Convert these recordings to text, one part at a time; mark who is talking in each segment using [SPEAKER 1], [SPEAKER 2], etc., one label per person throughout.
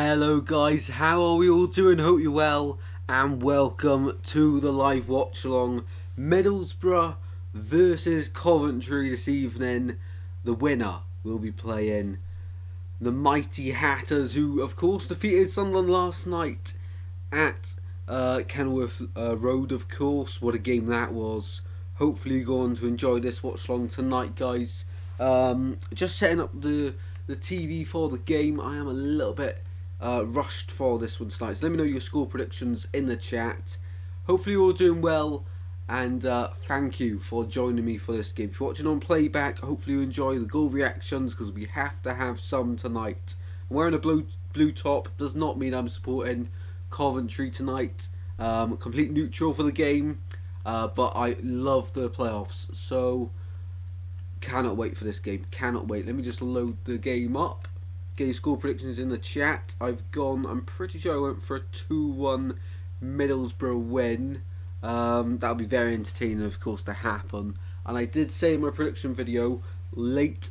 [SPEAKER 1] Hello guys, how are we all doing? Hope you're well, and welcome to the live watch along. Middlesbrough versus Coventry this evening. The winner will be playing the mighty Hatters, who of course defeated Sunderland last night at Kenilworth Road, of course. What a game that was. Hopefully you're going to enjoy this watch along tonight, guys. Just setting up the TV for the game. I am a little bit rushed for this one tonight, so let me know your score predictions in the chat. Hopefully you're all doing well, and thank you for joining me for this game. If you're watching on playback, hopefully you enjoy the goal reactions, because we have to have some tonight. I'm wearing a blue top. Does not mean I'm supporting Coventry tonight. Complete neutral for the game, but I love the playoffs, so cannot wait for this game. Cannot wait. Let me just load the game up. Get your score predictions in the chat. I'm pretty sure I went for a 2-1 Middlesbrough win. That'll be very entertaining, of course, to happen. And I did say in my prediction video, late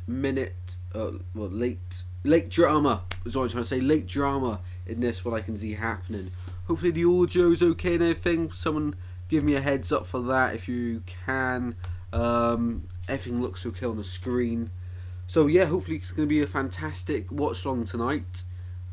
[SPEAKER 1] drama is what I'm trying to say. Late drama in this, what I can see happening. Hopefully the audio's okay and everything. Someone give me a heads up for that if you can. Everything looks okay on the screen. So yeah, hopefully it's going to be a fantastic watch along tonight.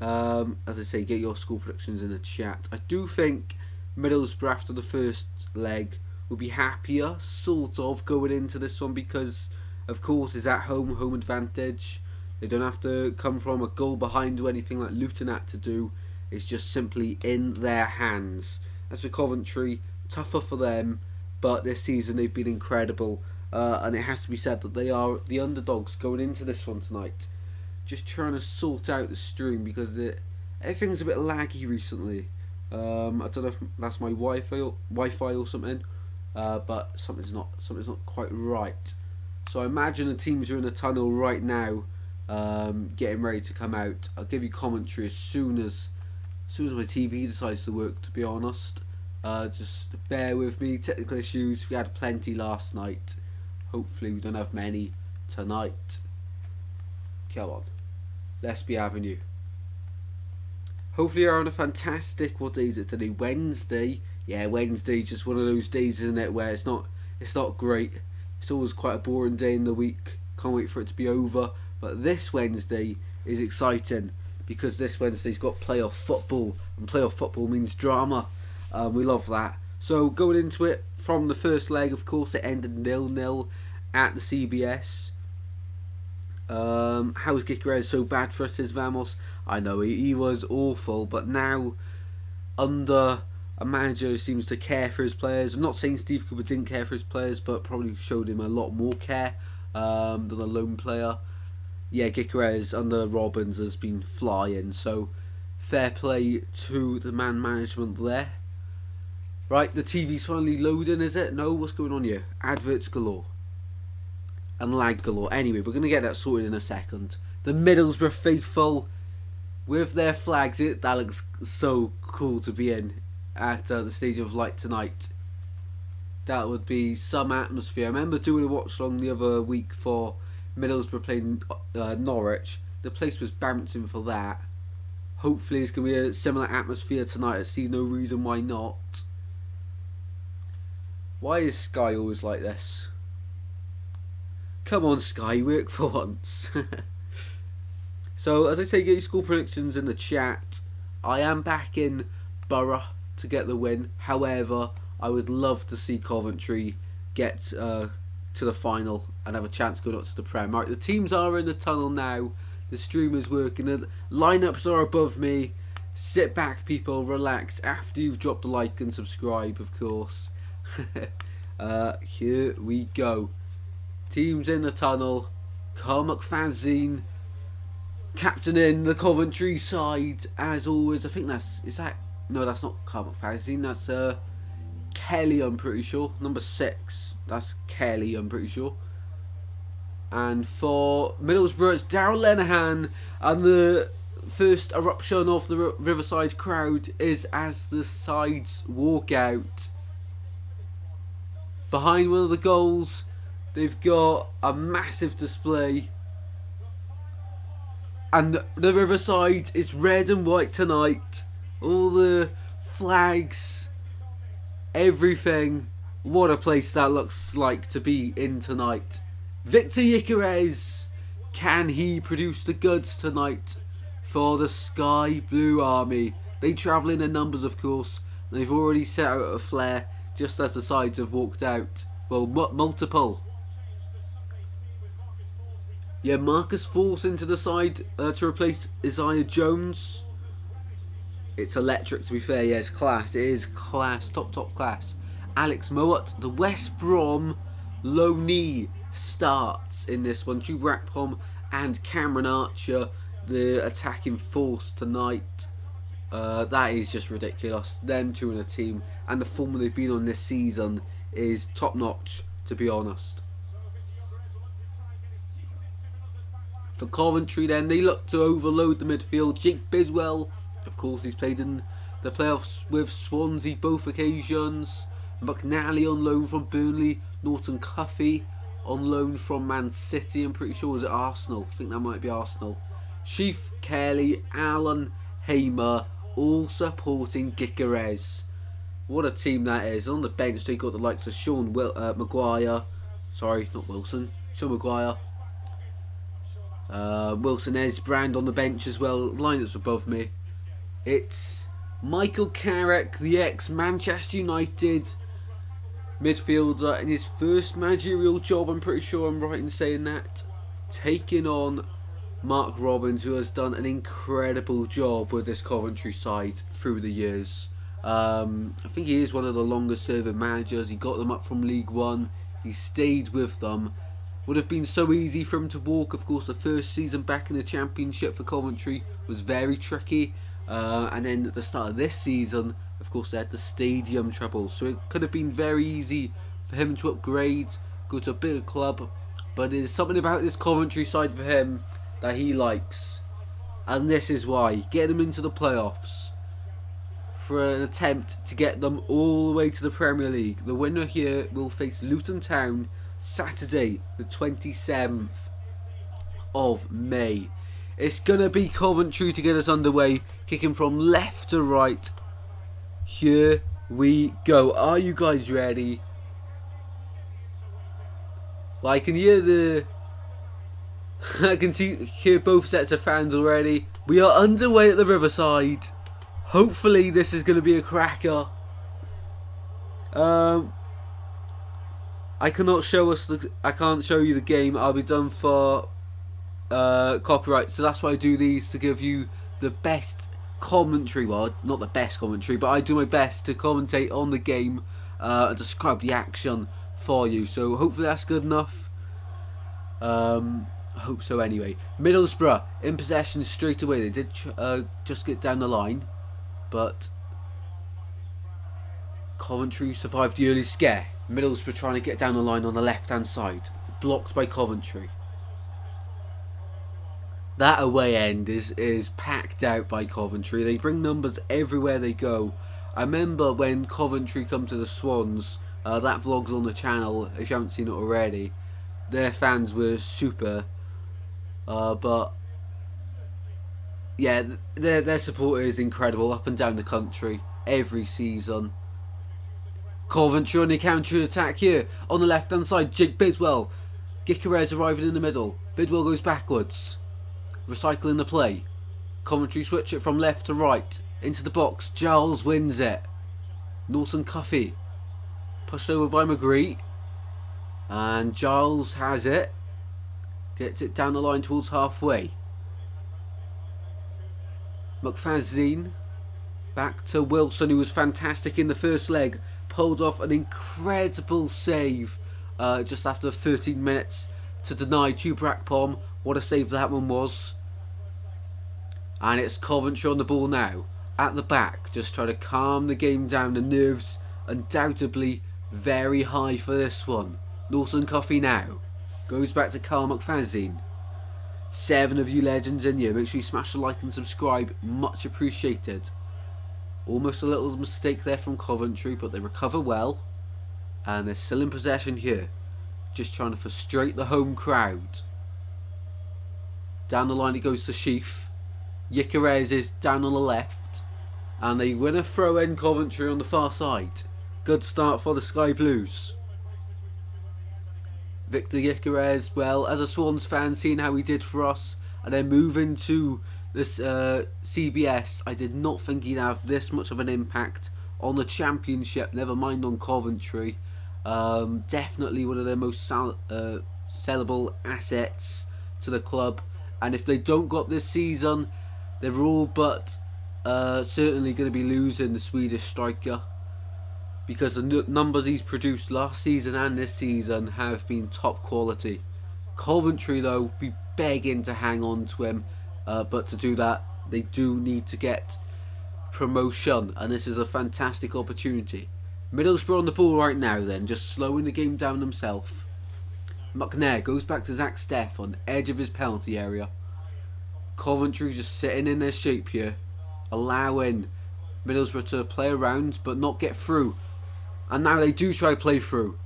[SPEAKER 1] As I say, get your score predictions in the chat. I do think Middlesbrough after the first leg will be happier, sort of, going into this one, because of course it's at home advantage. They don't have to come from a goal behind or anything like Luton had to do. It's just simply in their hands. As for Coventry, tougher for them, but this season they've been incredible. And it has to be said that they are the underdogs going into this one tonight. Just trying to sort out the stream, because everything's a bit laggy recently. I don't know if that's my Wi-Fi or something, but something's not quite right. So I imagine the teams are in the tunnel right now, getting ready to come out. I'll give you commentary as soon as my TV decides to work, to be honest. Just bear with me. Technical issues. We had plenty last night. Hopefully we don't have many tonight. Come on, let's be having you. Hopefully you're on a fantastic, what day is it today? Wednesday. Yeah, Wednesday's just one of those days, isn't it, where it's not great. It's always quite a boring day in the week. Can't wait for it to be over. But this Wednesday is exciting, because this Wednesday's got playoff football, and playoff football means drama. We love that. So going into it, from the first leg, of course, it ended 0-0 at the CBS. How is Gyökeres so bad for us, says Vamos? I know, he was awful, but now under a manager who seems to care for his players. I'm not saying Steve Cooper didn't care for his players, but probably showed him a lot more care than a lone player. Yeah, Gyökeres under Robbins has been flying, so fair play to the man management there. Right, the TV's finally loading, is it? No, what's going on here? Adverts galore. And lag galore. Anyway, we're going to get that sorted in a second. The Middlesbrough faithful with their flags. That looks so cool to be in at the Stadium of Light tonight. That would be some atmosphere. I remember doing a watch along the other week for Middlesbrough playing Norwich. The place was bouncing for that. Hopefully it's going to be a similar atmosphere tonight. I see no reason why not. Why is Sky always like this? Come on, Sky, work for once. So, as I say, get your score predictions in the chat. I am back in Borough to get the win. However, I would love to see Coventry get to the final and have a chance going up to the Prem. Right, the teams are in the tunnel now. The stream is working. The lineups are above me. Sit back, people. Relax. After you've dropped a like and subscribe, of course. Here we go. Teams in the tunnel. Carl McFadzean captaining the Coventry side as always. I think no, that's not Carl McFadzean. That's Kelly, I'm pretty sure. Number 6. That's Kelly, I'm pretty sure. And for Middlesbrough, it's Daryl Lenihan, and the first eruption of the Riverside crowd is as the sides walk out. Behind one of the goals, they've got a massive display And the Riverside is red and white tonight. All the flags, everything. What a place that looks like to be in tonight. Victor Gyökeres, can he produce the goods tonight for the Sky Blue Army? They travel in numbers, of course. They've already set out a flare just as the sides have walked out. Well, multiple. Yeah, Marcus Force into the side to replace Isaiah Jones. It's electric, to be fair. Yeah, it's class. It is class. Top class. Alex Mowat, the West Brom low knee, starts in this one. Jude Rakpom and Cameron Archer, the attacking force tonight. That is just ridiculous. Them two in a team, and the form they've been on this season is top notch, to be honest. For Coventry then, they look to overload the midfield. Jake Bidwell, of course, he's played in the playoffs with Swansea both occasions. McNally on loan from Burnley. Norton Cuffy on loan from Man City. I'm pretty sure it was at Arsenal. I think that might be Arsenal. Sheaf, Kelly, Allen, Hamer, all supporting Gyökeres. What a team that is. On the bench they got the likes of Sean Maguire. Sorry, not Wilson. Sean Maguire. Wilson Esbrand on the bench as well. Lineups above me. It's Michael Carrick, the ex-Manchester United midfielder, in his first managerial job, I'm pretty sure I'm right in saying that, taking on Mark Robbins, who has done an incredible job with this Coventry side through the years. I think he is one of the longest serving managers. He got them up from League One. He stayed with them. Would have been so easy for him to walk. Of course, the first season back in the Championship for Coventry was very tricky. And then at the start of this season, of course, they had the stadium trouble. So it could have been very easy for him to upgrade, go to a bigger club. But there's something about this Coventry side for him that he likes. And this is why. Get them into the playoffs for an attempt to get them all the way to the Premier League. The winner here will face Luton Town Saturday, the 27th of May. It's going to be Coventry to get us underway, kicking from left to right. Here we go. Are you guys ready? Well, I can hear I can hear both sets of fans already. We are underway at the Riverside. Hopefully this is going to be a cracker. I can't show you the game. I'll be done for copyright, so that's why I do these, to give you the best commentary. Well, not the best commentary, but I do my best to commentate on the game and describe the action for you. So hopefully that's good enough. I hope so anyway. Middlesbrough in possession straight away. They did just get down the line, but Coventry survived the early scare. Middlesbrough trying to get down the line on the left hand side, blocked by Coventry. That away end is packed out by Coventry. They bring numbers everywhere they go. I remember when Coventry come to the Swans, that vlog's on the channel if you haven't seen it already. Their fans were super, but yeah, their support is incredible up and down the country every season. Coventry on the counter attack here on the left hand side. Jake Bidwell, Gyökeres arriving in the middle. Bidwell goes backwards, recycling the play. Coventry switch it from left to right into the box. Giles wins it. Norton Cuffy pushed over by McGree, and Giles has it, gets it down the line towards halfway. McFadzean back to Wilson, who was fantastic in the first leg, pulled off an incredible save just after 13 minutes to deny Rakpom. What a save that one was. And it's Coventry on the ball now, at the back, just trying to calm the game down. The nerves undoubtedly very high for this one. Norton Cuffy now goes back to Carl McFadzean. 7 of you legends in here. Make sure you smash the like and subscribe, much appreciated. Almost a little mistake there from Coventry, but they recover well, and they're still in possession here, just trying to frustrate the home crowd. Down the line it goes to Sheaf. Gyökeres is down on the left. And they win a throw-in, Coventry on the far side. Good start for the Sky Blues. Victor Gyökeres, well, as a Swans fan, seeing how he did for us, and then moving to this CBS, I did not think he'd have this much of an impact on the Championship, never mind on Coventry. Definitely one of their most sellable assets to the club, and if they don't go up this season, they're all but certainly going to be losing the Swedish striker, because the numbers he's produced last season and this season have been top quality. Coventry though be begging to hang on to him, but to do that they do need to get promotion, and this is a fantastic opportunity. Middlesbrough on the ball right now then, just slowing the game down himself. McNair goes back to Zach Steff on the edge of his penalty area. Coventry just sitting in their shape here, allowing Middlesbrough to play around but not get through. And now they do try to play through.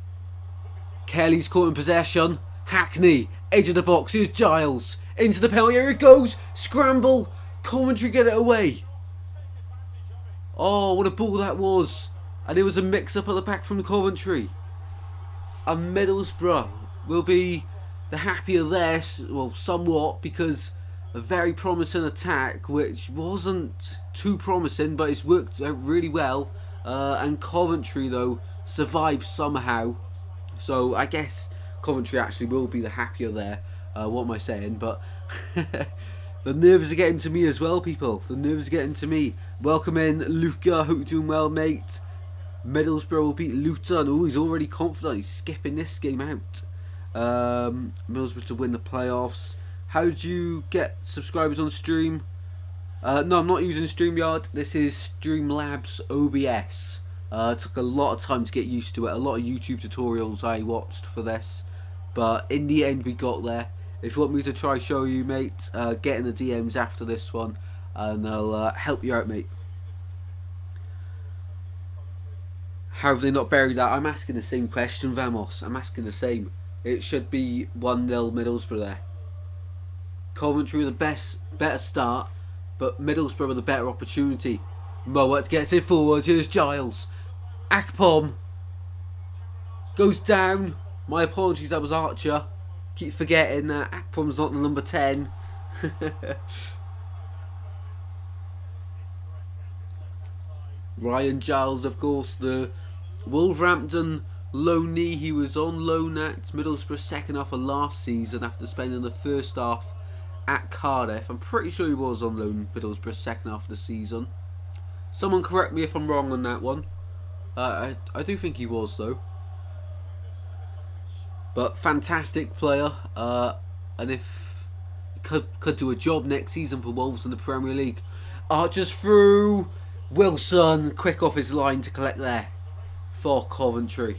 [SPEAKER 1] Kelly's caught in possession. Hackney, edge of the box, here's Giles. Into the penalty area it goes. Scramble. Coventry get it away. Oh, what a ball that was. And it was a mix-up at the back from Coventry. And Middlesbrough will be the happier there, well, somewhat, because a very promising attack, which wasn't too promising, but it's worked out really well. And Coventry, though, survived somehow. So I guess Coventry actually will be the happier there. What am I saying? But the nerves are getting to me as well, people. The nerves are getting to me. Welcome in, Luca. Hope you're doing well, mate. Middlesbrough will beat Luton. Oh, he's already confident. He's skipping this game out. Middlesbrough to win the playoffs. How do you get subscribers on stream? No, I'm not using StreamYard. This is Streamlabs OBS. It took a lot of time to get used to it. A lot of YouTube tutorials I watched for this. But in the end we got there. If you want me to try show you, mate, get in the DMs after this one. And I'll help you out, mate. How have they not buried that? I'm asking the same question, Vamos. I'm asking the same. It should be 1-0 Middlesbrough there. Coventry with the better start, but Middlesbrough with a better opportunity. Mowat gets it forward. Here's Giles. Akpom goes down. My apologies, that was Archer. Keep forgetting that Akpom's not the number 10. Ryan Giles, of course, the Wolverhampton loanee. He was on loan at Middlesbrough second half of last season after spending the first half at Cardiff. I'm pretty sure he was on loan Middlesbrough second half of the season. Someone correct me if I'm wrong on that one. I do think he was though. But fantastic player, and if could do a job next season for Wolves in the Premier League. Archer's through. Wilson quick off his line to collect there for Coventry.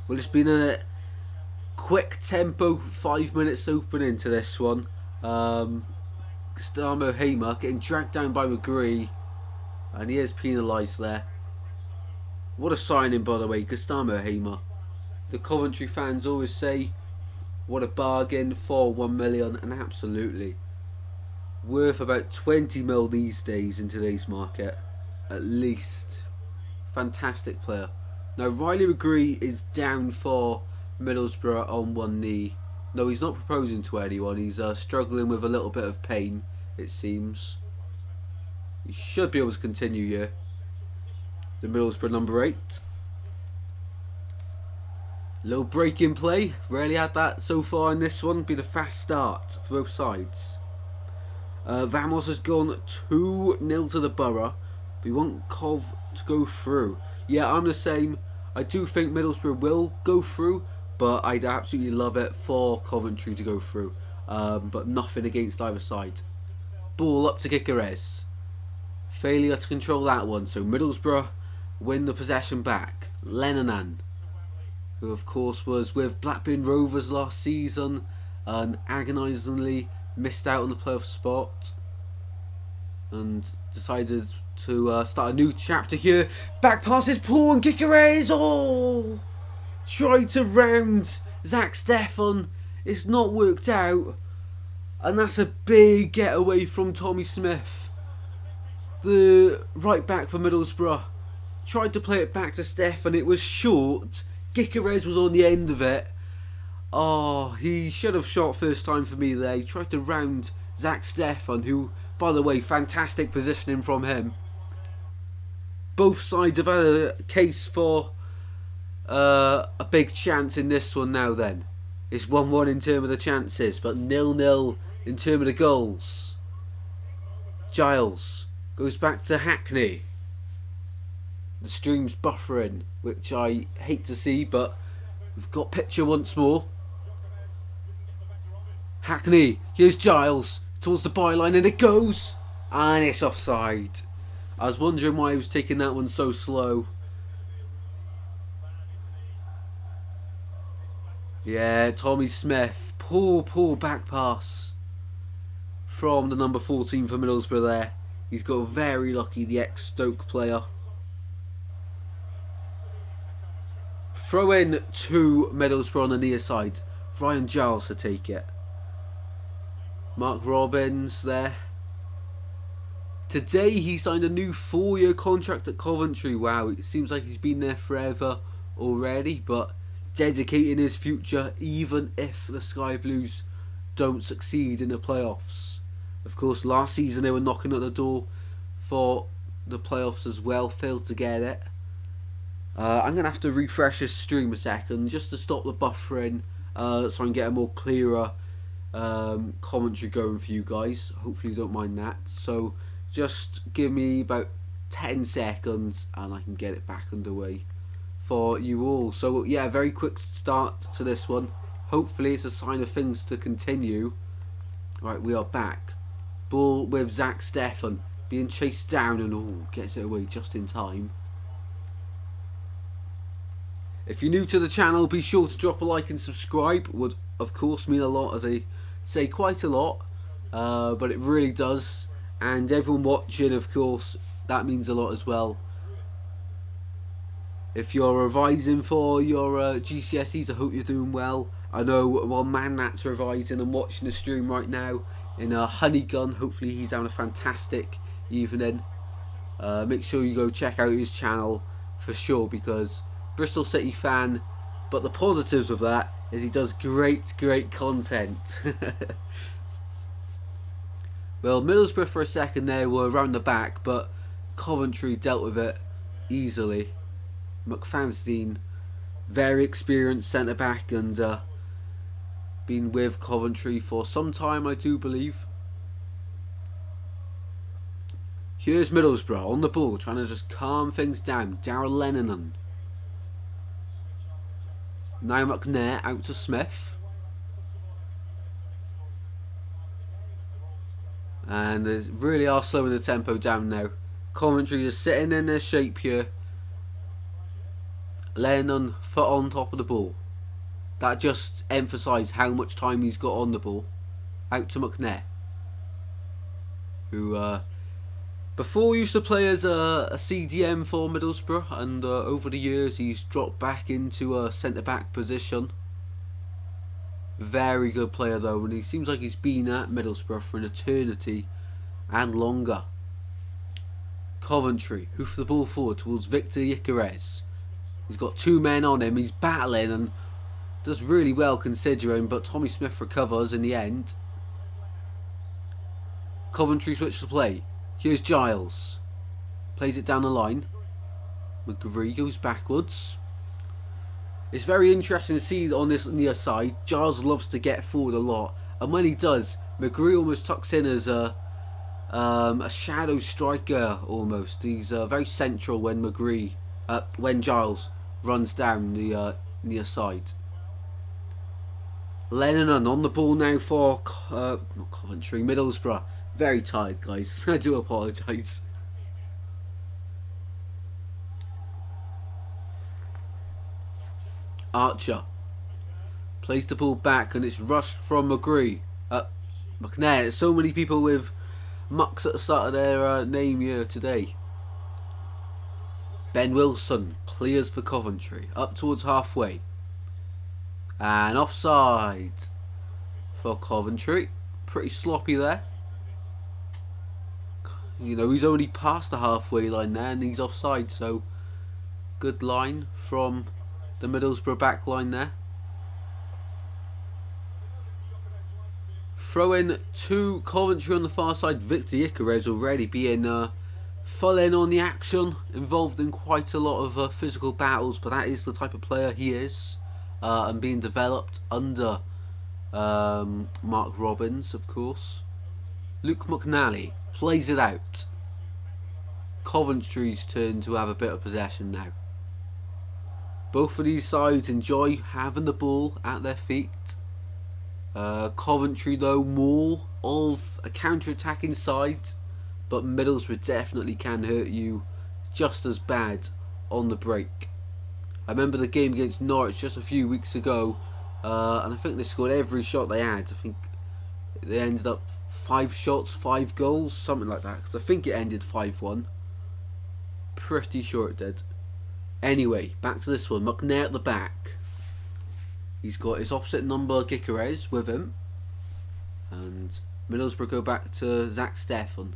[SPEAKER 1] Well, it's been a quick tempo 5 minutes opening to this one. Gustavo Hamer getting dragged down by McGree, and he is penalised there. What a signing, by the way, Gustavo Hamer. The Coventry fans always say what a bargain for 1 million, and absolutely worth about 20 mil these days in today's market, at least. Fantastic player. Now Riley McGree is down for Middlesbrough on one knee. No, he's not proposing to anyone. He's struggling with a little bit of pain, it seems. He should be able to continue here. The Middlesbrough number 8. Little break in play. Rarely had that so far in this one. Been a fast start for both sides. Vamos has gone 2-0 to the Borough. We want Cov to go through. Yeah, I'm the same. I do think Middlesbrough will go through, but I'd absolutely love it for Coventry to go through. But nothing against either side. Ball up to Gyökeres. Failure to control that one, so Middlesbrough win the possession back. Lennon, who of course was with Blackburn Rovers last season and agonisingly missed out on the playoff spot, and decided to start a new chapter here. Back passes Paul and Gyökeres. Oh! Tried to round Zach Steffen. It's not worked out. And that's a big getaway from Tommy Smith. The right back for Middlesbrough tried to play it back to Steph and it was short. Gyökeres was on the end of it. Oh, he should have shot first time for me there. He tried to round Zach Stefan, who, by the way, fantastic positioning from him. Both sides have had a case for a big chance in this one now then. It's 1-1 in terms of the chances, but 0-0 in terms of the goals. Giles goes back to Hackney. The stream's buffering, which I hate to see, but we've got picture once more. Hackney, here's Giles towards the byline and it goes, and it's offside. I was wondering why he was taking that one so slow. Yeah, Tommy Smith, poor back pass from the number 14 for Middlesbrough there. He's got very lucky, the ex-Stoke player. Throw in to Middlesbrough on the near side. Ryan Giles to take it. Mark Robbins there. Today he signed a new 4-year contract at Coventry. Wow, it seems like he's been there forever already, but dedicating his future even if the Sky Blues don't succeed in the playoffs. Of course, last season they were knocking at the door for the playoffs as well, failed to get it. I'm going to have to refresh this stream a second just to stop the buffering so I can get a more clearer commentary going for you guys. Hopefully you don't mind that. So just give me about 10 seconds and I can get it back underway for you all. So yeah, very quick start to this one. Hopefully it's a sign of things to continue. Right, we are back. Ball with Zach Stefan being chased down and gets it away just in time. If you're new to the channel, be sure to drop a like and subscribe. Would of course mean a lot, as I say quite a lot, but it really does. And everyone watching, of course, that means a lot as well. If you're revising for your GCSEs, I hope you're doing well. I know one man that's revising and watching the stream right now in Honeygun. Hopefully he's having a fantastic evening. Make sure you go check out his channel for sure, because Bristol City fan, but the positives of that is he does great content. Well, Middlesbrough for a second there were around the back, but Coventry dealt with it easily. McFadzean, very experienced centre back and been with Coventry for some time, I do believe. Here's Middlesbrough on the ball, trying to just calm things down. Darrell Lennon. Now McNair out to Smith. And they really are slowing the tempo down now. Coventry just sitting in their shape here. Lennon foot on top of the ball. That just emphasised how much time he's got on the ball. Out to McNair, who before used to play as a CDM for Middlesbrough, and over the years he's dropped back into a centre back position. Very good player though, and he seems like he's been at Middlesbrough for an eternity and longer. Coventry hoof the ball forward towards Victor Gyökeres. He's got two men on him, he's battling and does really well considering, but Tommy Smith recovers in the end. Coventry switch to play. Here's Giles. Plays it down the line. McGree goes backwards. It's very interesting to see on this near side. Giles loves to get forward a lot, and when he does, McGree almost tucks in as a shadow striker almost. He's very central when when Giles runs down the near side. Lennon on the ball now for not Coventry, Middlesbrough. Very tired, guys. I do apologise. Archer plays the ball back and it's rushed from McGree. McNair. So many people with Mucks at the start of their name here today. Ben Wilson clears for Coventry. Up towards halfway. And offside for Coventry. pretty sloppy there. You know, he's already past the halfway line there and he's offside, so good line from the Middlesbrough back line there. Throw in to Coventry on the far side. Victor Icarez already being full in on the action, involved in quite a lot of physical battles, but that is the type of player he is, and being developed under Mark Robbins, of course. Luke McNally plays it out. Coventry's turn to have a bit of possession now. Both of these sides enjoy having the ball at their feet. Coventry, though, more of a counter-attacking side, but Middlesbrough definitely can hurt you just as bad on the break. I remember the game against Norwich just a few weeks ago, and I think they scored every shot they had. I think they ended up 5 shots, 5 goals, something like that, because I think it ended 5-1. Pretty sure it did. Anyway, back to this one. McNair at the back. He's got his opposite number, Gyökeres, with him. And Middlesbrough go back to Zach Steffen.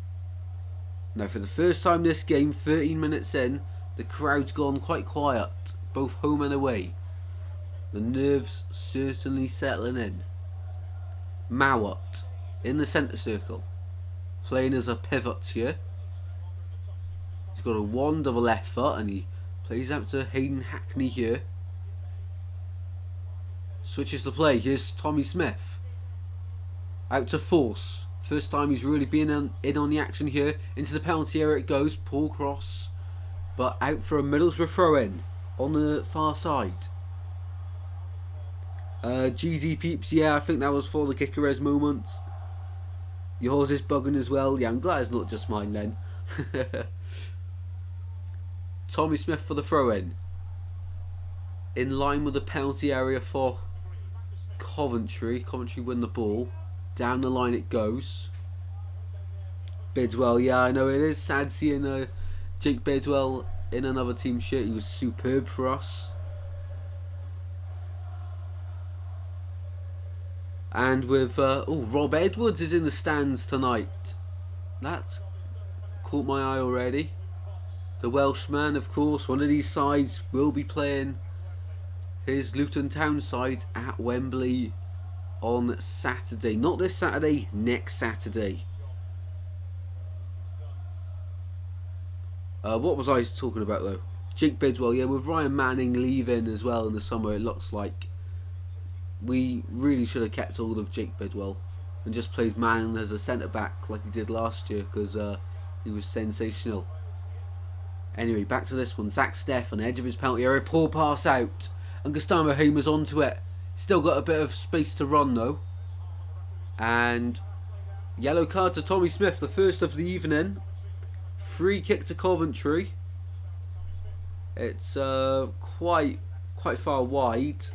[SPEAKER 1] Now, for the first time this game, 13 minutes in, the crowd's gone quite quiet, both home and away. The nerves certainly settling in. Mowat in the centre circle, playing as a pivot here. He's got a wand of a left foot and he plays out to Hayden Hackney here. Switches the play. Here's Tommy Smith. Out to Force. First time he's really been in on the action here. Into the penalty area it goes. Poor cross. But out for a Middlesbrough throw in on the far side. GZ peeps, yeah, I think that was for the Gyökeres moment. Yours is bugging as well. Yeah, I'm glad it's not just mine then. Tommy Smith for the throw in. In line with the penalty area for Coventry. Coventry win the ball. Down the line it goes. Bidwell, yeah, I know it is sad seeing Jake Bidwell in another team shirt. He was superb for us. And with Rob Edwards is in the stands tonight. That's caught my eye already. The Welshman, of course, one of these sides will be playing his Luton Town side at Wembley on Saturday. Not this Saturday, next Saturday. What was I talking about though? Jake Bidwell, yeah, with Ryan Manning leaving as well in the summer, it looks like we really should have kept hold of Jake Bidwell and just played Manning as a centre back like he did last year, because he was sensational. Anyway, back to this one. Zach Steff on the edge of his penalty area, poor pass out, and Gustavo Hamer's onto it. Still got a bit of space to run though. And yellow card to Tommy Smith, the first of the evening. Free kick to Coventry. It's quite far wide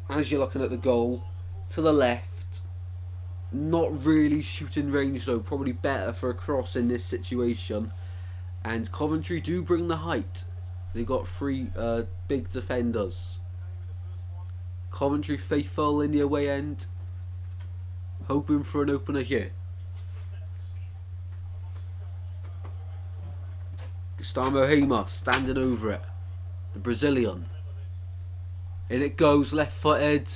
[SPEAKER 1] as you're looking at the goal. To the left. Not really shooting range though, probably better for a cross in this situation. And Coventry do bring the height. They got 3 big defenders. Coventry faithful in the away end, hoping for an opener here. Gustavo Hamer standing over it. The Brazilian. In it goes, left footed.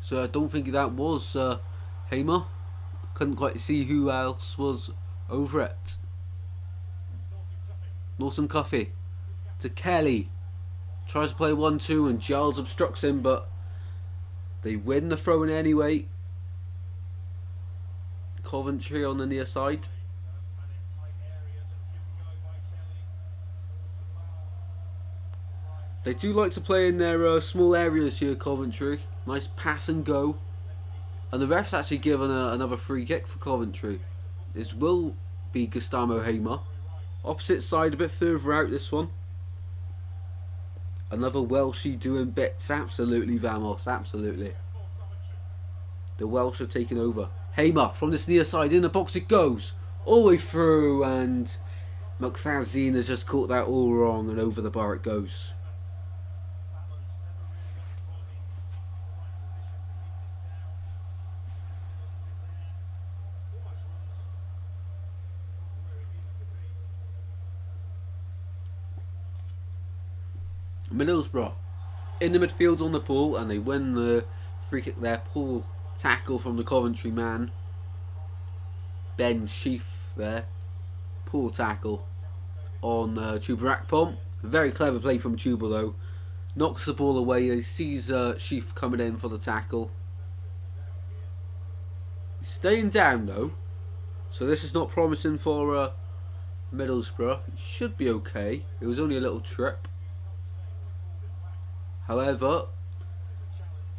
[SPEAKER 1] So I don't think that was Hamer. Couldn't quite see who else was over it. Norton Cuffy to Kelly. Tries to play 1-2 and Giles obstructs him, but they win the throw in anyway. Coventry on the near side. They do like to play in their small areas here, Coventry. Nice pass and go. And the ref's actually given another free kick for Coventry. This will be Gustavo Hamer. Opposite side, a bit further out this one. Another Welshie doing bits. Absolutely, Vamos. Absolutely. The Welsh are taking over. Hamer from this near side. In the box it goes. All the way through. And McFazine has just caught that all wrong. And over the bar it goes. Middlesbrough in the midfield on the ball, and they win the free kick there. Poor tackle from the Coventry man, Ben Sheaf there. Poor tackle on Chuba Akpom. Very clever play from Chuba though. Knocks the ball away. He sees Sheaf coming in for the tackle. He's staying down though, so this is not promising for Middlesbrough. It should be okay. It was only a little trip. However,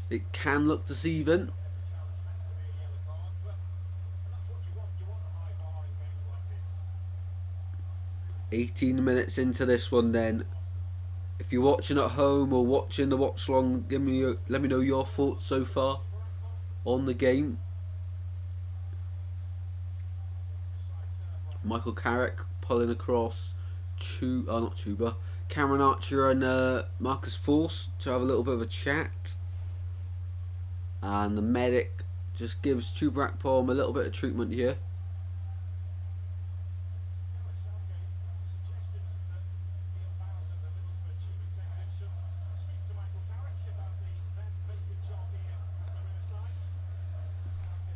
[SPEAKER 1] it can look deceiving. "18 minutes into this one then. If you're watching at home or watching the watch-along, let me know your thoughts so far on the game. Michael Carrick pulling across not Chuba, Cameron Archer and Marcus Force to have a little bit of a chat. And the medic just gives Chuba Akpom a little bit of treatment here.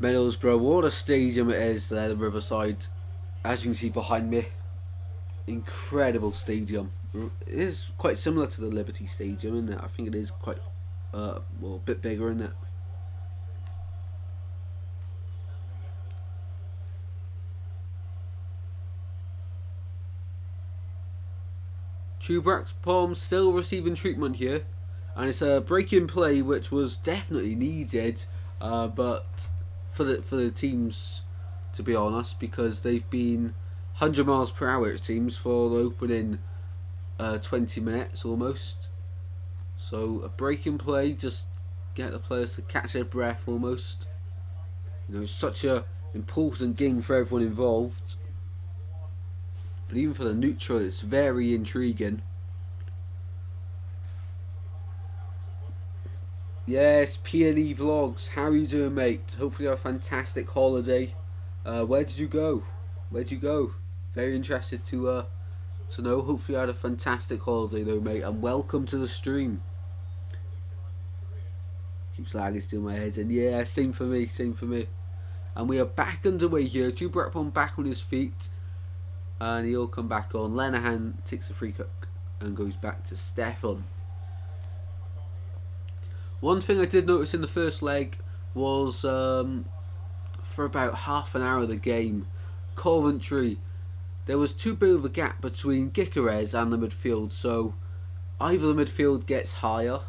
[SPEAKER 1] Middlesbrough, what a stadium it is there, the Riverside. As you can see behind me, incredible stadium. It is quite similar to the Liberty Stadium, isn't it? I think it is quite, well, a bit bigger, isn't it? Chuba Akpom still receiving treatment here, and it's a break-in play which was definitely needed, but for the teams, to be honest, because they've been 100 miles per hour it seems for the opening 20 minutes almost. So a break-in play, just get the players to catch their breath almost. You know, such a important game for everyone involved. But even for the neutral, it's very intriguing. Yes, P&E Vlogs, how are you doing, mate? Hopefully you have a fantastic holiday. Where did you go? Where'd you go? Very interested to know. Hopefully you had a fantastic holiday though, mate, and welcome to the stream. Keeps lagging still my head in. Yeah, same for me, same for me. And we are back underway here. Chuba Akpom back on his feet, and he'll come back on. Lenihan takes a free kick and goes back to Stefan. One thing I did notice in the first leg was for about half an hour of the game, Coventry, there was too big of a gap between Gyökeres and the midfield, so either the midfield gets higher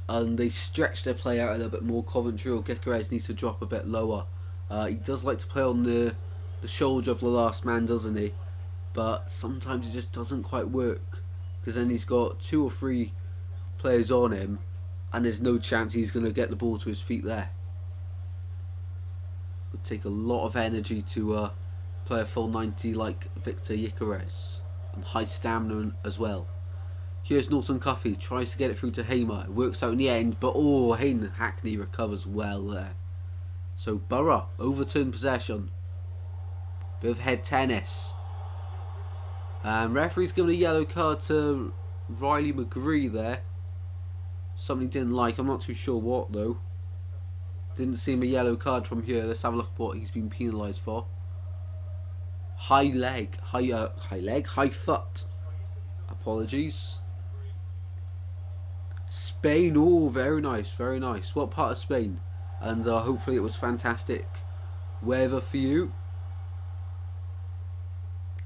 [SPEAKER 1] and they stretch their play out a little bit more, Coventry, or Gyökeres needs to drop a bit lower. He does like to play on the shoulder of the last man, doesn't he? But sometimes it just doesn't quite work, because then he's got 2 or 3 players on him and there's no chance he's going to get the ball to his feet there. It would take a lot of energy to play a full 90 like Victor Gyökeres, and high stamina as well. Here's Norton Cuffy, tries to get it through to Hamer. It works out in the end, but Hayden Hackney recovers well there. So Borough overturned possession. Bit of head tennis. And referee's given a yellow card to Riley McGree there. Something he didn't like, I'm not too sure what though. Didn't see him a yellow card from here. Let's have a look at what he's been penalised for. High foot. Apologies. Spain, oh, very nice, very nice. What part of Spain? And hopefully it was fantastic weather for you.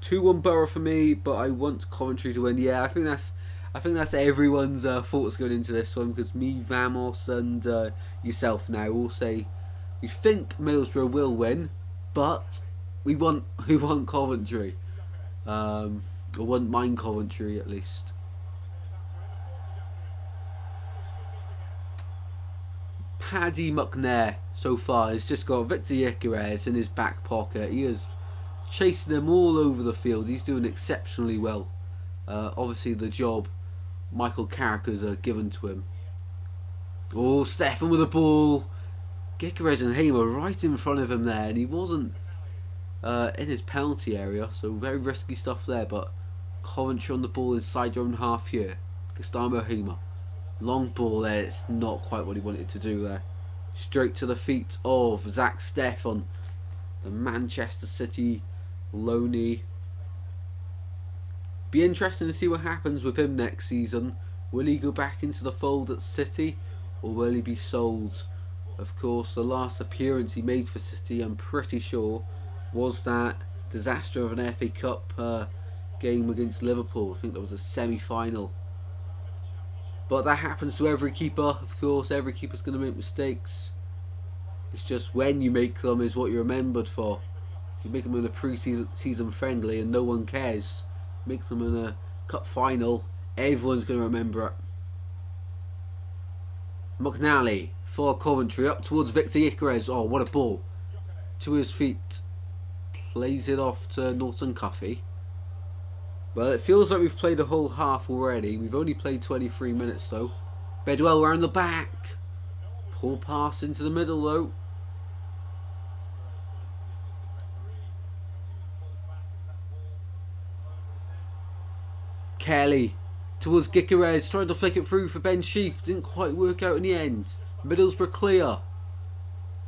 [SPEAKER 1] 2-1 Borough for me, but I want Coventry to win. Yeah, I think that's everyone's thoughts going into this one, because me, Vamos, and yourself now all say we think Middlesbrough will win, but we want Coventry. I wouldn't mind Coventry at least. Paddy McNair so far has just got Victor Gyökeres in his back pocket. He is chasing them all over the field. He's doing exceptionally well. Obviously the job Michael Carrick has given to him. Oh, Stefan with the ball. Gyökeres and Hamer right in front of him there, and he wasn't in his penalty area, so very risky stuff there. But Coventry on the ball inside their own half here. Gustavo Hamer. Long ball there, it's not quite what he wanted to do there. Straight to the feet of Zach Steffen, the Manchester City loanee. Be interesting to see what happens with him next season. Will he go back into the fold at City, or will he be sold? Of course, the last appearance he made for City, I'm pretty sure, was that disaster of an FA Cup game against Liverpool. I think that was a semi-final. But that happens to every keeper, of course. Every keeper's going to make mistakes. It's just when you make them is what you're remembered for. You make them in a pre-season friendly and no one cares. Make them in a cup final, everyone's going to remember it. McNally for Coventry, up towards Victor Gyökeres. Oh, what a ball. To his feet. Plays it off to Norton Cuffy. Well, it feels like we've played a whole half already. We've only played 23 minutes though. Bedwell round the back. Poor pass into the middle though. Kelly towards Gyökeres, trying to flick it through for Ben Sheaf. Didn't quite work out in the end. Middlesbrough clear.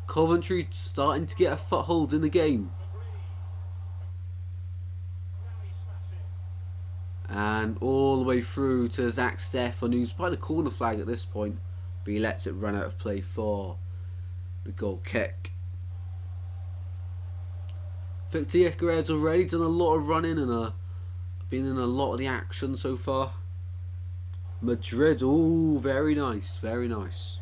[SPEAKER 1] Coventry starting to get a foothold in the game. And all the way through to Zach Steffen, who's by the corner flag at this point, but he lets it run out of play for the goal kick. Victor Gyökeres already done a lot of running and been in a lot of the action so far. Madrid, oh, very nice, very nice.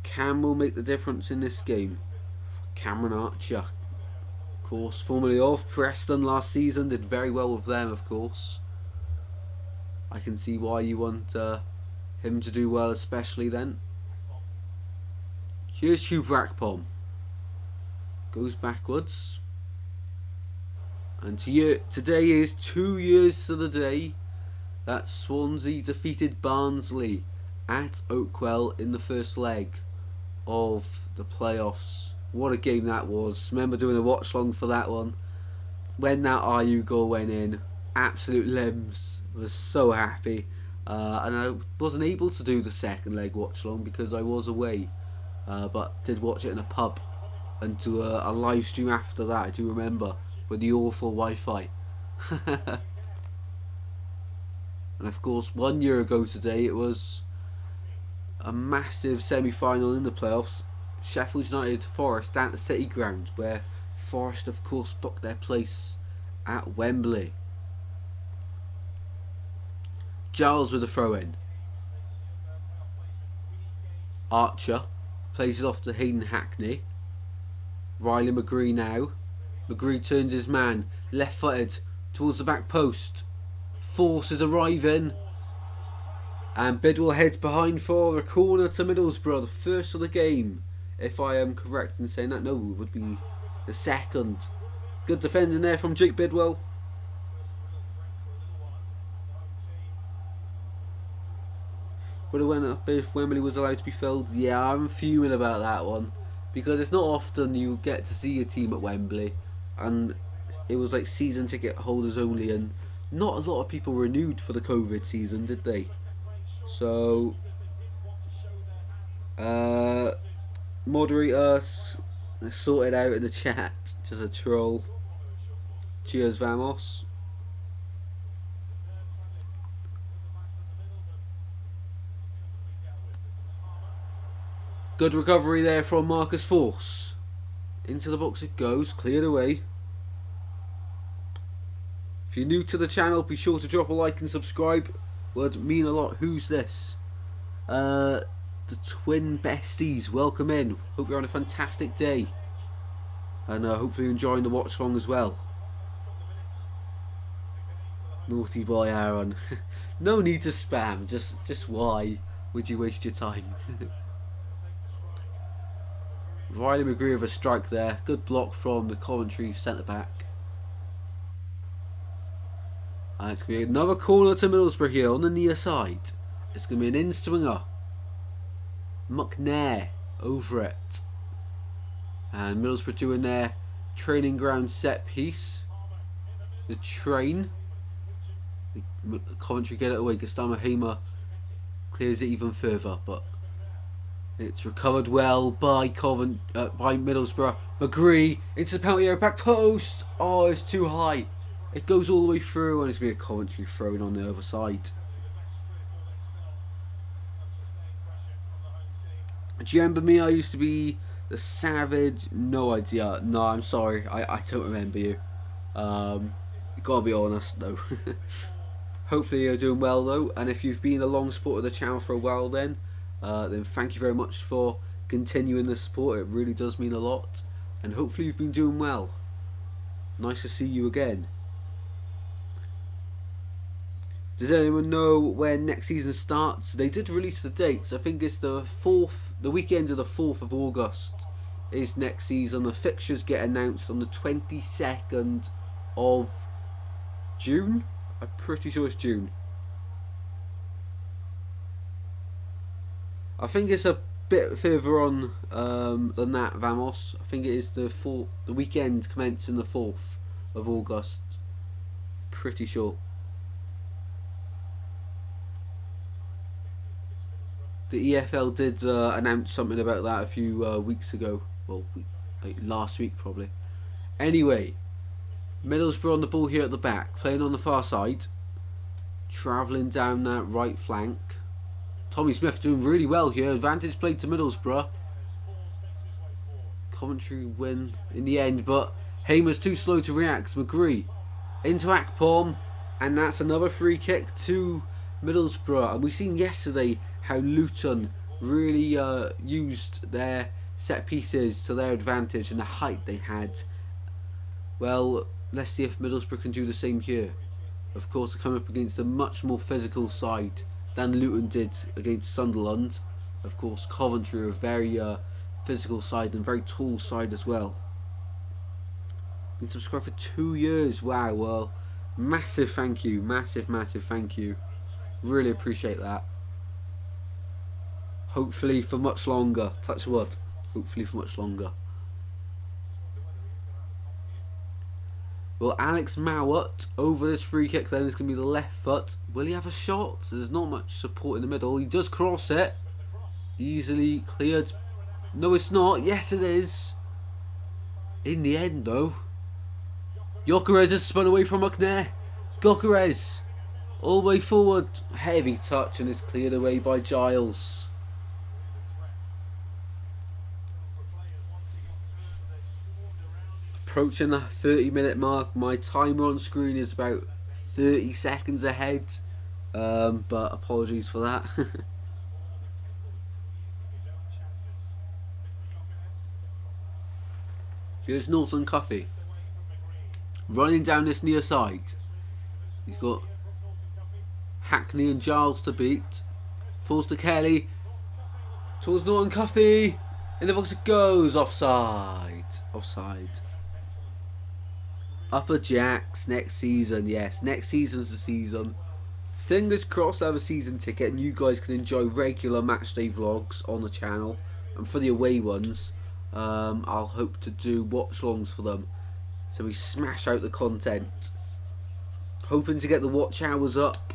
[SPEAKER 1] Cam will make the difference in this game. Cameron Archer, of course, formerly of Preston last season, did very well with them, of course. I can see why you want him to do well, especially then. Here's Hugh Brackpom. Goes backwards. And today is 2 years to the day that Swansea defeated Barnsley at Oakwell in the first leg of the playoffs. What a game that was. Remember doing a watch-along for that one. When that RU goal went in, absolute limbs. I was so happy. And I wasn't able to do the second leg watch-along because I was away. But did watch it in a pub. And do a live stream after that, I do remember, with the awful Wi-Fi. And of course, 1 year ago today, it was a massive semi-final in the playoffs. Sheffield United Forest at the City Ground, where Forest of course booked their place at Wembley. Giles with a throw-in. Archer plays it off to Hayden Hackney. Riley McGree now. McGree turns his man, left-footed, towards the back post. Force is arriving. And Bidwell heads behind for a corner to Middlesbrough, the first of the game. If I am correct in saying that, no, it would be the second. Good defending there from Jake Bidwell. Would have went up if Wembley was allowed to be filled. Yeah, I'm fuming about that one. Because it's not often you get to see a team at Wembley. And it was like season ticket holders only. And not a lot of people renewed for the COVID season, did they? So, moderate us, sort it out in the chat, just a troll. Cheers, vamos. Good recovery there from Marcus Force. Into the box it goes, cleared away. If you're new to the channel, be sure to drop a like and subscribe. Would mean a lot. Who's this? The twin besties. Welcome in. Hope you're on a fantastic day. And hopefully you're enjoying the watch along as well. Naughty boy Aaron. No need to spam. Just why would you waste your time? Riley McGree with a strike there. Good block from the Coventry centre back. And it's going to be another corner to Middlesbrough here on the near side. It's going to be an in-swinger. McNair over it. And Middlesbrough doing their training ground set piece. The train. Coventry get it away. Gustavo Hamer clears it even further, but it's recovered well by by Middlesbrough. McGree into the penalty area, back post. Oh, it's too high. It goes all the way through, and it's going to be a Coventry throw-in on the other side. Do you remember me? I used to be the Savage. No idea. No, I'm sorry. I don't remember you. Gotta be honest though. Hopefully you're doing well though, and if you've been a long supporter of the channel for a while, then thank you very much for continuing the support. It really does mean a lot, and hopefully you've been doing well. Nice to see you again. Does anyone know when next season starts? They did release the dates. I think it's the weekend of the 4th of August is next season. The fixtures get announced on the 22nd of June. I'm pretty sure it's June. I think it's a bit further on than that, Vamos. I think it is the weekend commencing the 4th of August. Pretty sure. The EFL did announce something about that a few weeks ago. Well, like last week probably. Anyway, Middlesbrough on the ball here at the back, playing on the far side, travelling down that right flank. Tommy Smith doing really well here. Advantage played to Middlesbrough. Coventry win in the end, but Hamer's too slow to react. McGree into Akpom, and that's another free kick to Middlesbrough. And we've seen yesterday how Luton really used their set pieces to their advantage and the height they had. Well, let's see if Middlesbrough can do the same here. Of course, they're coming up against a much more physical side than Luton did against Sunderland. Of course, Coventry are a very physical side and very tall side as well. Been subscribed for 2 years. Wow, well, massive thank you. Massive thank you. Really appreciate that. Hopefully for much longer. Touch wood. Hopefully for much longer. Well, Alex Mowat over this free kick then. It's going to be the left foot. Will he have a shot? So there's not much support in the middle. He does cross it. Easily cleared. No, it's not. Yes, it is. In the end, though. Gyökeres has spun away from McNair. Gyökeres all the way forward. Heavy touch and is cleared away by Giles. Approaching the 30-minute mark. My timer on screen is about 30 seconds ahead, but apologies for that. Here's Norton Cuffy running down this near side. He's got Hackney and Giles to beat. Falls to Kelly towards Norton Cuffy. In the box it goes. Offside. Upper Jacks next season. Yes, next season's the season. Fingers crossed I have a season ticket and you guys can enjoy regular matchday vlogs on the channel. And for the away ones, I'll hope to do watch-alongs for them, so we smash out the content. Hoping to get the watch hours up.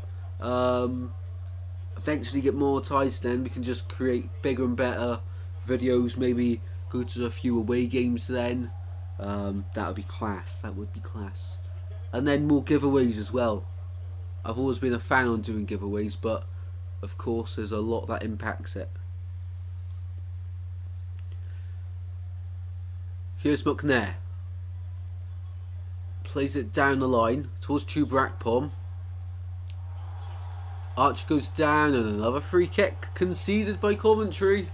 [SPEAKER 1] Eventually get monetized, then we can just create bigger and better videos. Maybe go to a few away games then. That would be class. And then more giveaways as well. I've always been a fan on doing giveaways, but of course there's a lot that impacts it. Here's McNair. Plays it down the line towards Akpom. Archer goes down and another free kick conceded by Coventry.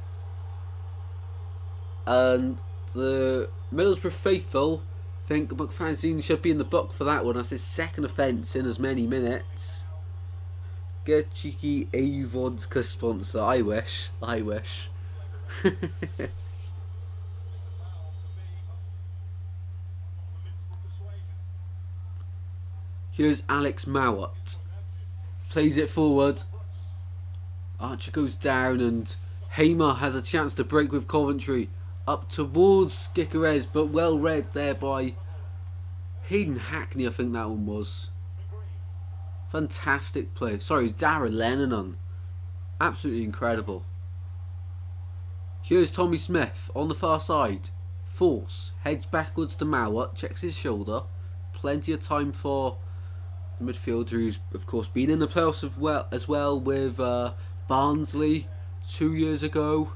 [SPEAKER 1] And the Middlesbrough faithful think McFadzean should be in the book for that one. That's his second offence in as many minutes. Get a cheeky A vodka sponsor. I wish. Here's Alex Mowat. Plays it forward. Archer goes down and Hamer has a chance to break with Coventry. Up towards Gyökeres, but well read there by Hayden Hackney, I think that one was. Fantastic play. Sorry, Darren Lennon. Absolutely incredible. Here's Tommy Smith on the far side. Force. Heads backwards to Mauer. Checks his shoulder. Plenty of time for the midfielder, who's of course been in the playoffs as well with Barnsley 2 years ago.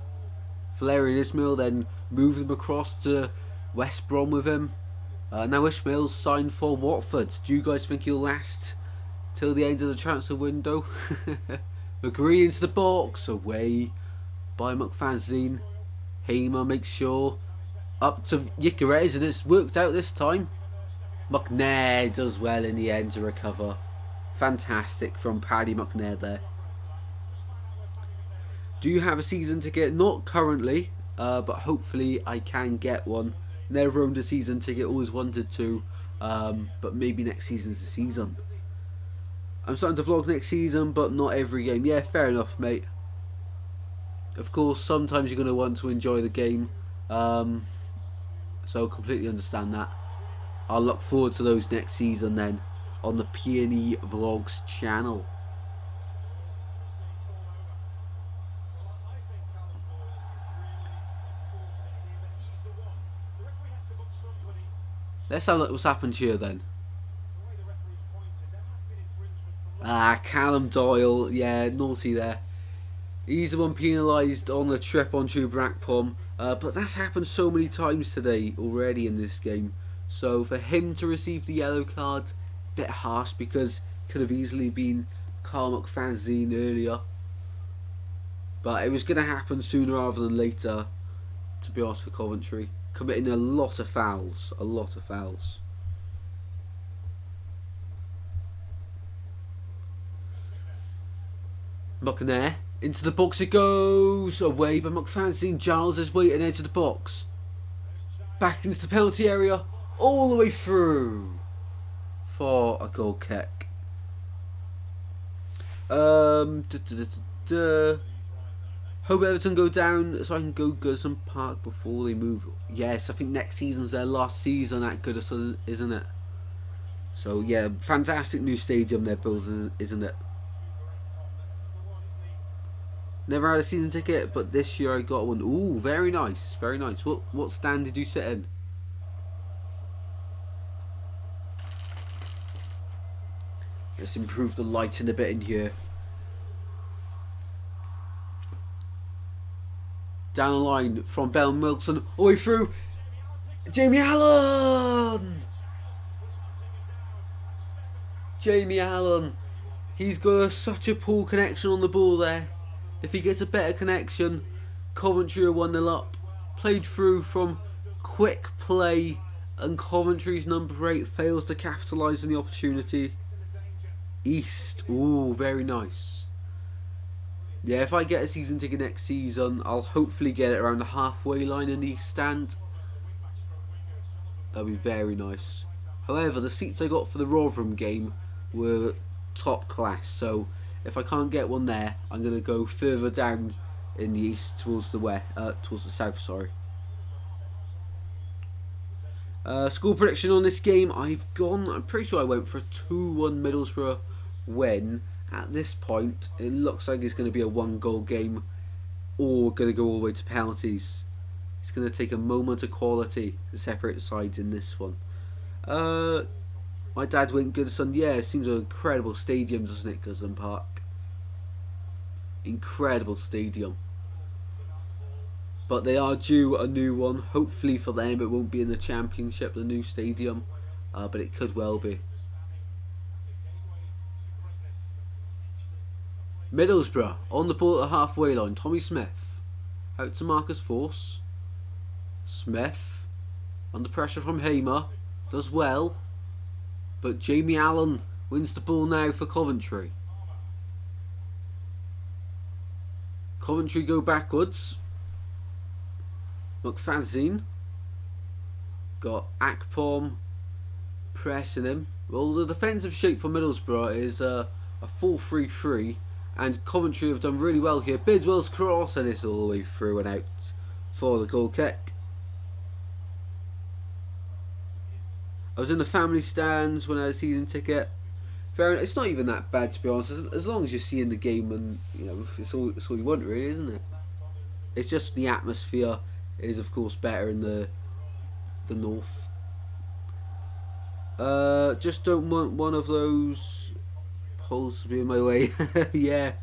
[SPEAKER 1] Valerian Ismail then moved them across to West Brom with him. Now Ishmael's signed for Watford. Do you guys think he'll last till the end of the transfer window? McGree into the box, away by McFadzean. Hamer makes sure. Up to Gyökeres, and it's worked out this time. McNair does well in the end to recover. Fantastic from Paddy McNair there. Do you have a season ticket? Not currently, but hopefully I can get one. Never owned a season ticket, always wanted to, but maybe next season's the season. I'm starting to vlog next season, but not every game. Yeah, fair enough, mate. Of course, sometimes you're going to want to enjoy the game, so I completely understand that. I'll look forward to those next season then, on the Peony Vlogs channel. Let's have a look what's happened here then. Callum Doyle, yeah, naughty there. He's the one penalised on the trip onto Brackpom, but that's happened so many times today already in this game. So for him to receive the yellow card, a bit harsh, because it could have easily been Carl McFadzean earlier. But it was going to happen sooner rather than later, to be honest, for Coventry. Committing a lot of fouls, a lot of fouls. McNair, into the box it goes, away by McFadzean. Giles is waiting into the box. Back into the penalty area, all the way through for a goal kick. Hope Everton go down so I can go Goodison Park before they move. Yes, I think next season's their last season at Goodison, isn't it? So yeah, fantastic new stadium they're building, isn't it? Never had a season ticket, but this year I got one. Ooh, very nice, very nice. What stand did you sit in? Let's improve the lighting a bit in here. Down the line from Bell Milson, all the way through. Jamie Allen! Jamie Allen. He's got such a poor connection on the ball there. If he gets a better connection, Coventry are 1-0 up. Played through from quick play, and Coventry's number 8 fails to capitalise on the opportunity. East, ooh, very nice. Yeah, if I get a season ticket next season, I'll hopefully get it around the halfway line in the East stand. That'll be very nice. However, the seats I got for the Rotherham game were top class, so if I can't get one there, I'm going to go further down in the east towards the south. Sorry. Score prediction on this game, I'm pretty sure I went for a 2-1 Middlesbrough win. At this point, it looks like it's going to be a 1-goal game, or going to go all the way to penalties. It's going to take a moment of quality to separate the sides in this one. My dad went Goodison. Yeah, it seems an incredible stadium, doesn't it, Goodison Park? Incredible stadium. But they are due a new one. Hopefully for them it won't be in the Championship, the new stadium, but it could well be. Middlesbrough on the ball at the halfway line. Tommy Smith out to Marcus Force. Smith under pressure from Hamer, does well, but Jamie Allen wins the ball now for Coventry. Coventry go backwards. McFadzean got Akpom pressing him. Well, the defensive shape for Middlesbrough is a 4-3-3, and Coventry have done really well here. Bidswell's cross, and it's all the way through and out for the goal kick. I was in the family stands when I had a season ticket. It's not even that bad, to be honest, as long as you're seeing the game, and it's all you want, really, isn't it? It's just the atmosphere is, of course, better in the north. Just don't want one of those holes to be in my way. Yeah.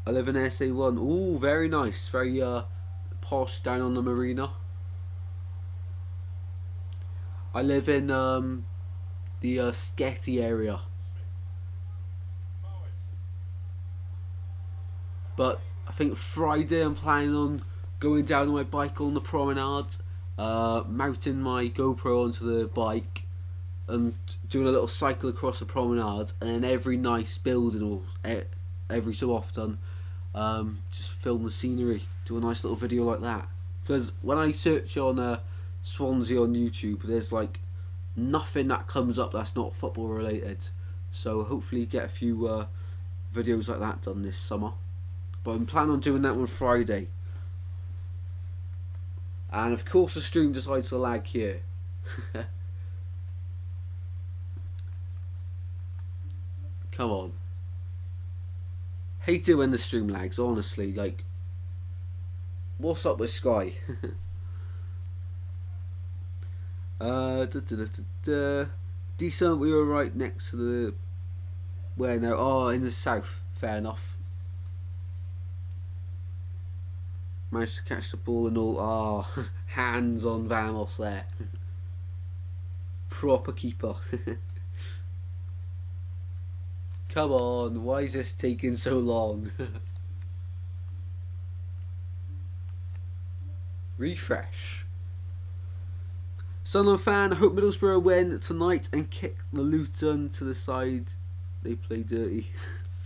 [SPEAKER 1] I live in SA1. Ooh, very nice. Very posh down on the marina. I live in the Sketty area. But I think Friday I'm planning on going down on my bike on the promenade, mounting my GoPro onto the bike and doing a little cycle across the promenade, and then every nice building or every so often just film the scenery, do a nice little video like that. Because when I search on Swansea on YouTube, there's like nothing that comes up that's not football related. So hopefully get a few videos like that done this summer. But I'm planning on doing that on Friday. And of course the stream decides to lag here. Come on. Hate it when the stream lags, honestly. Like, what's up with Sky? Decent, we were right next to the... Where now? Oh, in the south. Fair enough. Managed to catch the ball and all. Ah, hands on Vamos there. Proper keeper. Come on, why is this taking so long? Refresh. Sunderland fan, I hope Middlesbrough win tonight and kick the Luton to the side. They play dirty.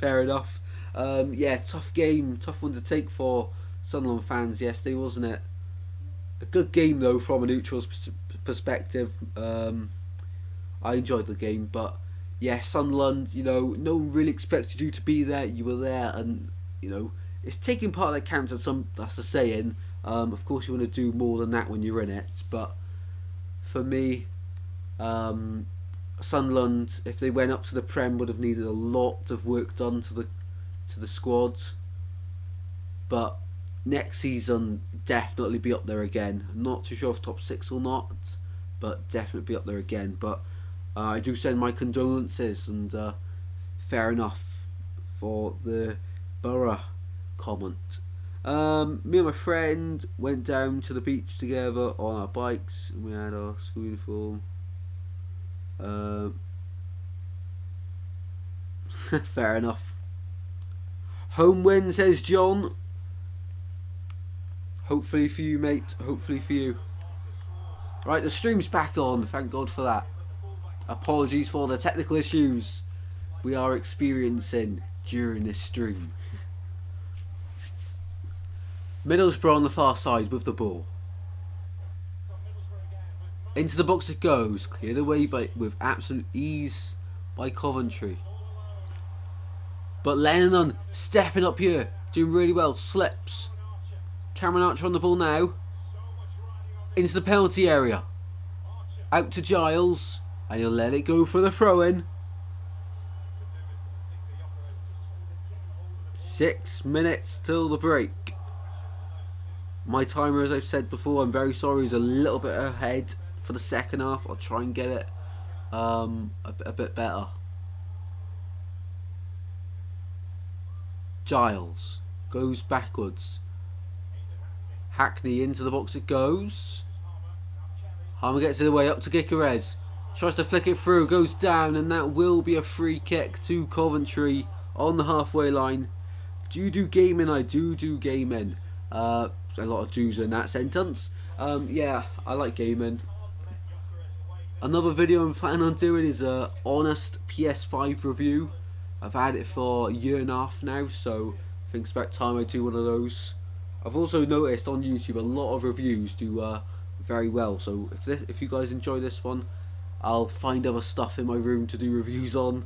[SPEAKER 1] Fair enough. Yeah, tough game, tough one to take for Sunderland fans yesterday, wasn't it? A good game though from a neutral's perspective. I enjoyed the game, but yeah, Sunderland, no one really expected you to be there. You were there, and it's taking part that counts. And that's the saying. Of course, you want to do more than that when you're in it. But for me, Sunderland, if they went up to the Prem, would have needed a lot of work done to the squad. But next season, definitely be up there again. I'm not too sure if top 6 or not, but definitely be up there again. But I do send my condolences, and fair enough for the Borough comment. Me and my friend went down to the beach together on our bikes, and we had our school uniform. Fair enough. Home win, says John. Hopefully for you, mate. Hopefully for you. Right, the stream's back on. Thank God for that. Apologies for the technical issues we are experiencing during this stream. Middlesbrough on the far side with the ball. Into the box it goes. Cleared away with absolute ease by Coventry. But Lennon stepping up here. Doing really well. Slips. Cameron Archer on the ball now. Into the penalty area. Out to Giles. And he'll let it go for the throw-in. 6 minutes till the break. My timer, as I've said before, I'm very sorry, is a little bit ahead for the second half. I'll try and get it a bit better. Giles goes backwards. Hackney into the box it goes. Hamer gets it away up to Gyökeres. Tries to flick it through, goes down, and that will be a free kick to Coventry on the halfway line. Do gaming? I do gaming. A lot of do's in that sentence. Yeah, I like gaming. Another video I'm planning on doing is a honest PS5 review. I've had it for a year and a half now, so I think it's about time I do one of those. I've also noticed on YouTube a lot of reviews do very well, so if you guys enjoy this one, I'll find other stuff in my room to do reviews on.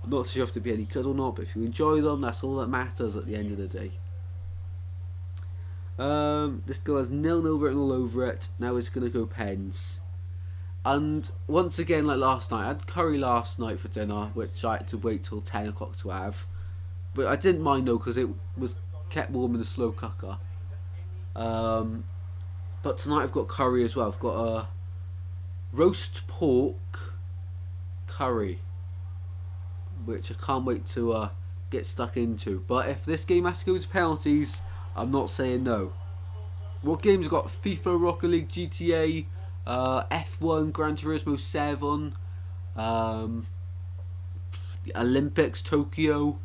[SPEAKER 1] Not sure if to be any good or not, but if you enjoy them, that's all that matters at the end of the day. This girl has 0-0 written all over it. Now it's going to go pens. And once again, like last night, I had curry last night for dinner, which I had to wait till 10 o'clock to have. But I didn't mind though, because it was kept warm in the slow cooker. But tonight I've got curry as well. I've got a roast pork curry, which I can't wait to get stuck into. But if this game has to go to penalties, I'm not saying no. What games have got? FIFA, Rocket League, GTA, F1, Gran Turismo 7, the Olympics, Tokyo.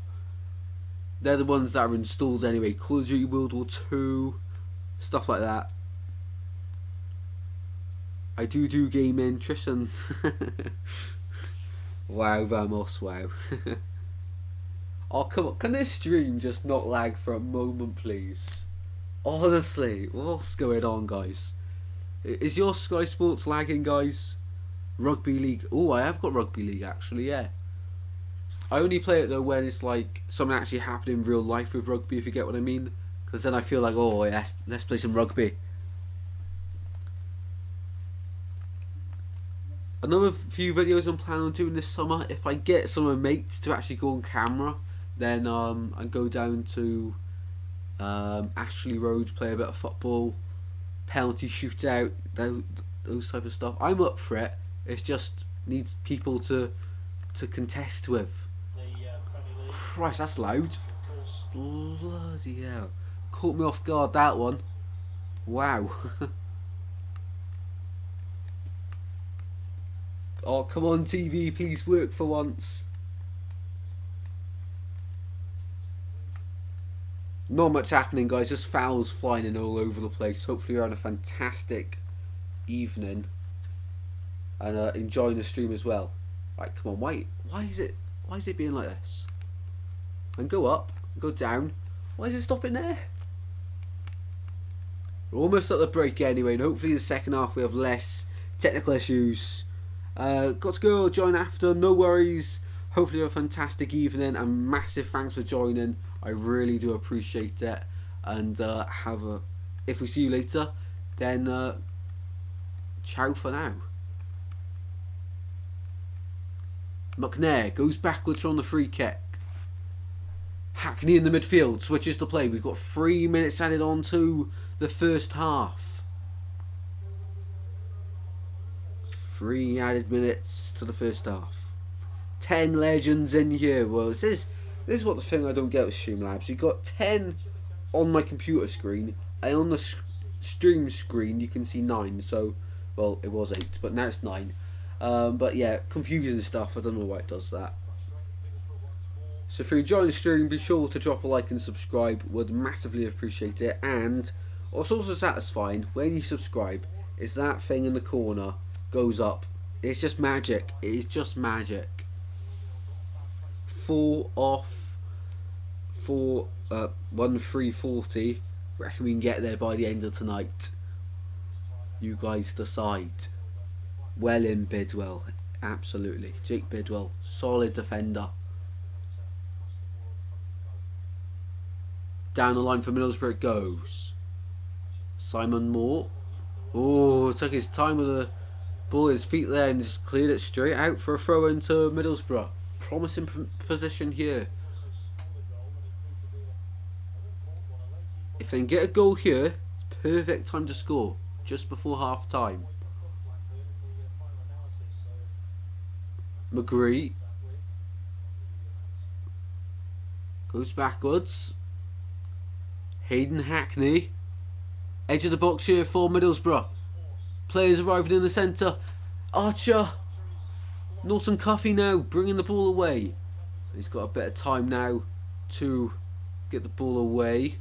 [SPEAKER 1] They're the ones that are installed anyway. Call of Duty World War 2, stuff like that. I do gaming, Tristan. Wow, Vamos, wow. Oh, come on. Can this stream just not lag for a moment, please? Honestly, what's going on, guys? Is your Sky Sports lagging, guys? Rugby League. Oh, I have got Rugby League, actually, yeah. I only play it, though, when it's like something actually happening in real life with rugby, if you get what I mean. Because then I feel like, oh, yes, let's play some rugby. Another few videos I'm planning on doing this summer. If I get some of my mates to actually go on camera, then I go down to Ashley Road, play a bit of football, penalty shootout, those type of stuff. I'm up for it. It just needs people to contest with. Christ, that's loud. Bloody hell. Caught me off guard, that one. Wow. Oh, come on, TV, please work for once. Not much happening, guys, just fouls flying in all over the place. Hopefully you're having a fantastic evening and enjoying the stream as well. Right, come on, why is it being like this? And go up, go down. Why is it stopping there? We're almost at the break anyway, and hopefully in the second half we have less technical issues. Got to go, join after, no worries. Hopefully you have a fantastic evening, and massive thanks for joining. I really do appreciate it. And if we see you later, then ciao for now. McNair goes backwards from the free kick. Hackney in the midfield switches to play. We've got 3 minutes added on to the first half. 3 added minutes to the first half. 10 legends in here. Well, this is what the thing I don't get with Streamlabs. You've got 10 on my computer screen, and on the stream screen you can see 9. So, well, it was 8, but now it's 9. But yeah, confusing stuff. I don't know why it does that. So if you're enjoying the stream, be sure to drop a like and subscribe. Would massively appreciate it. And what's also satisfying when you subscribe is that thing in the corner goes up. It's just magic. It is just magic. 4 off for 1340. Reckon we can get there by the end of tonight. You guys decide. Well in Bidwell, absolutely. Jake Bidwell, solid defender. Down the line for Middlesbrough it goes. Simon Moore. Oh, took his time with the ball at his feet there and just cleared it straight out for a throw into Middlesbrough. Promising position here. If they can get a goal here, perfect time to score. Just before half time. McGree goes backwards. Hayden Hackney, edge of the box here for Middlesbrough. Players arriving in the centre. Archer, Norton Cuffy now bringing the ball away. He's got a bit of time now to get the ball away.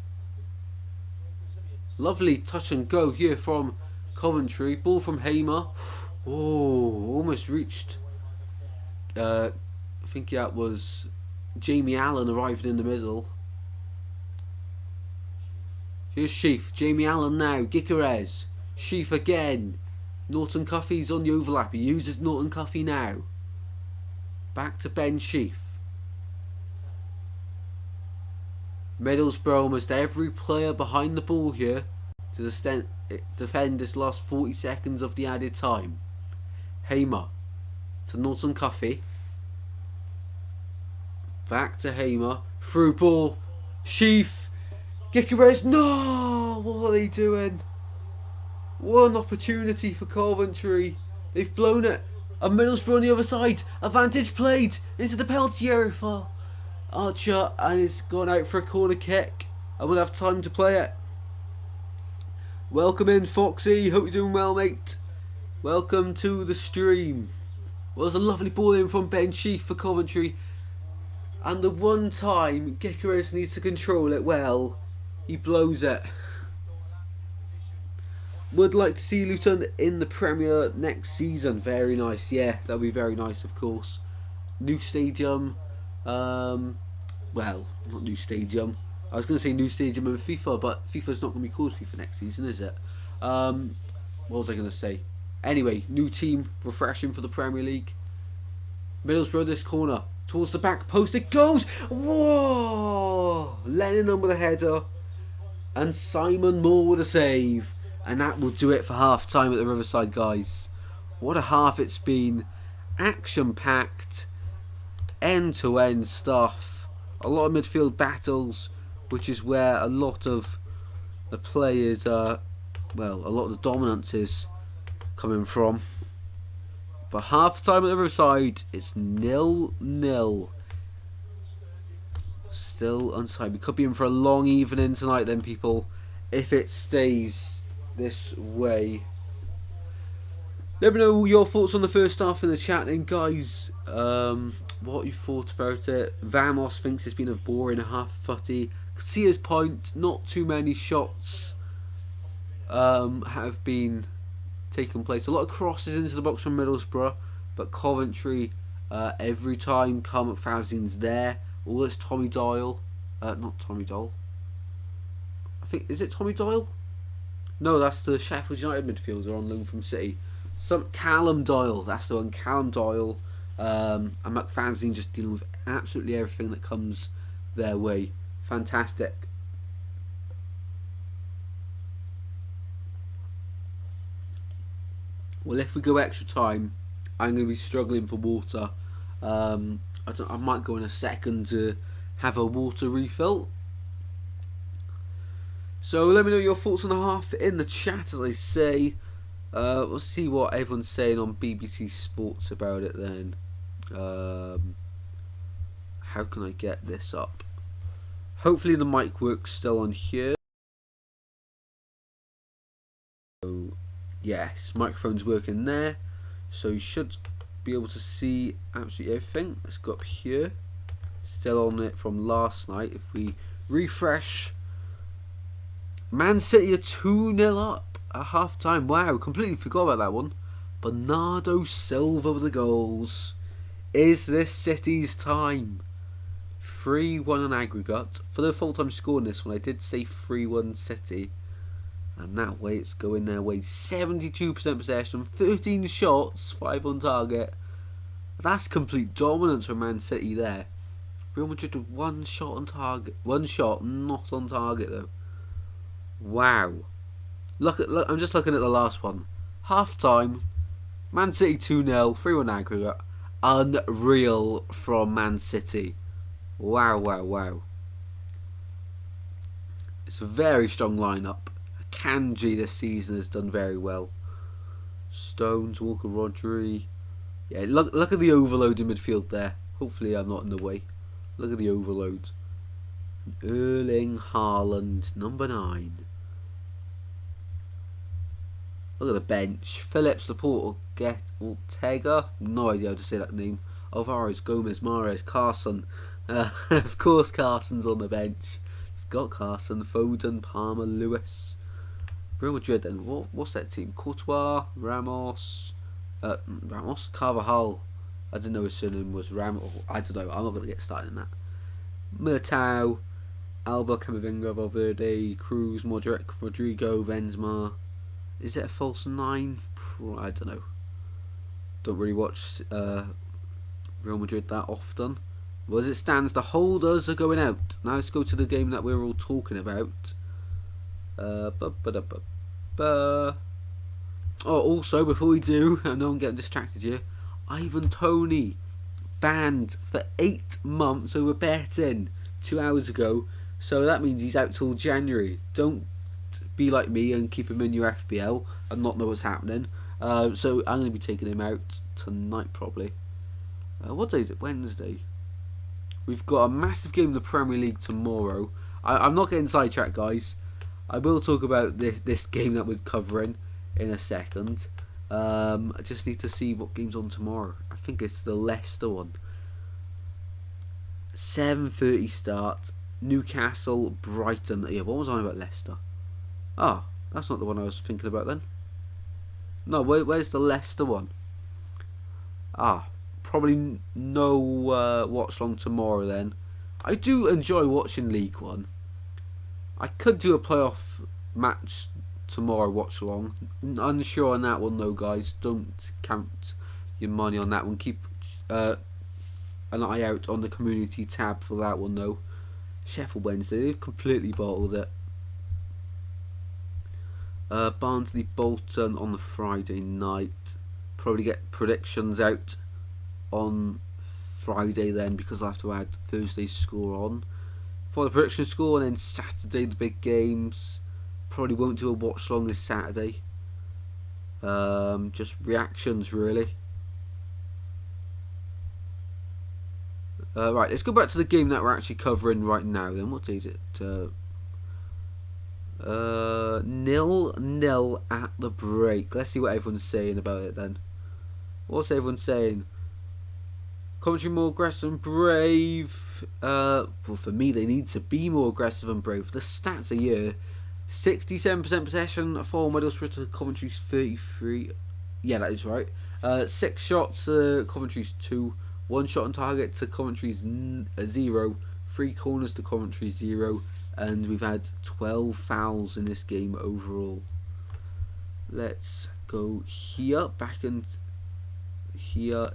[SPEAKER 1] Lovely touch and go here from Coventry. Ball from Hamer. Oh, almost reached. I think that was Jamie Allen arriving in the middle. Here's Sheaf. Jamie Allen now. Gikerez. Sheaf again. Norton Cuffy's on the overlap. He uses Norton Cuffy now. Back to Ben Sheaf. Middlesbrough, almost every player behind the ball here to defend this last 40 seconds of the added time. Hamer to Norton Cuffy. Back to Hamer. Through ball. Sheaf. Gyökeres. No! What are they doing? One opportunity for Coventry. They've blown it. And Middlesbrough on the other side. Advantage played into the penalty area for Archer. And it's gone out for a corner kick. I will have time to play it. Welcome in, Foxy. Hope you're doing well, mate. Welcome to the stream. Well, there's a lovely ball in from Ben Sheaf for Coventry. And the one time Gyökeres needs to control it well, he blows it. Would like to see Luton in the Premier next season. Very nice. Yeah, that would be very nice, of course. New stadium. Well, not new stadium. I was going to say new stadium in FIFA, but FIFA's not going to be called FIFA next season, is it? What was I going to say? Anyway, new team, refreshing for the Premier League. Middlesbrough this corner. Towards the back post it goes. Whoa! Lennon with a header. And Simon Moore with a save. And that will do it for half time at the Riverside, guys. What a half it's been. Action packed. End to end stuff. A lot of midfield battles, which is where a lot of the players are, well, a lot of the dominance is coming from. But half time at the Riverside, it's 0-0. Still undecided. We could be in for a long evening tonight then, people, if it stays this way. Let me know your thoughts on the first half in the chat then, guys. What you thought about it. Vamos thinks it's been a boring half-footy. See his point. Not too many shots have been taken place. A lot of crosses into the box from Middlesbrough, but Coventry, every time Carl McFadden's there, all this Tommy Doyle, not Tommy Doyle, I think, is it Tommy Doyle? No, that's the Sheffield United midfielder on loan from City. Callum Doyle, that's the one, Callum Doyle, and McFadden just dealing with absolutely everything that comes their way. Fantastic. Well, if we go extra time, I'm going to be struggling for water. I might go in a second to have a water refill. So let me know your thoughts on the half in the chat, as I say. We'll see what everyone's saying on BBC Sports about it then. How can I get this up? Hopefully the mic works still on here. So, yes, microphone's working there, so you should be able to see absolutely everything. Let's go up here. Still on it from last night. If we refresh, Man City are 2-0 up at half time. Wow, completely forgot about that one. Bernardo Silva with the goals. Is this City's time? 3-1 on aggregate. For the full time score in this one, I did say 3-1 City. And that way it's going their way. 72% possession, 13 shots, 5 on target. That's complete dominance from Man City there. Real Madrid with 1 shot on target. 1 shot, not on target though. Wow. Look, I'm just looking at the last one. Half time. Man City 2-0, 3-1 aggregate. Unreal from Man City. Wow, wow, wow. It's a very strong lineup. Kanji this season has done very well. Stones, Walker, Rodri. Yeah, look at the overload in midfield there. Hopefully I'm not in the way. Look at the overload. Erling Haaland, number 9. Look at the bench. Phillips, Laporte, Ortega. No idea how to say that name. Alvarez, Gomez, Mahrez, Carson. Of course Carson's on the bench. Scott Carson, Foden, Palmer, Lewis. Real Madrid then. What's that team? Courtois, Ramos, Carvajal. I didn't know his surname was Ramos. I don't know. I'm not going to get started in that. Militao, Alba, Camavinga, Valverde, Cruz, Modric, Rodrigo, Benzema. Is it a false 9? I don't know. Don't really watch Real Madrid that often. Well, as it stands, the holders are going out. Now let's go to the game that we're all talking about. Oh, also, before we do, I know I'm getting distracted here. Ivan Toney banned for 8 months over betting 2 hours ago. So that means he's out till January. Don't be like me and keep him in your FPL and not know what's happening. So I'm going to be taking him out tonight probably. What day is it? Wednesday. We've got a massive game in the Premier League tomorrow. I'm not getting sidetracked, guys. I will talk about this game that we're covering in a second. I just need to see what game's on tomorrow. I think it's the Leicester one. 7:30 start. Newcastle, Brighton. Yeah, what was I on about Leicester? Oh, that's not the one I was thinking about then. No, where's the Leicester one? Probably no watch-along tomorrow then. I do enjoy watching League One. I could do a playoff match tomorrow, watch-along. Unsure on that one though, guys. Don't count your money on that one. Keep an eye out on the community tab for that one though. Sheffield Wednesday, they've completely bottled it. Barnsley Bolton on the Friday night. Probably get predictions out on Friday then, because I'll have to add Thursday's score on for the prediction score, and then Saturday the big games. Probably won't do a watch long this Saturday. Just reactions really. Right, let's go back to the game that we're actually covering right now then. What is it? 0-0 at the break. Let's see what everyone's saying about it then. What's everyone saying? Coventry more aggressive and brave. Well, for me, they need to be more aggressive and brave. The stats are here: 67% possession for Middlesbrough to Coventry's 33. Yeah, that is right. 6 shots to Coventry's 2. 1 shot on target to Coventry's 0. 3 corners to Coventry 0. And we've had 12 fouls in this game overall. Let's go here, back and here.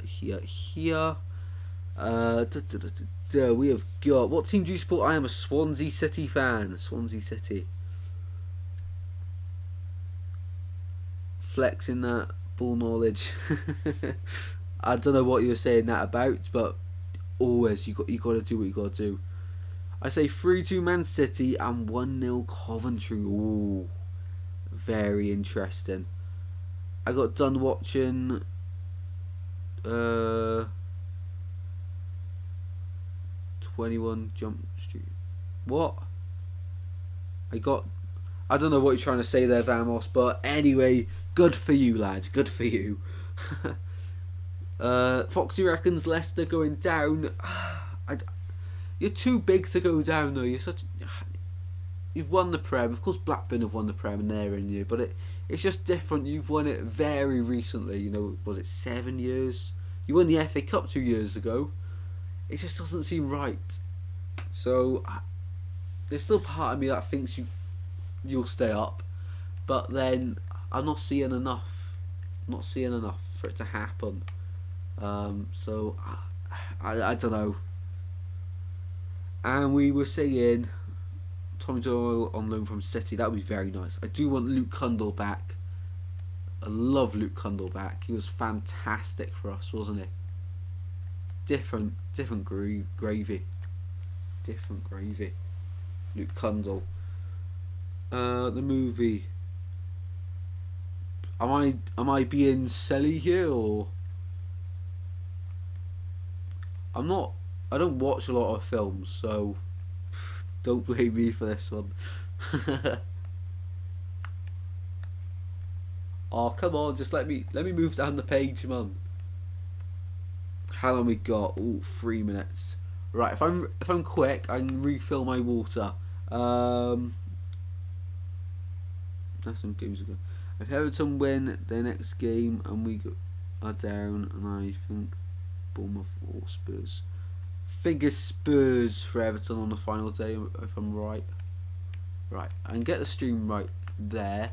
[SPEAKER 1] We have got, what team do you support? I am a Swansea City fan. Swansea City. Flexing that ball knowledge. I don't know what you were saying that about, but always you got to do what you got to do. I say 3-2 Man City and 1-0 Coventry. Ooh, very interesting. I got done watching 21 Jump Street. What? I don't know what you're trying to say there, Vamos, but anyway, good for you, lads. Good for you. Foxy reckons Leicester going down. You're too big to go down though. You've won the Prem. Of course Blackburn have won the Prem and they're in you, but it's just different. You've won it very recently. You know, was it 7 years? You won the FA Cup 2 years ago. It just doesn't seem right. So there's still part of me that thinks you'll stay up, but then I'm not seeing enough. Not seeing enough for it to happen. So I don't know. And we were saying Tommy Doyle on loan from City. That would be very nice. I do want Luke Cundle back. I love Luke Cundle back. He was fantastic for us, wasn't he? Different gravy. Different gravy. Luke Cundle. The movie. Am I being silly here, or I'm not? I don't watch a lot of films, so don't blame me for this one. Oh, come on, just let me move down the page, man. How long we got? Ooh, 3 minutes. Right, if I'm quick, I can refill my water. That's some games ago. If Everton win their next game and we are down, and I think Bournemouth or Spurs. Figure Spurs for Everton on the final day, if I'm right. Right, I can get the stream right there.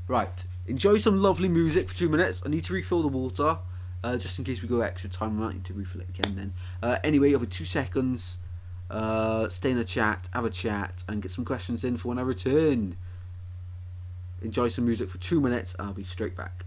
[SPEAKER 1] Right, enjoy some lovely music for 2 minutes. I need to refill the water. just in case we go extra time. I might need to refill it again then. Anyway, it'll be 2 seconds. Stay in the chat, have a chat, and get some questions in for when I return. Enjoy some music for 2 minutes. I'll be straight back.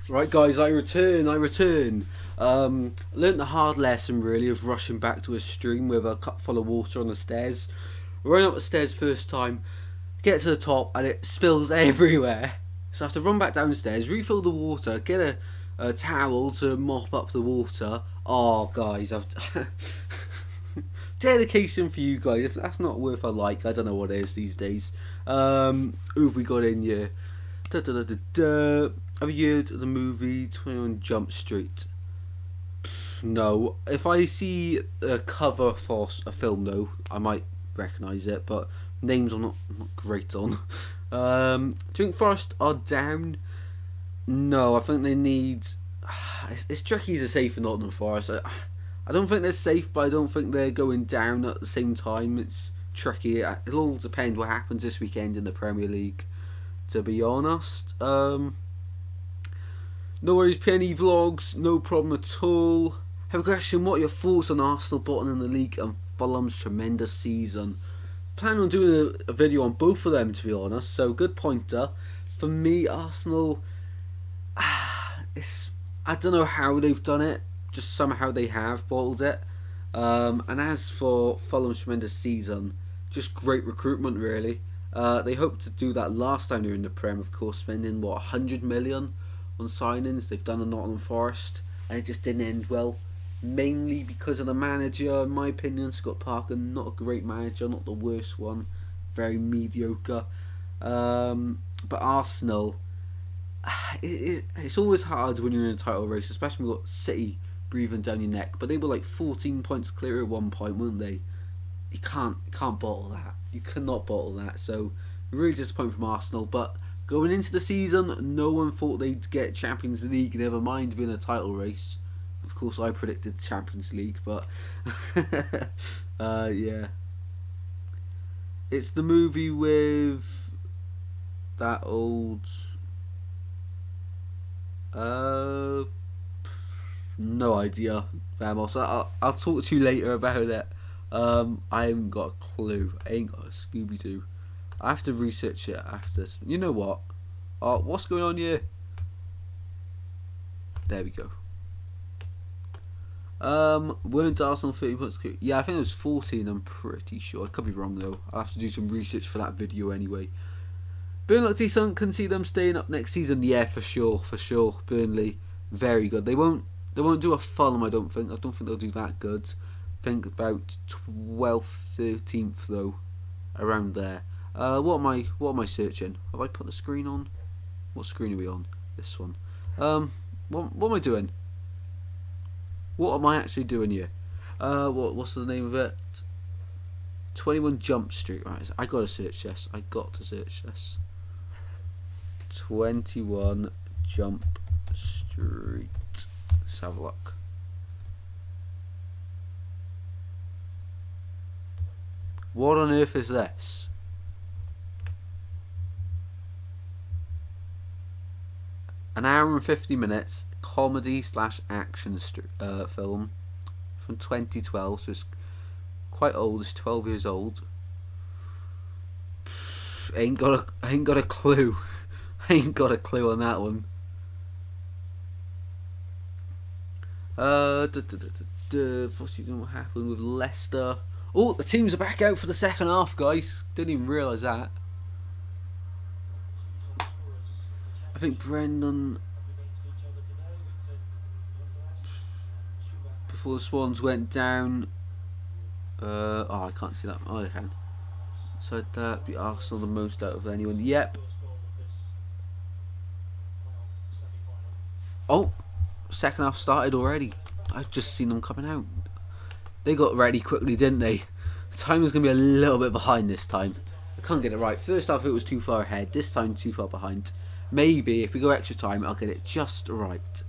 [SPEAKER 1] Right guys, I return. Learnt the hard lesson really of rushing back to a stream with a cup full of water on the stairs. Running up the stairs first time, get to the top and it spills everywhere. So I have to run back downstairs, refill the water, get a towel to mop up the water. Oh guys, I've dedication for you guys. If that's not worth a like, I don't know what it is these days. Who have we got in here? Have you heard of the movie 21 Jump Street? No. If I see a cover for a film though, I might recognise it, but names I'm not great on. Do you think Forest are down? No, I think they need... It's tricky to say for Nottingham Forest. I don't think they're safe, but I don't think they're going down at the same time. It's tricky. It'll all depend what happens this weekend in the Premier League, to be honest. No worries, Penny Vlogs, no problem at all. Have a question, what are your thoughts on Arsenal bottom in the league and Fulham's tremendous season? Plan on doing a video on both of them, to be honest, so good pointer. For me, Arsenal, I don't know how they've done it, just somehow they have bottled it. And as for Fulham's tremendous season, just great recruitment really. They hoped to do that last time they were in the Prem, of course, spending what, 100 million on signings. They've done a Nottingham Forest and it just didn't end well, mainly because of the manager. In my opinion, Scott Parker, not a great manager, not the worst one, very mediocre. But Arsenal, it's always hard when you're in a title race, especially when you've got City breathing down your neck. But they were like 14 points clear at one point, weren't they? You can't bottle that. You cannot bottle that. So really disappointing from Arsenal. But going into the season, no one thought they'd get Champions League, never mind being a title race. Of course, I predicted Champions League, but yeah. It's the movie with that old. No idea, Vamos. I'll talk to you later about it. I haven't got a clue. I ain't got a Scooby Doo. I have to research it after this. You know what? What's going on here? There we go. Weren't Arsenal 30 points? Yeah, I think it was 14. I'm pretty sure. I could be wrong though. I'll have to do some research for that video anyway. Burnley look decent. Can see them staying up next season. Yeah, for sure. Burnley, very good. They won't do a Fulham. I don't think they'll do that good. I think about 12th, 13th though, around there. What am I searching? Have I put the screen on? What screen are we on? This one. What am I doing? What am I actually doing here? What's the name of it? 21 Jump Street. Right, I gotta search this. 21 Jump Street. Let's have a look. What on earth is this? An hour and 50 minutes comedy / action film from 2012, so it's quite old. It's 12 years old. Ain't got a clue. Ain't got a clue on that one. What happened with Leicester? Oh, the teams are back out for the second half, guys. Didn't even realise that. I think Brendan, before the Swans went down. I can't see that. Oh, I can. So that beat Arsenal the most out of anyone. Yep. Oh, second half started already. I've just seen them coming out. They got ready quickly, didn't they? The time was going to be a little bit behind this time. I can't get it right. First half it was too far ahead. This time too far behind. Maybe if we go extra time, I'll get it just right.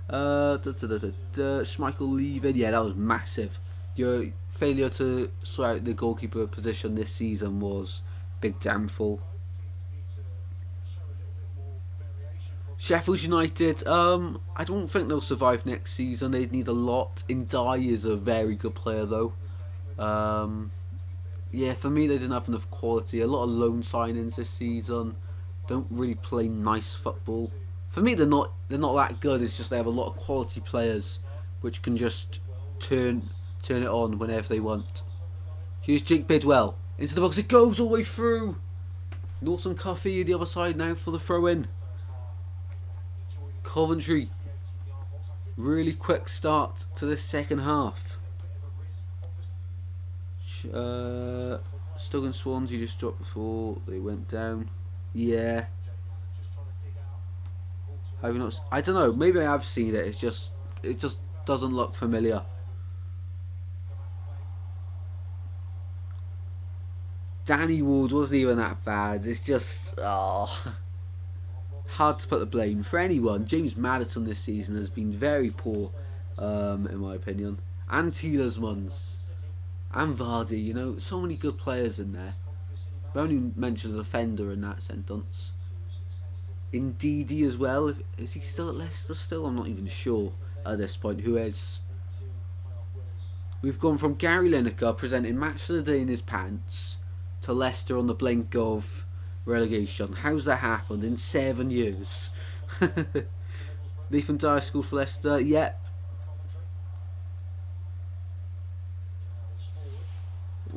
[SPEAKER 1] Schmeichel leaving. Yeah, that was massive. Your failure to sort out the goalkeeper position this season was big downfall. Sheffield United, I don't think they'll survive next season. They'd need a lot. Ndai is a very good player though. Yeah, for me they didn't have enough quality. A lot of loan signings this season. Don't really play nice football. For me they're not that good. It's just they have a lot of quality players which can just turn it on whenever they want. Here's Jake Bidwell. Into the box. It goes all the way through. Norton Cuffy the other side now for the throw in. Coventry, really quick start to this second half. Stuggan Swansea just dropped before they went down. Yeah. Have you not? I don't know. Maybe I have seen it. It just doesn't look familiar. Danny Ward wasn't even that bad. It's just hard to put the blame for anyone. James Maddison this season has been very poor, in my opinion. And Tielemans and Vardy, you know, so many good players in there. I only mentioned a defender in that sentence. Ndidi as well. Is he still at Leicester? Still, I'm not even sure at this point who is. We've gone from Gary Lineker presenting match of the day in his pants to Leicester on the blink of relegation. How's that happened in 7 years? Nathan Dyer scored for Leicester. Yep.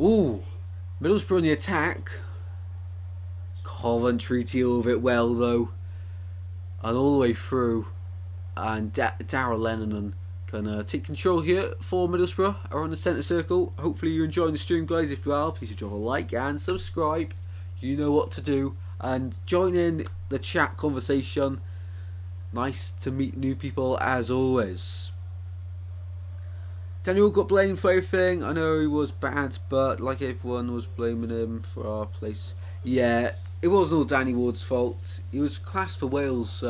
[SPEAKER 1] Ooh, Middlesbrough on the attack. Coventry deal with it well though, and all the way through. And Darrell Lennon can take control here for Middlesbrough. Are on the centre circle. Hopefully you're enjoying the stream, guys. If you are, please drop a like and subscribe. You know what to do, and join in the chat conversation. Nice to meet new people as always. Daniel got blamed for everything. I know he was bad, but like everyone was blaming him for our place. Yeah, it wasn't all Danny Ward's fault. He was classed for Wales,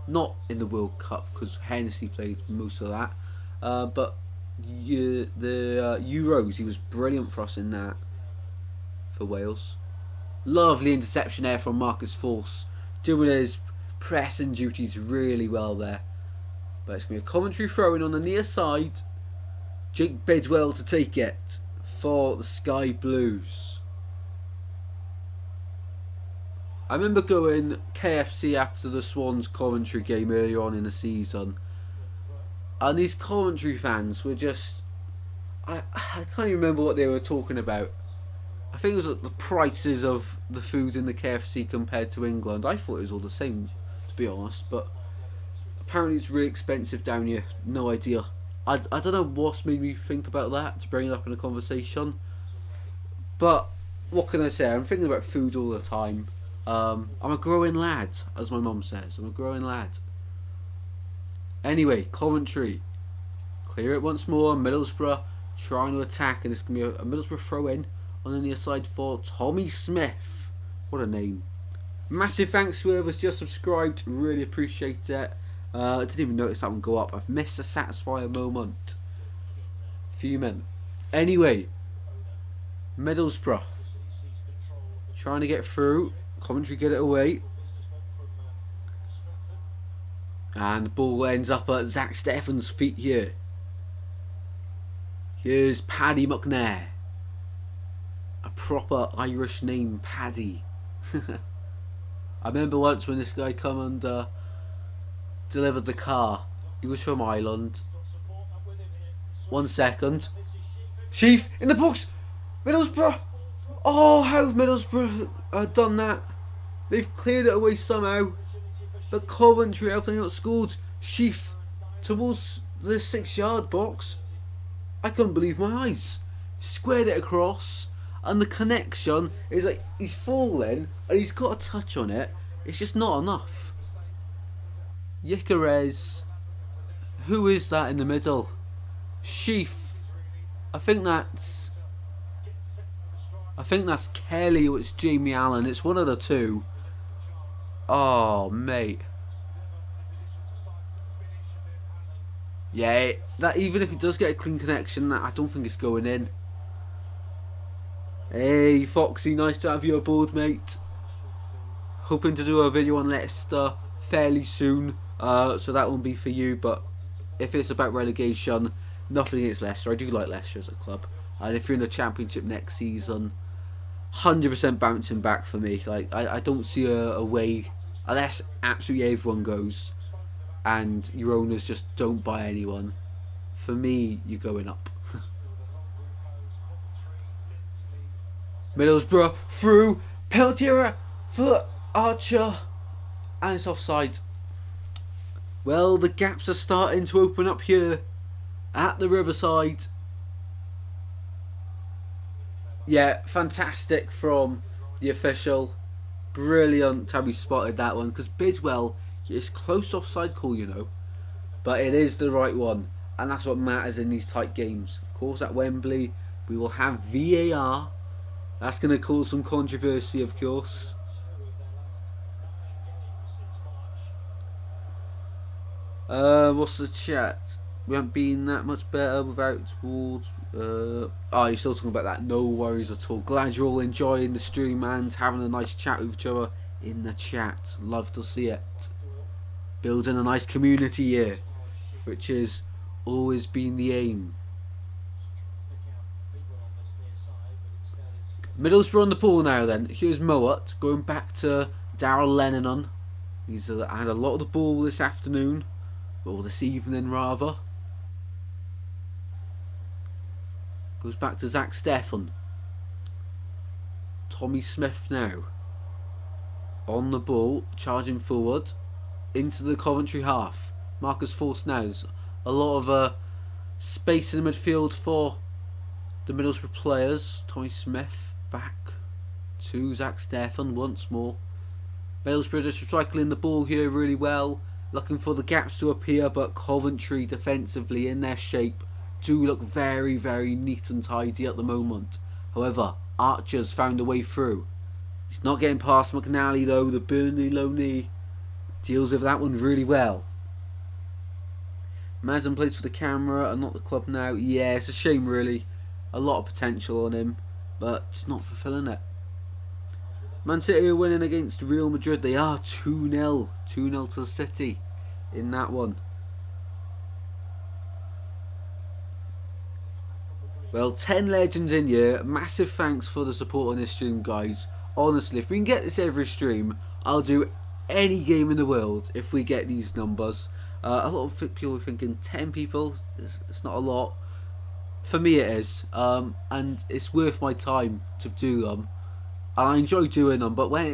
[SPEAKER 1] not in the World Cup because Hennessy played most of that, but the Euros, he was brilliant for us in that. for Wales. Lovely interception there from Marcus Force, doing his pressing duties really well there. But it's going to be a Coventry throw-in on the near side. Jake Bidwell to take it for the Sky Blues. I remember going KFC after the Swans Coventry game earlier on in the season, and these Coventry fans were just... I can't even remember what they were talking about. I think it was the prices of the food in the KFC compared to England. I thought it was all the same, to be honest, but apparently it's really expensive down here. No idea. I don't know what's made me think about that to bring it up in a conversation. But what can I say? I'm thinking about food all the time. I'm a growing lad, as my mum says. I'm a growing lad. Anyway, Coventry clear it once more. Middlesbrough trying to attack, and it's going to be a Middlesbrough throw-in on the near side for Tommy Smith. What a name. Massive thanks to whoever's just subscribed. Really appreciate it. I didn't even notice that one go up. I've missed a satisfying moment. Fuming. Anyway, Middlesbrough trying to get through. Coventry get it away. And the ball ends up at Zach Steffen's feet here. Here's Paddy McNair. A proper Irish name, Paddy. I remember once when this guy come and delivered the car. He was from Ireland. 1 second. Sheaf in the box. Middlesbrough. Oh, how have Middlesbrough done that? They've cleared it away somehow. But Coventry have not scored. Sheaf towards the 6-yard box. I couldn't believe my eyes. Squared it across, and the connection is like he's falling and he's got a touch on it. It's just not enough. Yikarez. Who is that in the middle? Sheaf. I think that's Kelly or it's Jamie Allen. It's one of the two. Oh, mate. Yeah, that even if he does get a clean connection, I don't think it's going in. Hey, Foxy, nice to have you aboard, mate. Hoping to do a video on Leicester fairly soon, so that won't be for you. But if it's about relegation, nothing against Leicester. I do like Leicester as a club, and if you're in the Championship next season, 100% bouncing back for me. Like I don't see a way, unless absolutely everyone goes and your owners just don't buy anyone. For me, you're going up. Middlesbrough through, penalty area for Archer, and it's offside. Well, the gaps are starting to open up here at the Riverside. Yeah, fantastic from the official. Brilliant how he spotted that one, because Bidwell is close offside call, you know, but it is the right one, and that's what matters in these tight games. Of course, at Wembley we will have VAR. That's going to cause some controversy, of course. What's the chat? We haven't been that much better without towards. Oh, you're still talking about that. No worries at all. Glad you're all enjoying the stream and having a nice chat with each other in the chat. Love to see it. Building a nice community here, which has always been the aim. Middlesbrough on the ball now then. Here's Mowat going back to Darrell Lennon. He's had a lot of the ball this afternoon, or this evening rather. Goes back to Zach Steffen. Tommy Smith now on the ball, charging forward into the Coventry half. Marcus Force now. There's a lot of space in the midfield for the Middlesbrough players. Tommy Smith back to Zach Steffen once more. Middlesbrough just recycling the ball here really well, looking for the gaps to appear, but Coventry defensively in their shape do look very, very neat and tidy at the moment. However, Archer's found a way through. He's not getting past McNally though. The Burnley loanee deals with that one really well. Mazin plays for the camera and not the club now. Yeah, it's a shame really. A lot of potential on him. but just not fulfilling it. Man City are winning against Real Madrid. They are 2-0. 2-0 to City in that one. Well, 10 legends in here. Massive thanks for the support on this stream, guys. Honestly, if we can get this every stream, I'll do any game in the world if we get these numbers. A lot of people are thinking 10 people, it's not a lot. For me it is, and it's worth my time to do them. And I enjoy doing them, but when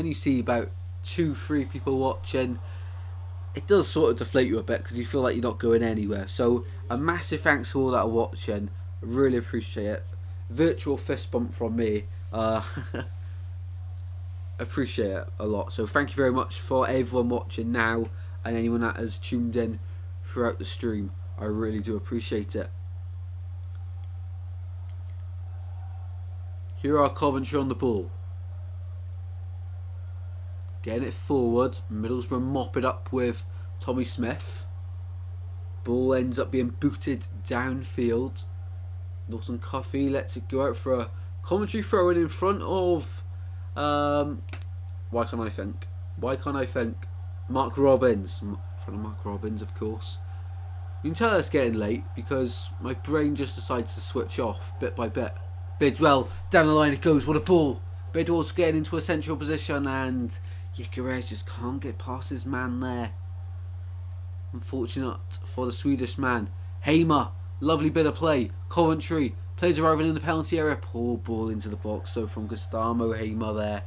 [SPEAKER 1] you see about 2-3 people watching, it does sort of deflate you a bit because you feel like you're not going anywhere. So a massive thanks to all that are watching. I really appreciate it. Virtual fist bump from me. Appreciate it a lot. So thank you very much for everyone watching now and anyone that has tuned in throughout the stream. I really do appreciate it. Here are Coventry on the ball. Getting it forward. Middlesbrough mop it up with Tommy Smith. Ball ends up being booted downfield. Norton Coffey lets it go out for a Coventry throw in front of why can't I think? Mark Robbins. In front of Mark Robbins, of course. You can tell it's getting late because my brain just decides to switch off bit by bit. Bidwell, down the line it goes, what a ball. Bidwell's getting into a central position and Gyökeres just can't get past his man there. Unfortunate for the Swedish man. Hamer, lovely bit of play. Coventry, players arriving in the penalty area. Poor ball into the box, so from Gustavo Hamer there.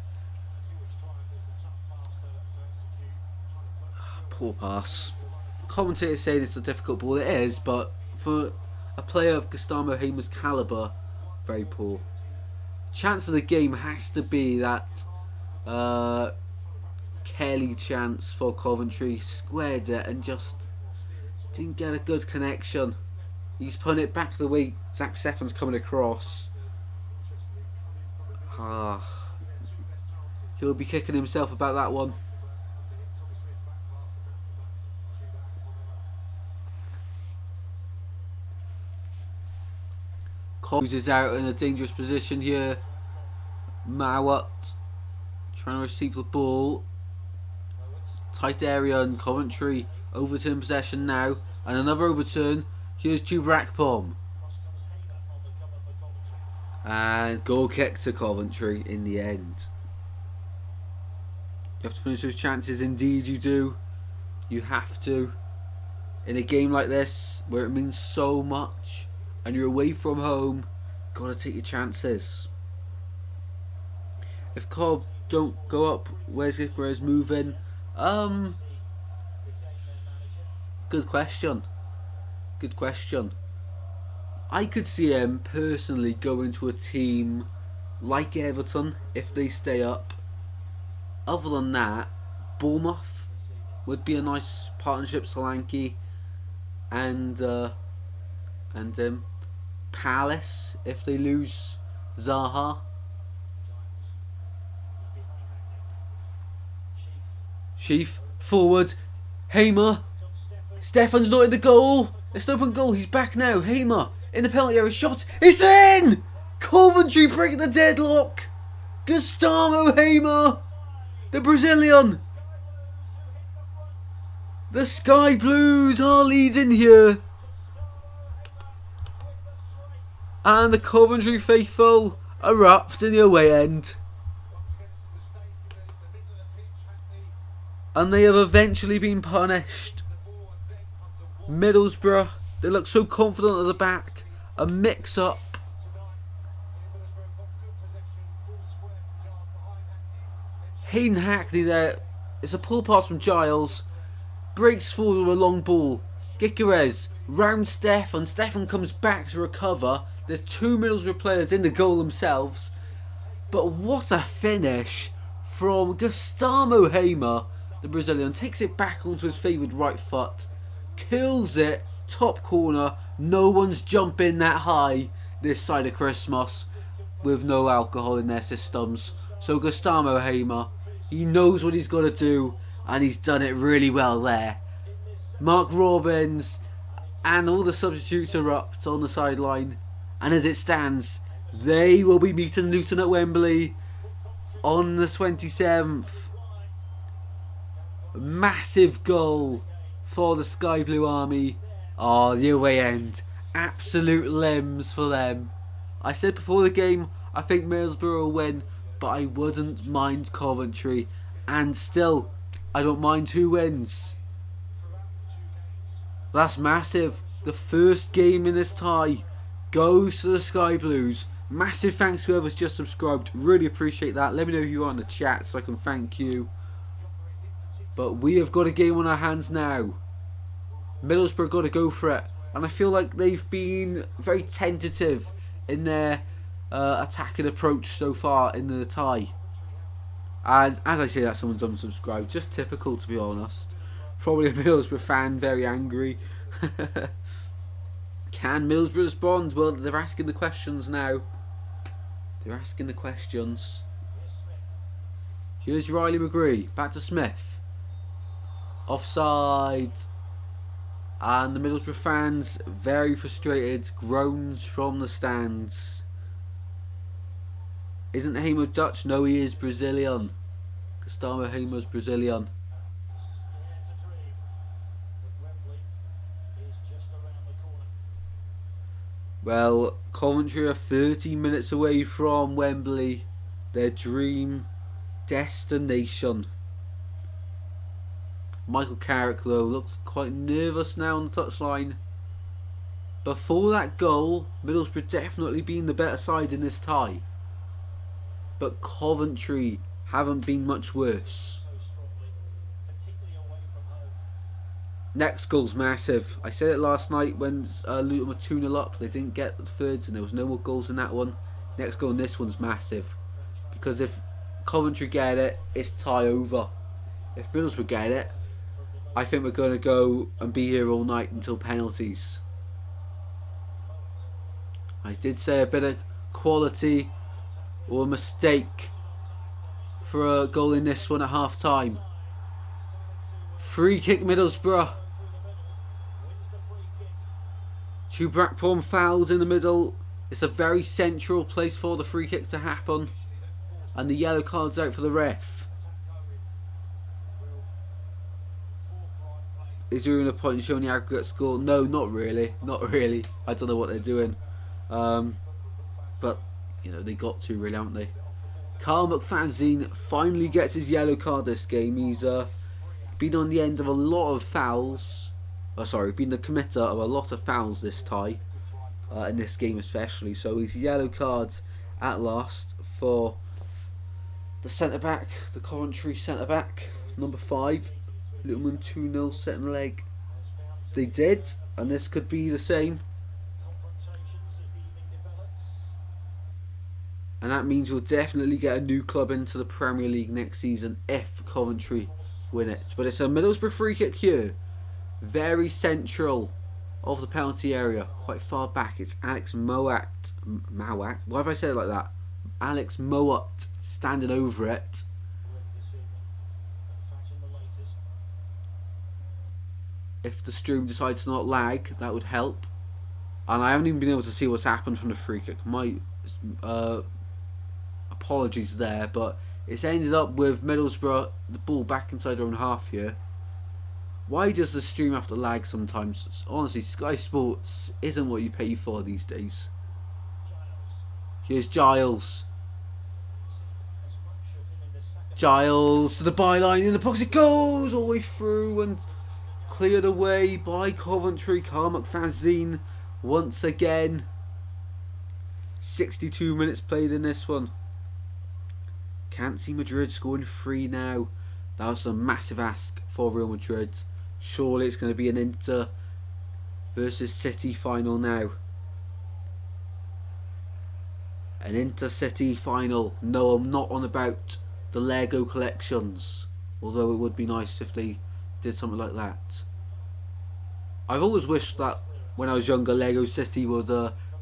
[SPEAKER 1] Poor pass. Commentators saying it's a difficult ball, it is, but for a player of Gustavo Hamer's calibre, very poor. Chance of the game has to be that Kelly chance for Coventry. Squared it and just didn't get a good connection. He's putting it back the way Zach Steffen's coming across. He'll be kicking himself about that one. Cobbs is out in a dangerous position here. Mowat trying to receive the ball. Tight area and Coventry overturn possession now. And another overturn. Here's Jubrakpom. And goal kick to Coventry in the end. You have to finish those chances, indeed you do. You have to. In a game like this, where it means so much, and you're away from home, gotta take your chances. If Cobb don't go up, where's Gyökeres moving? Good question. Good question. I could see him personally going to a team like Everton if they stay up. Other than that, Bournemouth would be a nice partnership. Solanke and Palace if they lose Zaha. Sheaf forward. Hamer. Steffen's not in the goal. It's an open goal. He's back now. Hamer in the penalty area. Shot. It's in! Coventry break the deadlock. Gustavo Hamer, the Brazilian. The Sky Blues are leading here. And the Coventry faithful erupt in the away end. And they have eventually been punished. Middlesbrough, they look so confident at the back. A mix-up. Hayden Hackney there. It's a pull pass from Giles. Breaks forward with a long ball. Gyökeres round Steffen. Steffen comes back to recover. There's two Middlesbrough players in the goal themselves. But what a finish from Gustavo Hamer. The Brazilian takes it back onto his favoured right foot. Kills it. Top corner. No one's jumping that high this side of Christmas with no alcohol in their systems. So Gustavo Hamer, he knows what he's got to do, and he's done it really well there. Mark Robbins and all the substitutes erupt on the sideline, and as it stands, They will be meeting Luton at Wembley on the 27th. Massive goal for the Sky Blue Army. Oh, the away end. Absolute limbs for them. I said before the game, I think Middlesbrough will win, but I wouldn't mind Coventry. And still, I don't mind who wins. That's massive. The first game in this tie goes to the Sky Blues. Massive thanks to whoever's just subscribed. Really appreciate that. Let me know who you are in the chat so I can thank you. But we have got a game on our hands now. Middlesbrough got to go for it. And I feel like they've been very tentative in their attacking approach so far in the tie. As I say that, someone's unsubscribed. Just typical, to be honest. Probably a Middlesbrough fan, very angry. Can Middlesbrough respond? Well, they're asking the questions now. They're asking the questions. Here's Riley McGree. Back to Smith. Offside. And the Middlesbrough fans very frustrated. Groans from the stands. Isn't Hamer Dutch? No, he is Brazilian. Gustavo Hamer's Brazilian. Well, Coventry are 30 minutes away from Wembley, their dream destination. Michael Carrick, though, looks quite nervous now on the touchline. Before that goal, Middlesbrough definitely been the better side in this tie. But Coventry haven't been much worse. Next goal's massive. I said it last night when Luton were 2-0 up. They didn't get the thirds and there was no more goals in that one. Next goal in this one's massive. Because if Coventry get it, it's tie over. If Middlesbrough get it, I think we're going to go and be here all night until penalties. I did say a bit of quality or a mistake for a goal in this one at half time. Free kick Middlesbrough. 2 Blackburn fouls in the middle. It's a very central place for the free kick to happen. And the yellow card's out for the ref. Is there even a point in showing the aggregate score? No, not really. Not really. I don't know what they're doing. But, you know, they got to really, haven't they? Carl McFadzean finally gets his yellow card this game. He's been on the end of a lot of fouls. Been the committer of a lot of fouls this tie. In this game especially. So his yellow card at last for the centre-back. The Coventry centre-back. Number 5. Luton 2-0 second leg. They did. And this could be the same. And that means we'll definitely get a new club into the Premier League next season if Coventry win it. But it's a Middlesbrough free kick here. Very central of the penalty area. Quite far back. It's Alex Mowat. Why have I said it like that? Alex Mowat standing over it. If the stream decides to not lag, that would help. And I haven't even been able to see what's happened from the free kick. My apologies there, but it's ended up with Middlesbrough the ball back inside their own half here. Why does the stream have to lag sometimes? Honestly, Sky Sports isn't what you pay for these days. Here's Giles. Giles to the byline, in the box it goes all the way through and cleared away by Coventry. Carl McFadzean once again. 62 minutes played in this one. Can't see Madrid scoring 3 now. That was a massive ask for Real Madrid. Surely it's going to be an Inter versus City final now. An Inter City final. No, I'm not on about the Lego collections. Although it would be nice if they did something like that. I've always wished that when I was younger, Lego City would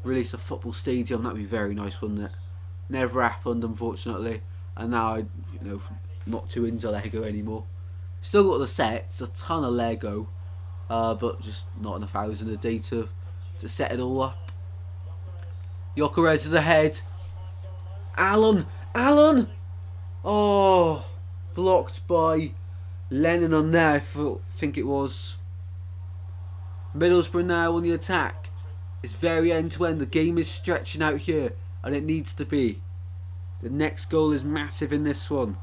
[SPEAKER 1] release a football stadium. That'd be very nice, wouldn't it? Never happened, unfortunately. And now I'm, not too into Lego anymore. Still got the sets, a ton of Lego, but just not enough hours in the day to set it all up. Gyökeres is ahead. Allen! Allen! Oh, blocked by Lennon on there, I think it was. Middlesbrough now on the attack. It's very end to end. The game is stretching out here, and it needs to be. The next goal is massive in this one.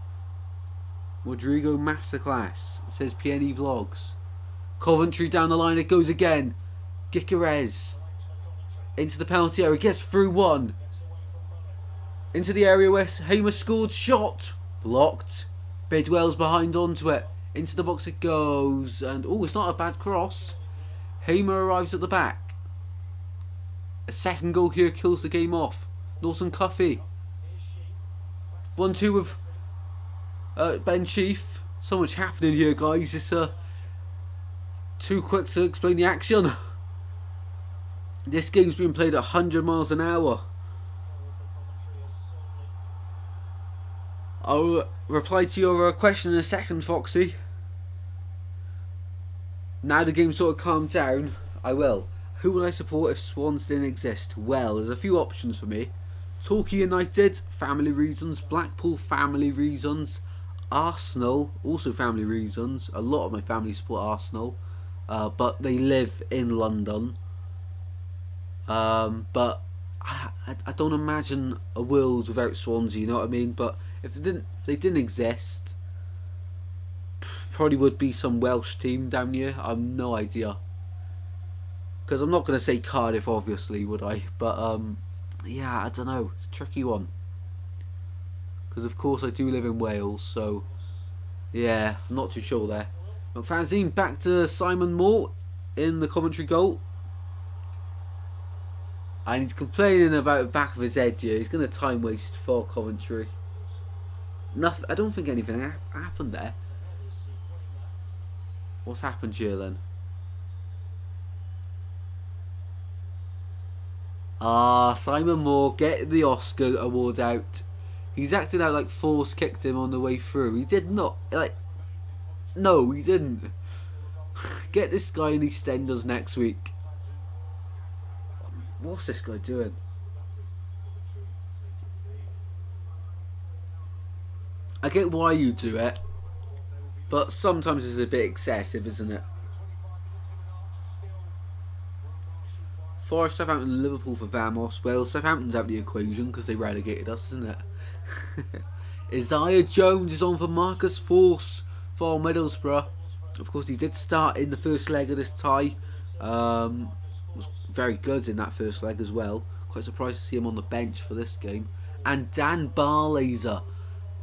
[SPEAKER 1] Rodrigo Masterclass. It says PNE Vlogs. Coventry down the line. It goes again. Gyökeres into the penalty area. Gets through one. Into the area where Hamer scored. Shot. Blocked. Bidwell's behind onto it. Into the box it goes. And oh, it's not a bad cross. Hamer arrives at the back. A second goal here kills the game off. Norton Cuffy. 1-2 with Ben Chief. So much happening here, guys. It's too quick to explain the action. This game's being played at 100 miles an hour. I'll reply to your question in a second, Foxy. Now the game's sort of calmed down, I will. Who would I support if Swans didn't exist? Well, there's a few options for me. Torquay United, family reasons. Blackpool, family reasons. Arsenal, also family reasons. A lot of my family support Arsenal, but they live in London. But I don't imagine a world without Swansea, you know what I mean? But if they didn't exist, probably would be some Welsh team down here. I have no idea. Because I'm not going to say Cardiff, obviously, would I? But yeah, I don't know. It's a tricky one. Because of course I do live in Wales, so yeah, I'm not too sure there. McFadzean back to Simon Moore in the Coventry goal. And he's complaining about the back of his head here. He's going to time waste for Coventry. Nothing. I don't think anything happened there. What's happened here then? Simon Moore getting the Oscar award out. He's acted out like Force kicked him on the way through. He did not. No, he didn't. Get this guy in EastEnders next week. What's this guy doing? I get why you do it, but sometimes it's a bit excessive, isn't it? Forest, Southampton, Liverpool for Vamos. Well, Southampton's out of the equation because they relegated us, isn't it? Isaiah Jones is on for Marcus Force for Middlesbrough. Of course, he did start in the first leg of this tie. Was very good in that first leg as well. Quite surprised to see him on the bench for this game. And Dan Barlaser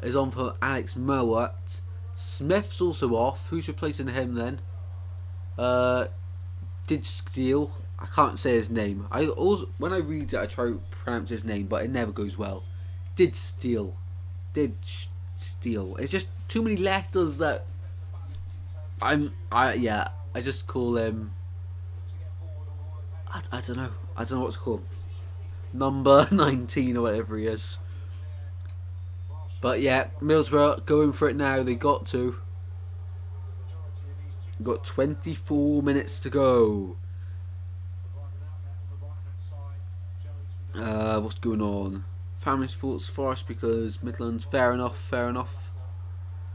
[SPEAKER 1] is on for Alex Mowat. Smith's also off. Who's replacing him then? Did Steele. I can't say his name. I also, when I read it, I try to pronounce his name, but it never goes well. Did Steele. It's just too many letters that I just call him. I don't know. I don't know what to call him. Number 19 or whatever he is. But yeah, Middlesbrough going for it now. They got to. Got 24 minutes to go. What's going on? Family supports Forest because Midlands. Fair enough. Fair enough.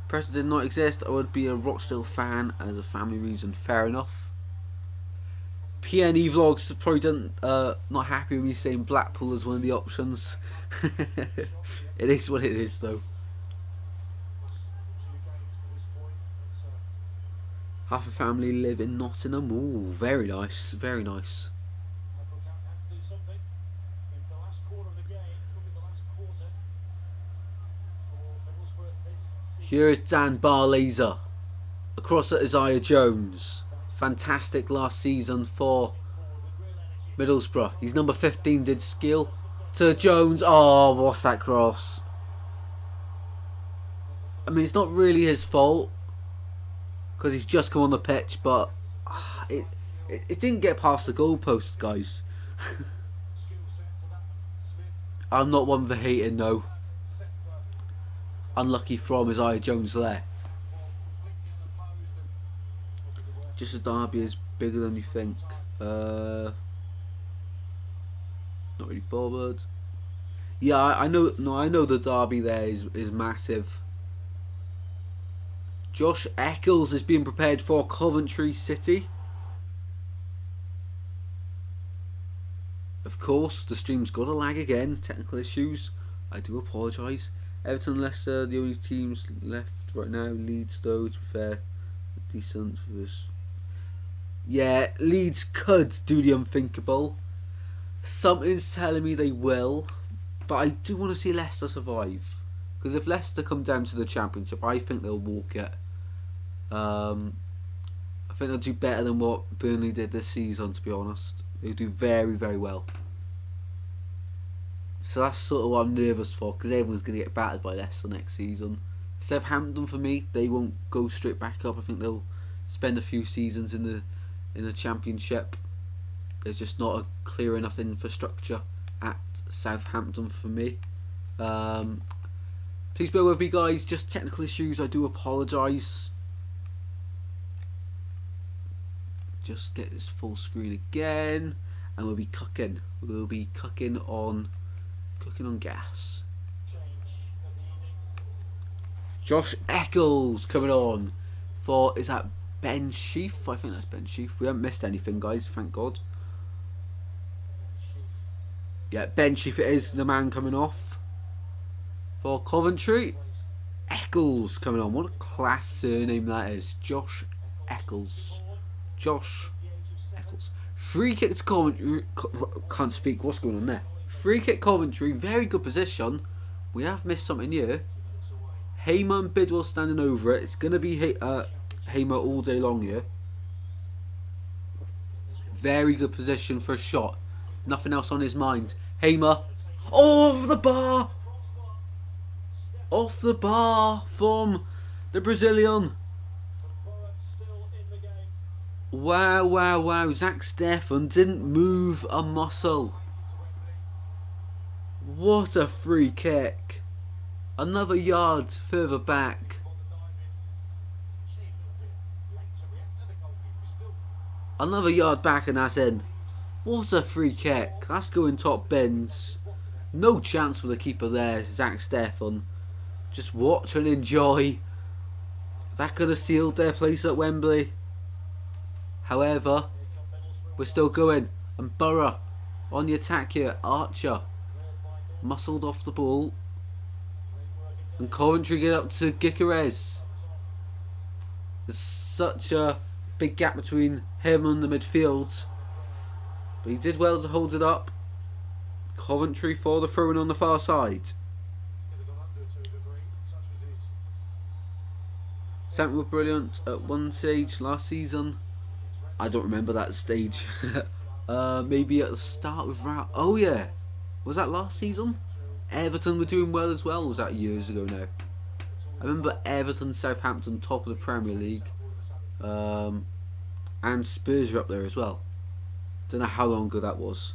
[SPEAKER 1] Preston did not exist. I would be a Rochdale fan as a family reason. Fair enough. PNE Vlogs probably not happy with me saying Blackpool as one of the options. It is what it is though. Half a family live in Nottingham. Ooh, very nice, very nice. Here is Dan Barlaser across at Isaiah Jones. Fantastic last season for Middlesbrough. He's number 15, did skill to Jones. Oh, what's that cross? I mean, it's not really his fault because he's just come on the pitch, but it didn't get past the goalpost, guys. I'm not one for hating, no. Unlucky from Isaiah Jones there. Just a derby is bigger than you think. Not really bothered. Yeah, I know. No, I know the derby there is massive. Josh Eccles is being prepared for Coventry City. Of course, the stream's got a lag again. Technical issues. I do apologise. Everton and Leicester, the only teams left right now. Leeds, though, to be fair, decent for this. Yeah, Leeds could do the unthinkable. Something's telling me they will. But I do want to see Leicester survive. Because if Leicester come down to the Championship, I think they'll walk it. I think they'll do better than what Burnley did this season, to be honest. They'll do very, very well. So that's sort of what I'm nervous for, because everyone's going to get battered by Leicester next season. Southampton, for me, they won't go straight back up. I think they'll spend a few seasons in the Championship. There's just not a clear enough infrastructure at Southampton for me. Please bear with me, guys. Just technical issues. I do apologise. Just get this full screen again, and we'll be cooking. We'll be cooking on gas. Josh Eccles coming on for, is that Ben Sheaf? I think that's Ben Sheaf. We haven't missed anything, guys. Thank God. Yeah, Ben Sheaf it is, the man coming off for Coventry. Eccles coming on. What a class surname that is. Josh Eccles. Josh Eccles. Free kick to Coventry. Can't speak. What's going on there? Free kick Coventry. Very good position. We have missed something here. Hamer and Bidwell standing over it. It's going to be Hamer all day long here. Very good position for a shot. Nothing else on his mind. Hamer. Oh, off the bar. Off the bar from the Brazilian. Wow, wow, wow. Zach Steffen didn't move a muscle. What a free kick. Another yard further back. Another yard back and that's in. What a free kick. That's going top bins. No chance for the keeper there, Zach Steffen. Just watch and enjoy. That could have sealed their place at Wembley. However, we're still going. And Borough on the attack here. Archer muscled off the ball. And Coventry get up to Gyökeres. There's such a big gap between him and the midfield. But he did well to hold it up. Coventry for the throw-in on the far side. Southampton were brilliant at one stage last season. I don't remember that stage. Maybe at the start with Rout. Oh yeah, was that last season? Everton were doing well as well. Or was that years ago now? I remember Everton, Southampton top of the Premier League, and Spurs were up there as well. Don't know how long ago that was.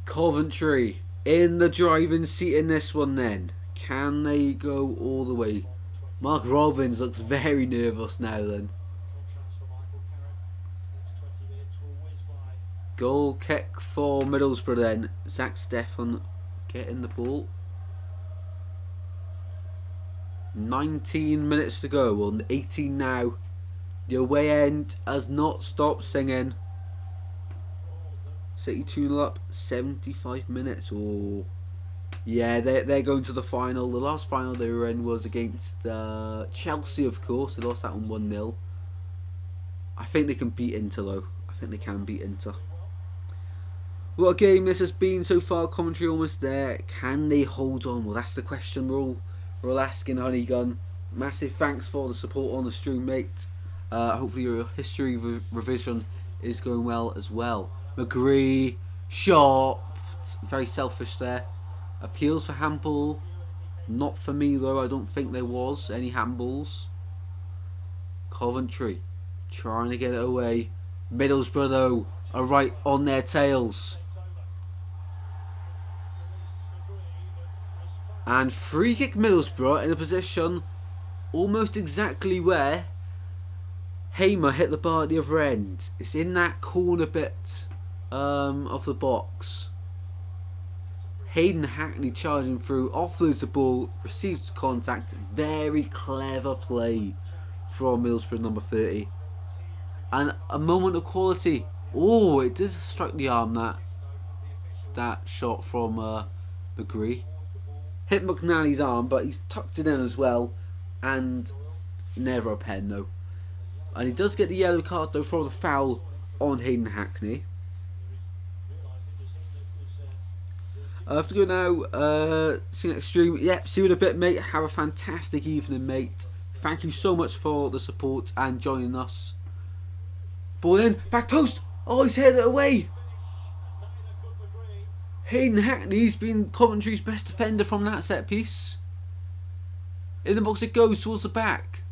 [SPEAKER 1] Coventry in the driving seat in this one then. Can they go all the way? Mark Robbins looks very nervous now then. Goal kick for Middlesbrough then. Zach Steffen getting the ball. 19 minutes to go. Well, 18 now. The away end has not stopped singing. City 2-0 up. 75 minutes. Oh, yeah, they're going to the final. The last final they were in was against Chelsea, of course. They lost that one 1-0. I think they can beat Inter though. I think they can beat Inter. What a game this has been so far. Commentary almost there. Can they hold on? Well, that's the question we're all asking, Honeygun. Massive thanks for the support on the stream, mate. Hopefully your history revision is going well as well. McGree, Sharp, very selfish there. Appeals for handball. Not for me though. I don't think there was any handballs. Coventry trying to get it away. Middlesbrough though are right on their tails. And free kick Middlesbrough in a position almost exactly where Hamer hit the bar at the other end. It's in that corner bit of the box. Hayden Hackney charging through, offloads the ball, receives contact. Very clever play from Middlesbrough number 30. And a moment of quality. Oh, it does strike the arm, that shot from McGree. Hit McNally's arm, but he's tucked it in as well. And never a pen though. And he does get the yellow card though for the foul on Hayden Hackney. I have to go now. See you next stream. Yep, see you in a bit, mate. Have a fantastic evening, mate. Thank you so much for the support and joining us. Ball in, back post. Oh, he's headed it away. Hayden Hackney's been Coventry's best defender from that set piece. In the box it goes towards the back,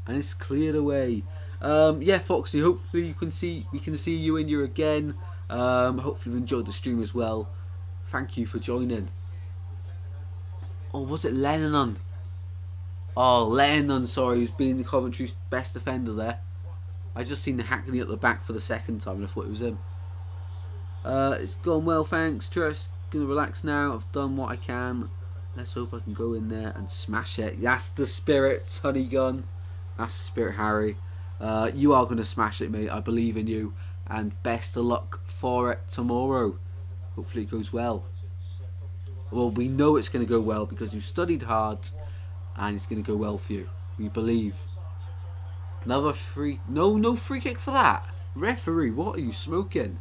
[SPEAKER 1] and it's cleared away. Yeah, Foxy. Hopefully we can see you in here again. Hopefully you enjoyed the stream as well. Thank you for joining. Oh, was it Lennon? Oh, Lennon, sorry, who's been Coventry's best defender there. I just seen the Hackney at the back for the second time and I thought it was him. It's gone well, thanks. Just gonna relax now. I've done what I can. Let's hope I can go in there and smash it. That's the spirit, honey gun. That's the spirit, Harry. You are gonna smash it, mate. I believe in you. And best of luck for it tomorrow. Hopefully it goes well. Well, we know it's going to go well because you've studied hard and it's going to go well for you. We believe. Another free... No free kick for that. Referee, what are you smoking?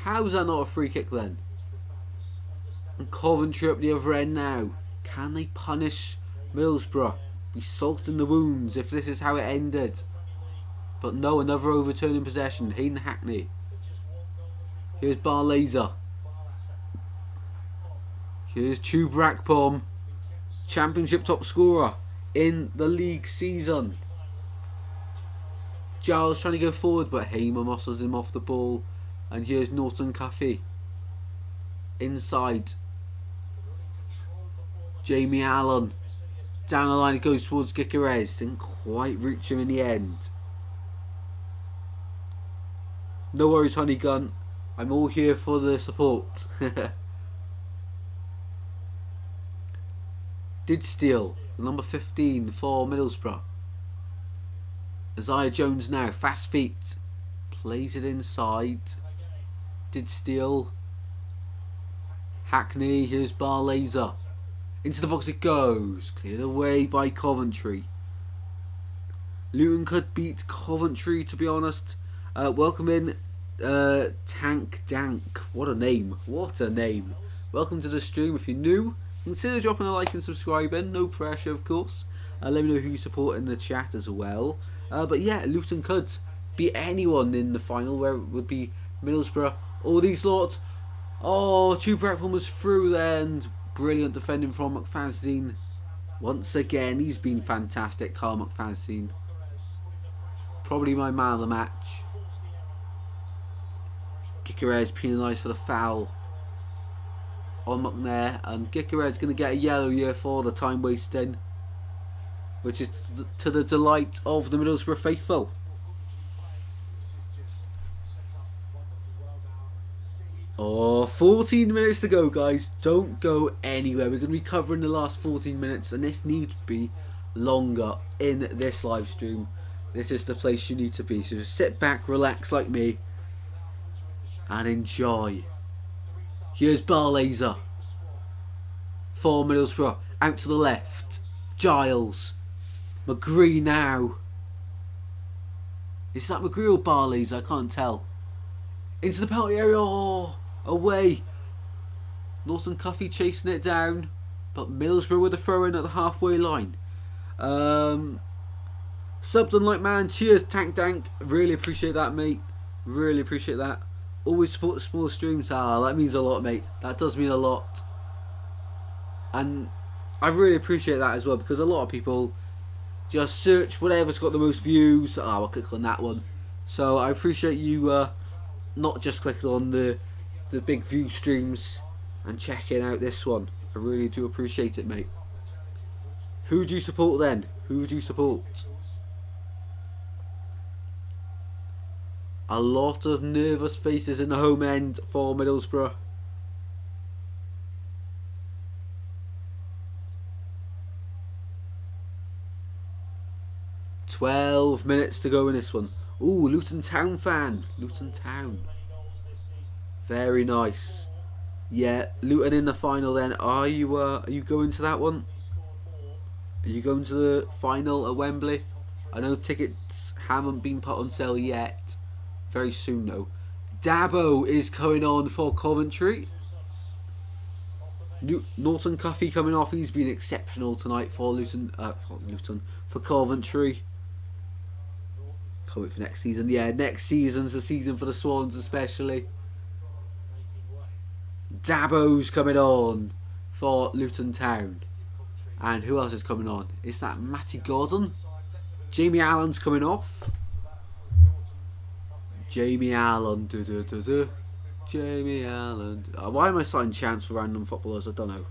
[SPEAKER 1] How's that not a free kick then? And Coventry up the other end now. Can they punish Middlesbrough? Be salt in the wounds if this is how it ended. But no, another overturning possession. Hayden Hackney. Here's Barlaser. Here's Tubrakpom, Championship top scorer in the league season. Giles trying to go forward, but Hamer muscles him off the ball. And here's Norton Cuffy. Inside. Jamie Allen. Down the line it goes towards Gyökeres. Didn't quite reach him in the end. No worries, honey gun. I'm all here for the support. Did steal number 15 for Middlesbrough. Isaiah Jones now, fast feet, plays it inside. Did steal. Hackney, here's Barlaser. Into the box it goes, cleared away by Coventry. Luton could beat Coventry, to be honest. Welcome in. Tank Dank, what a name, welcome to the stream. If you're new, consider dropping a like and subscribing, no pressure of course. Let me know who you support in the chat as well. But yeah, Luton could beat anyone in the final, where it would be Middlesbrough or these lot. Oh, Tubrakpom was through there, and brilliant defending from McFadzean once again. He's been fantastic, Carl McFadzean, probably my man of the match. Gyökeres penalised for the foul on McNair, and Gyökeres going to get a yellow here for the time wasting, which is to the delight of the Middlesbrough faithful. Oh, 14 minutes to go, guys. Don't go anywhere. We're going to be covering the last 14 minutes, and if need be, longer in this live stream. This is the place you need to be. So just sit back, relax like me, and enjoy. Here's Barlaser for Middlesbrough. Out to the left. Giles. McGree now. Is that McGree or Barlaser? I can't tell. Into the penalty area. Oh, away. Norton Cuffy chasing it down. But Middlesbrough with a throw in at the halfway line. Subbed on like man. Cheers, Tank Dank. Really appreciate that, mate. Really appreciate that. Always support the smaller streams. That means a lot, mate. That does mean a lot. And I really appreciate that as well, because a lot of people just search whatever's got the most views. I'll click on that one. So I appreciate you not just clicking on the big view streams and checking out this one. I really do appreciate it, mate. Who do you support then? Who do you support? A lot of nervous faces in the home end for Middlesbrough. "12 minutes to go in this one." Ooh, Luton Town fan. Luton Town. Very nice. Yeah, Luton in the final then. Are you going to that one? Are you going to the final at Wembley? I know tickets haven't been put on sale yet. Very soon though. Dabo is coming on for Coventry. Norton Cuffy coming off. He's been exceptional tonight for for Coventry. Can't wait for next season. Yeah, next season's the season for the Swans especially. Dabo's coming on for Luton Town. And who else is coming on? Is that Matty Gordon? Jamie Allen's coming off. Jamie Allen. Jamie Allen. Why am I starting chants for random footballers? I don't know.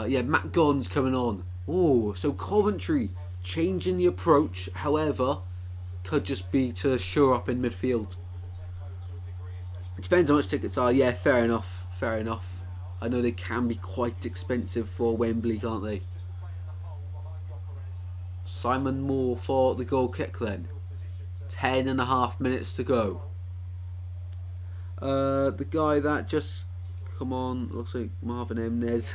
[SPEAKER 1] Yeah, Matt Gordon's coming on. Oh, so Coventry changing the approach, however, could just be to shore up in midfield. It depends how much tickets are. Yeah, fair enough. Fair enough. I know they can be quite expensive for Wembley, can't they? Simon Moore for the goal kick then. 10.5 minutes to go. The guy that just come on, looks like Marvin Emnes.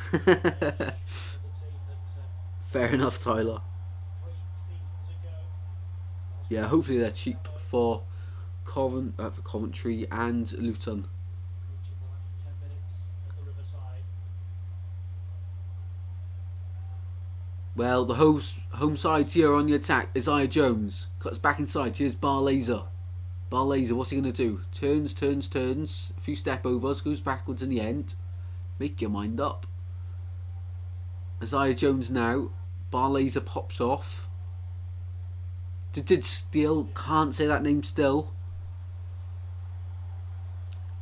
[SPEAKER 1] Fair enough, Tyler. Yeah, hopefully they're cheap for Coventry and Luton. Well, the home side here on the attack. Isaiah Jones cuts back inside. Here's Barlaser. Barlaser, what's he going to do? Turns. A few step overs. Goes backwards in the end. Make your mind up. Isaiah Jones now. Barlaser pops off. Did steal. Can't say that name still.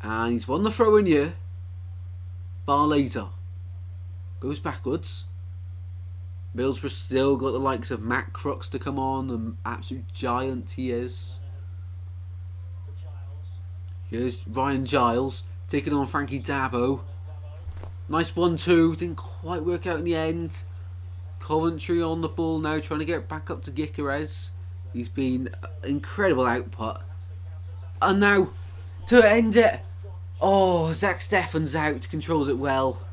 [SPEAKER 1] And he's won the throw in here. Barlaser goes backwards. Middlesbrough still got the likes of Matt Crooks to come on, an absolute giant he is. Here's Ryan Giles taking on Frankie Dabo. Nice 1-2, didn't quite work out in the end. Coventry on the ball now, trying to get back up to Gyökeres. He's been incredible output. And now, to end it, oh, Zach Steffen's out, controls it well.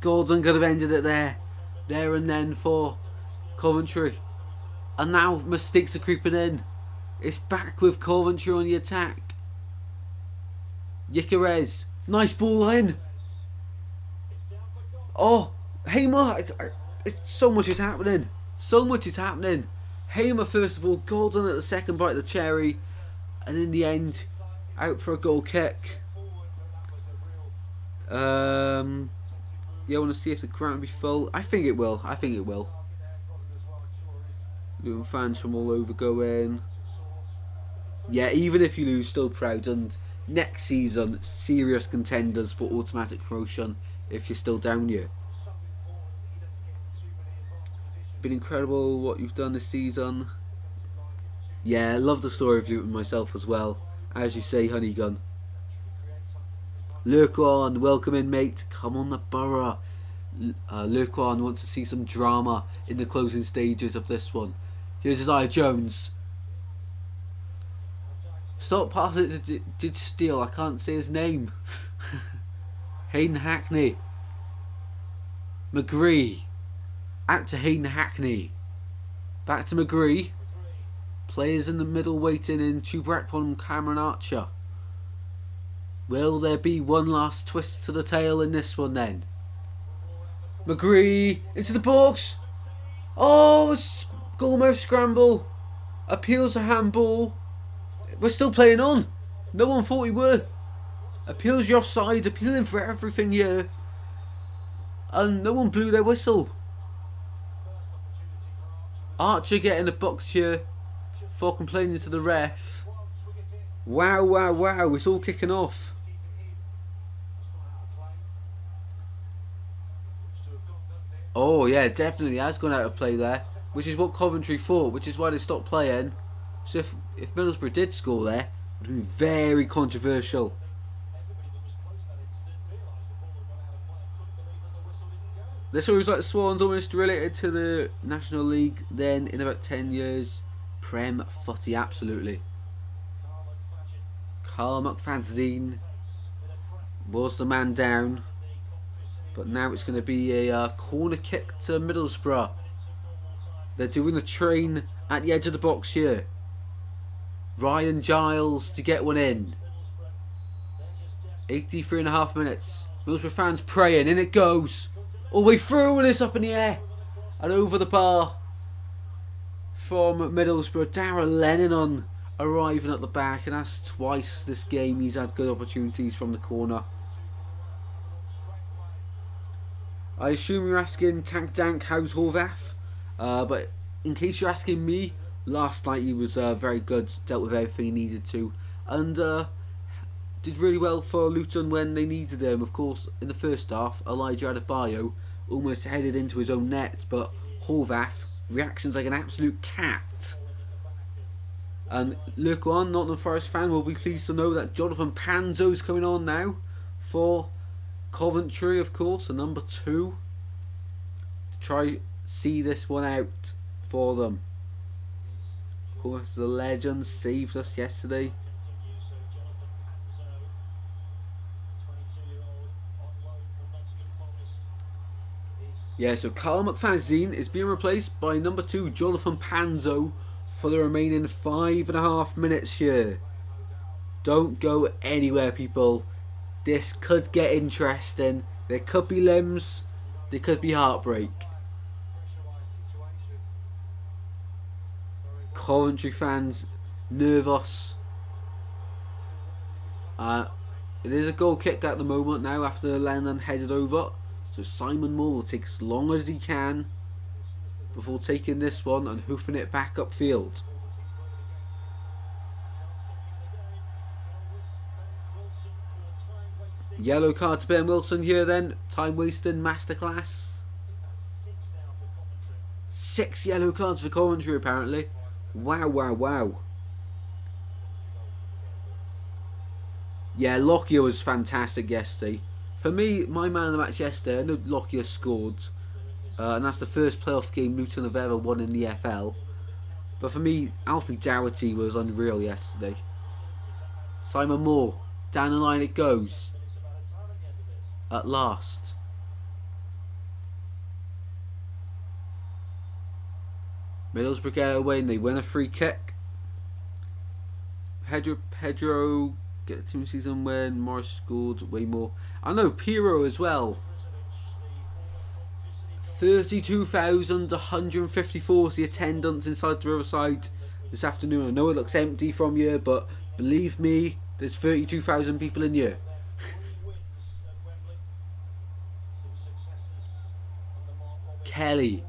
[SPEAKER 1] Gordon could have ended it there and then for Coventry. And now mistakes are creeping in. It's back with Coventry on the attack. Gyökeres, nice ball in. Oh, Hamer, so much is happening. So much is happening. Hamer first of all, Gordon at the second bite of the cherry, and in the end, out for a goal kick. Yeah, I want to see if the ground will be full. I think it will. Luton fans from all over go in. Yeah, even if you lose, still proud. And next season, serious contenders for automatic promotion if you're still down here. Been incredible what you've done this season. Yeah, I love the story of Luton myself as well. As you say, Honeygun. Lurkwan, welcome in, mate. Come on the borough. Lurkwan wants to see some drama in the closing stages of this one. Here's Isaiah Jones. Stop passing it. Did steal. I can't say his name. Hayden Hackney. McGree. Out to Hayden Hackney. Back to McGree. Players in the middle waiting in Chubrakpon, Cameron Archer. Will there be one last twist to the tail in this one then? McGree into the box. Oh, almost scramble. Appeals a handball. We're still playing on. No one thought we were. Appeals your offside. Appealing for everything here. And no one blew their whistle. Archer getting the box here for complaining to the ref. Wow. It's all kicking off. Oh yeah, definitely has gone out of play there. Which is what Coventry thought, which is why they stopped playing. So if Middlesbrough did score there, it would be very controversial. This always like the Swans, almost related to the National League then in about 10 years. Prem footy, absolutely. Carl McFadzean was the man down. But now it's going to be a corner kick to Middlesbrough. They're doing the train at the edge of the box here. Ryan Giles to get one in. 83.5 minutes. Middlesbrough fans praying. In it goes. All the way through and it's up in the air. And over the bar. From Middlesbrough. Darragh Lennon arriving at the back. And that's twice this game he's had good opportunities from the corner. I assume you're asking Tank Dank how's Horvath, but in case you're asking me, last night he was very good, dealt with everything he needed to, and did really well for Luton when they needed him. Of course, in the first half, Elijah Adebayo almost headed into his own net, but Horvath, reactions like an absolute cat. And look on, Nottingham Forest fan will be pleased to know that Jonathan Panzo's coming on now for Coventry, of course, a number 2 to try see this one out for them. Of course, the legend saved us yesterday. Yeah, so Carl McFadzean is being replaced by number 2 Jonathan Panzo for the remaining 5.5 minutes here. Don't go anywhere, people. This could get interesting. There could be limbs. There could be heartbreak. Coventry fans nervous. It is a goal kick at the moment now after Lennon headed over. So Simon Moore will take as long as he can before taking this one and hoofing it back upfield. Yellow card to Ben Wilson here then. Time wasting masterclass. 6 yellow cards for Coventry apparently. Wow, wow, wow. Yeah, Lockyer was fantastic yesterday. For me, my man of the match yesterday, I know Lockyer scored. And that's the first playoff game Luton have ever won in the FL. But for me, Alfie Dougherty was unreal yesterday. Simon Moore, down the line it goes. At last. Middlesbrough get away and they win a free kick. Pedro get a team season win. Morris scored way more. I know Pirro as well. 32,154 is the attendance inside the Riverside this afternoon. I know it looks empty from here, but believe me, there's 32,000 people in here. Kelly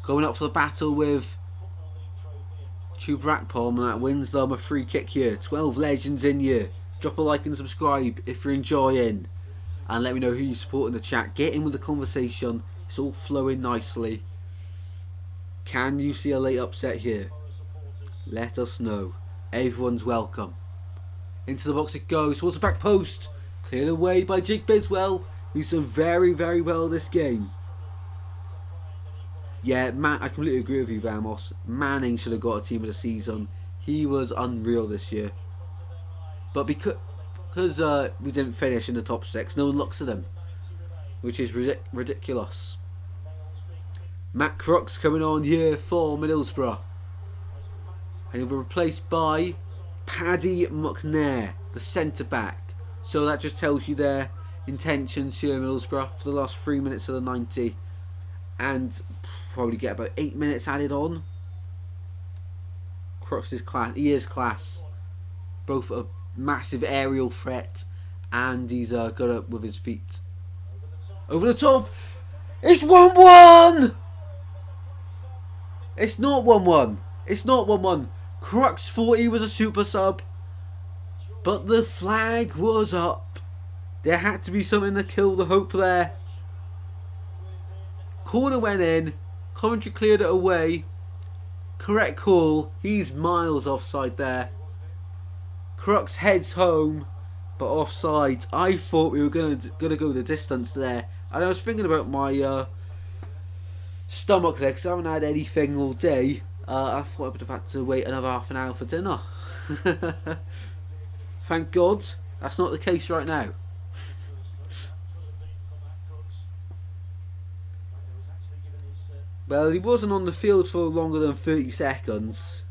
[SPEAKER 1] going up for the battle with Chubrakpom, and that wins them a free kick here. 12 legends in here. Drop a like and subscribe if you're enjoying, and let me know who you support in the chat. Get in with the conversation. It's all flowing nicely. Can you see a late upset here? Let us know. Everyone's welcome. Into the box it goes towards the back post. Cleared away by Jake Biswell, who's done very, very well this game. Yeah, I completely agree with you, Vamos. Manning should have got a team of the season. He was unreal this year. But because we didn't finish in the top 6, no one looks at him, which is ridiculous. Matt Crooks coming on here for Middlesbrough. And he'll be replaced by Paddy McNair, the centre-back. So that just tells you their intentions here, Middlesbrough, for the last 3 minutes of the 90. And probably get about 8 minutes added on. Crooks is class. He is class. Both a massive aerial threat, and he's good up with his feet. Over the top. It's 1-1. It's not 1-1. It's not 1-1. Crooks thought he was a super sub, but the flag was up. There had to be something to kill the hope there. Corner went in. Coventry cleared it away. Correct call. He's miles offside there. Crux heads home, but offside. I thought we were gonna go the distance there, and I was thinking about my stomach there because I haven't had anything all day. I thought I would have had to wait another half an hour for dinner. Thank God that's not the case right now. Well, he wasn't on the field for longer than 30 seconds.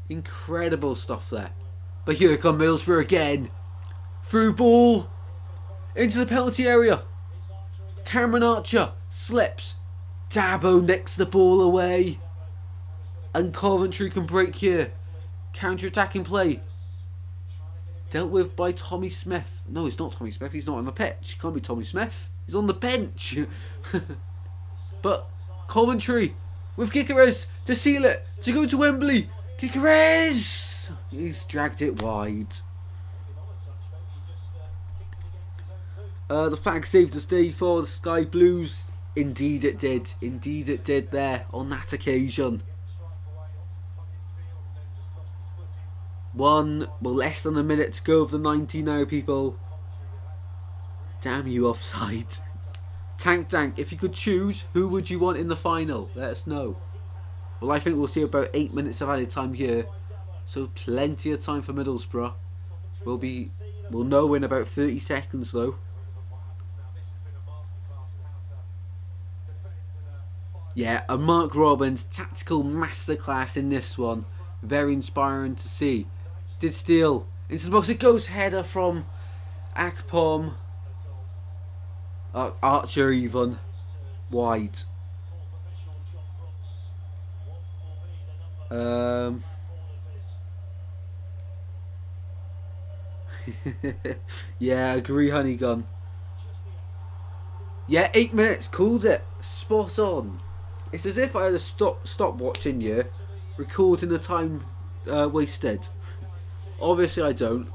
[SPEAKER 1] Incredible stuff there. But here come Middlesbrough again. Through ball into the penalty area. Cameron Archer slips. Dabo nicks the ball away. And Coventry can break here. Counter-attacking play. Dealt with by Tommy Smith. No, it's not Tommy Smith. He's not on the pitch. It can't be Tommy Smith. He's on the bench. But Coventry with Gyökeres to seal it. To go to Wembley. Gyökeres! He's dragged it wide. The flag saved the day for the Sky Blues. Indeed it did. Indeed it did there on that occasion. Less than a minute to go of the 90 now, people. Damn you, offside. Tank, if you could choose, who would you want in the final? Let us know. Well, I think we'll see about 8 minutes of added time here. So plenty of time for Middlesbrough. We'll know in about 30 seconds though. Yeah, a Mark Robbins tactical masterclass in this one. Very inspiring to see. Did steal into the box. It goes, header from Akpom. Archer even. Wide. Yeah, agree, Honeygun. Yeah, 8 minutes. Called it. Spot on. It's as if I had a stop watching you, recording the time wasted. Obviously I don't.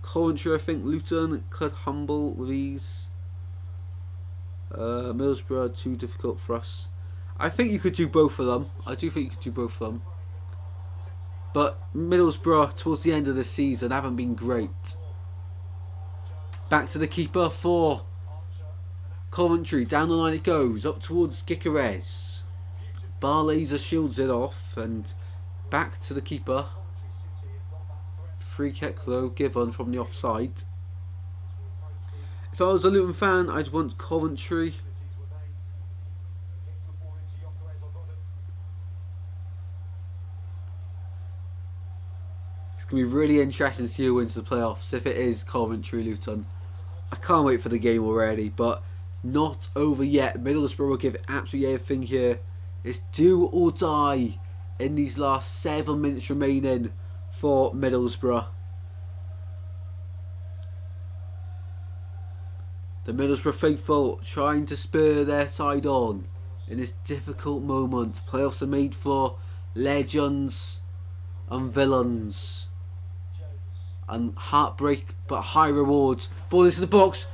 [SPEAKER 1] Coventry, I think Luton could humble with ease. Middlesbrough, too difficult for us. I think you could do both of them. I do think you could do both of them. But Middlesbrough, towards the end of the season, haven't been great. Back to the keeper for Coventry. Down the line it goes. Up towards Gyökeres. Barlaser shields it off. And back to the keeper. Free kick though, given from the offside. If I was a Luton fan, I'd want Coventry. It's going to be really interesting to see who wins the playoffs if it is Coventry Luton. I can't wait for the game already, but it's not over yet. Middlesbrough will give absolutely everything here. It's do or die in these last 7 minutes remaining for Middlesbrough. The Middlesbrough faithful trying to spur their side on in this difficult moment. Playoffs are made for legends and villains. And heartbreak but high rewards. Ball into the box.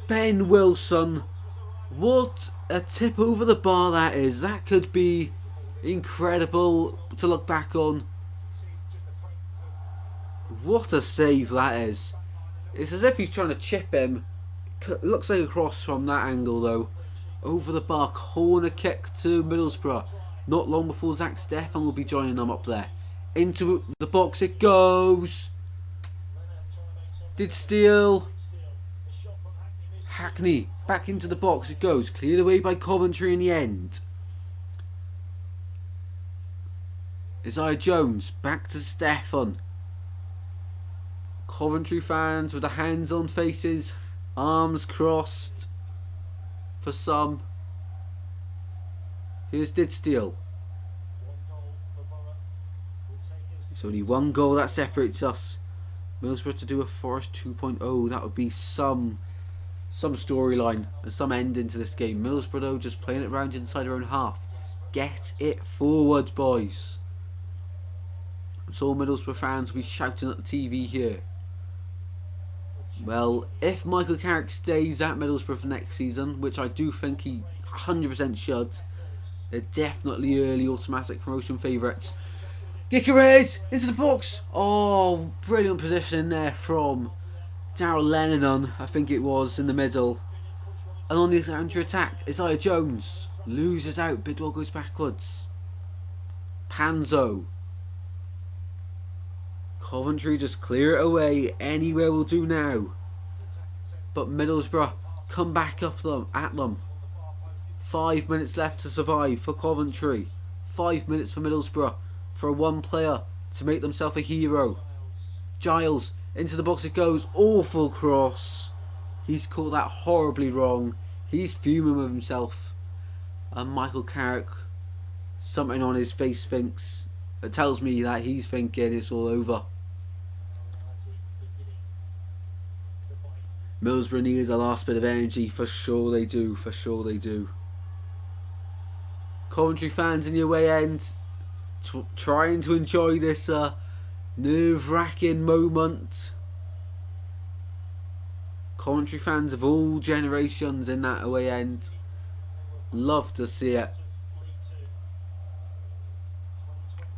[SPEAKER 1] Ben Wilson. What a tip over the bar that is. That could be incredible to look back on. What a save that is. It's as if he's trying to chip him. It looks like a cross from that angle though. Over the bar. Corner kick to Middlesbrough. Not long before Zach Stefan will be joining them up there. Into the box it goes. Did steal. Hackney back into the box it goes. Cleared away by Coventry in the end. Isaiah Jones back to Stefan. Coventry fans with the hands on faces, arms crossed for some. Here's Did steal. It's only one goal that separates us. Middlesbrough to do a Forest 2.0. That would be some storyline and some ending to this game. Middlesbrough though just playing it around inside their own half. Get it forward, boys. So all Middlesbrough fans will be shouting at the TV here. Well, if Michael Carrick stays at Middlesbrough for next season, which I do think he 100% should. They're definitely early automatic promotion favourites. Gyökeres into the box. Oh, brilliant position there from Darrell Lennon, I think it was, in the middle. And on the counter attack, Isaiah Jones loses out. Bidwell goes backwards. Panzo. Coventry just clear it away. Anywhere will do now. But Middlesbrough come back up at them. 5 minutes left to survive for Coventry. 5 minutes for Middlesbrough. For one player to make themselves a hero. Giles, into the box it goes. Awful cross. He's caught that horribly wrong. He's fuming with himself. And Michael Carrick, something on his face thinks. It tells me that he's thinking it's all over. Middlesbrough needs a last bit of energy. For sure they do. For sure they do. Coventry fans in the away end, trying to enjoy this nerve-wracking moment. Coventry fans of all generations in that away end, love to see it.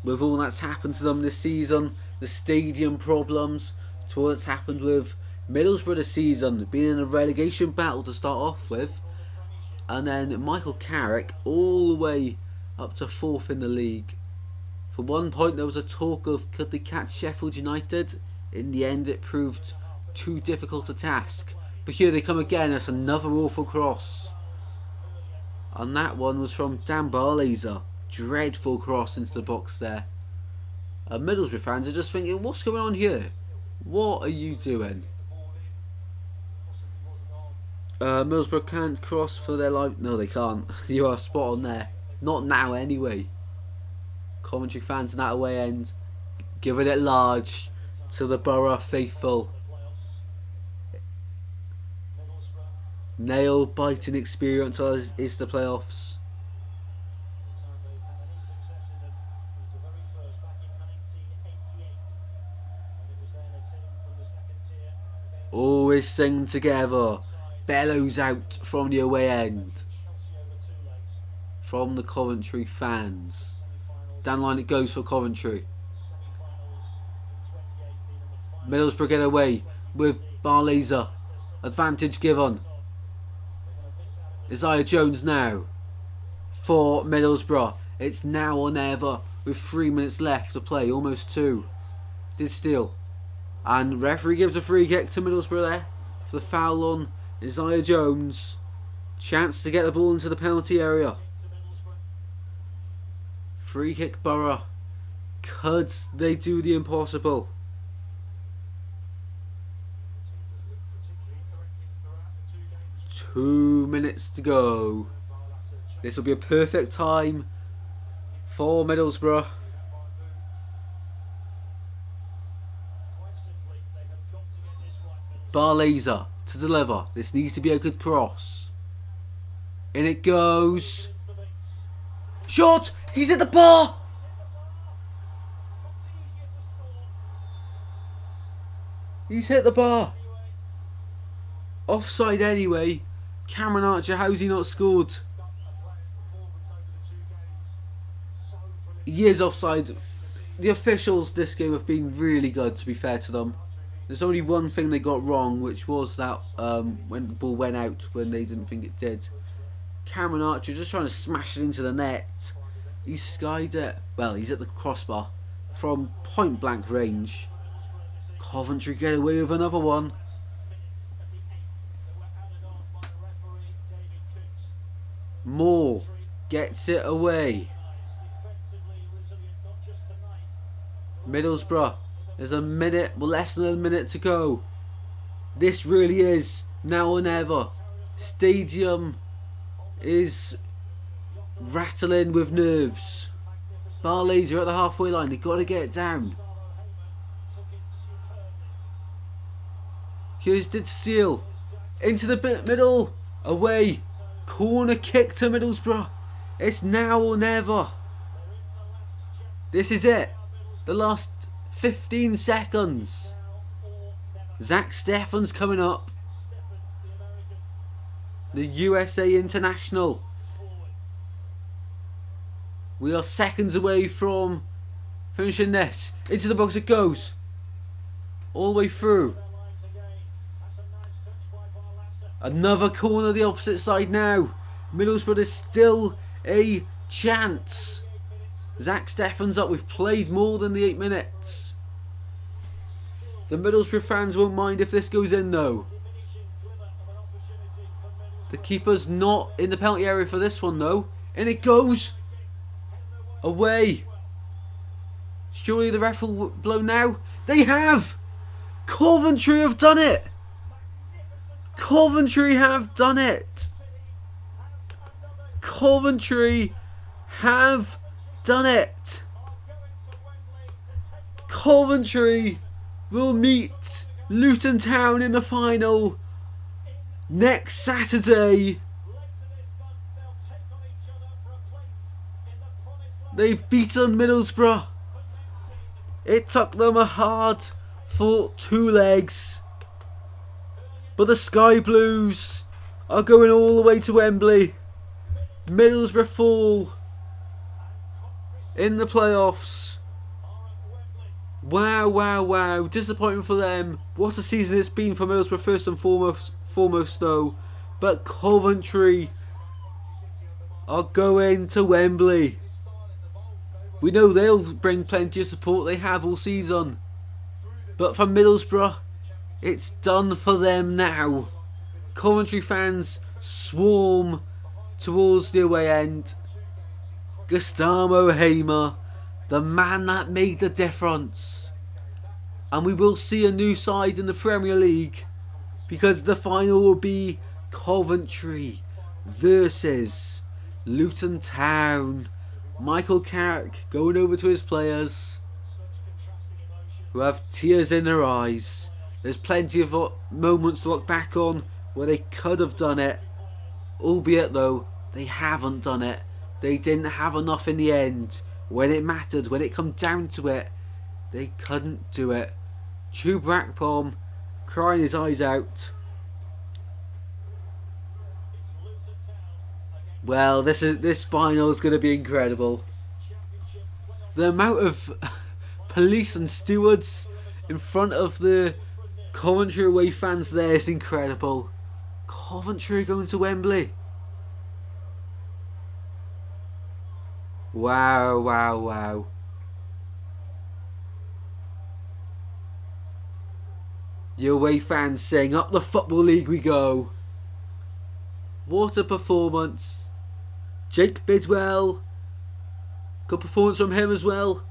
[SPEAKER 1] With all that's happened to them this season, the stadium problems, to all that's happened with Middlesbrough this season, being in a relegation battle to start off with, and then Michael Carrick all the way up to 4th in the league. For one point there was a talk of could they catch Sheffield United. In the end it proved too difficult a task. But here they come again. That's another awful cross. And that one was from Dan Barlaser. Dreadful cross into the box there. Middlesbrough fans are just thinking, what's going on here? What are you doing? Middlesbrough can't cross for their life. No, they can't. You are spot on there. Not now anyway. Coventry fans in that away end giving it large to the Borough faithful. Nail biting experience is the playoffs. Always sing together. Bellows out from the away end. From the Coventry fans. Down line it goes for Coventry. Middlesbrough get away with Barlaser. Advantage given. Isaiah Jones now for Middlesbrough. It's now or never with 3 minutes left to play. Almost 2. Did steal. And referee gives a free kick to Middlesbrough there for the foul on Isaiah Jones. Chance to get the ball into the penalty area. Free kick Borough. Could they do the impossible? Two minutes to go. This will be a perfect time for Middlesbrough. Barlaser to deliver. This needs to be a good cross. In it goes. Shot! He's at the bar! He's hit the bar. Offside anyway. Cameron Archer, how's he not scored? He is offside. The officials this game have been really good, to be fair to them. There's only one thing they got wrong, which was that when the ball went out when they didn't think it did. Cameron Archer just trying to smash it into the net. He's skied it. Well, he's at the crossbar from point blank range. Coventry get away with another one. Moore gets it away. Middlesbrough, there's a minute, well, less than a minute to go. This really is now or never. Stadium is rattling with nerves. Barlaser at the halfway line, they've got to get it down. Here's did steal into the middle, away. Corner kick to Middlesbrough. It's now or never. This is it. The last 15 seconds. Zach Steffen's coming up. The USA international We are seconds away from finishing this. Into the box it goes. All the way through. Another corner the opposite side now. Middlesbrough is still a chance. Zach Steffen's up. We've played more than the 8 minutes. The Middlesbrough fans won't mind if this goes in though. The keeper's not in the penalty area for this one though. And it goes away. Surely the ref will blow now. They have! Coventry have done it! Coventry have done it! Coventry have done it! Coventry will meet Luton Town in the final next Saturday. They've beaten Middlesbrough. It took them a hard fought 2 legs. But the Sky Blues are going all the way to Wembley. Middlesbrough fall in the playoffs. Wow, wow, wow. Disappointment for them. What a season it's been for Middlesbrough first and foremost though. But Coventry are going to Wembley. We know they'll bring plenty of support. They have all season. But for Middlesbrough, it's done for them now. Coventry fans swarm towards the away end. Gustavo Hamer, the man that made the difference. And we will see a new side in the Premier League, because the final will be Coventry versus Luton Town. Michael Carrick going over to his players, who have tears in their eyes. There's plenty of moments to look back on where they could have done it, albeit though they haven't done it. They didn't have enough in the end. When it mattered, when it come down to it, they couldn't do it. Chuba crying his eyes out. Well, this final is going to be incredible. The amount of police and stewards in front of the Coventry away fans there is incredible. Coventry going to Wembley. Wow, wow, wow. The away fans saying, "Up the Football League we go." What a performance. Jake Bidwell, good performance from him as well.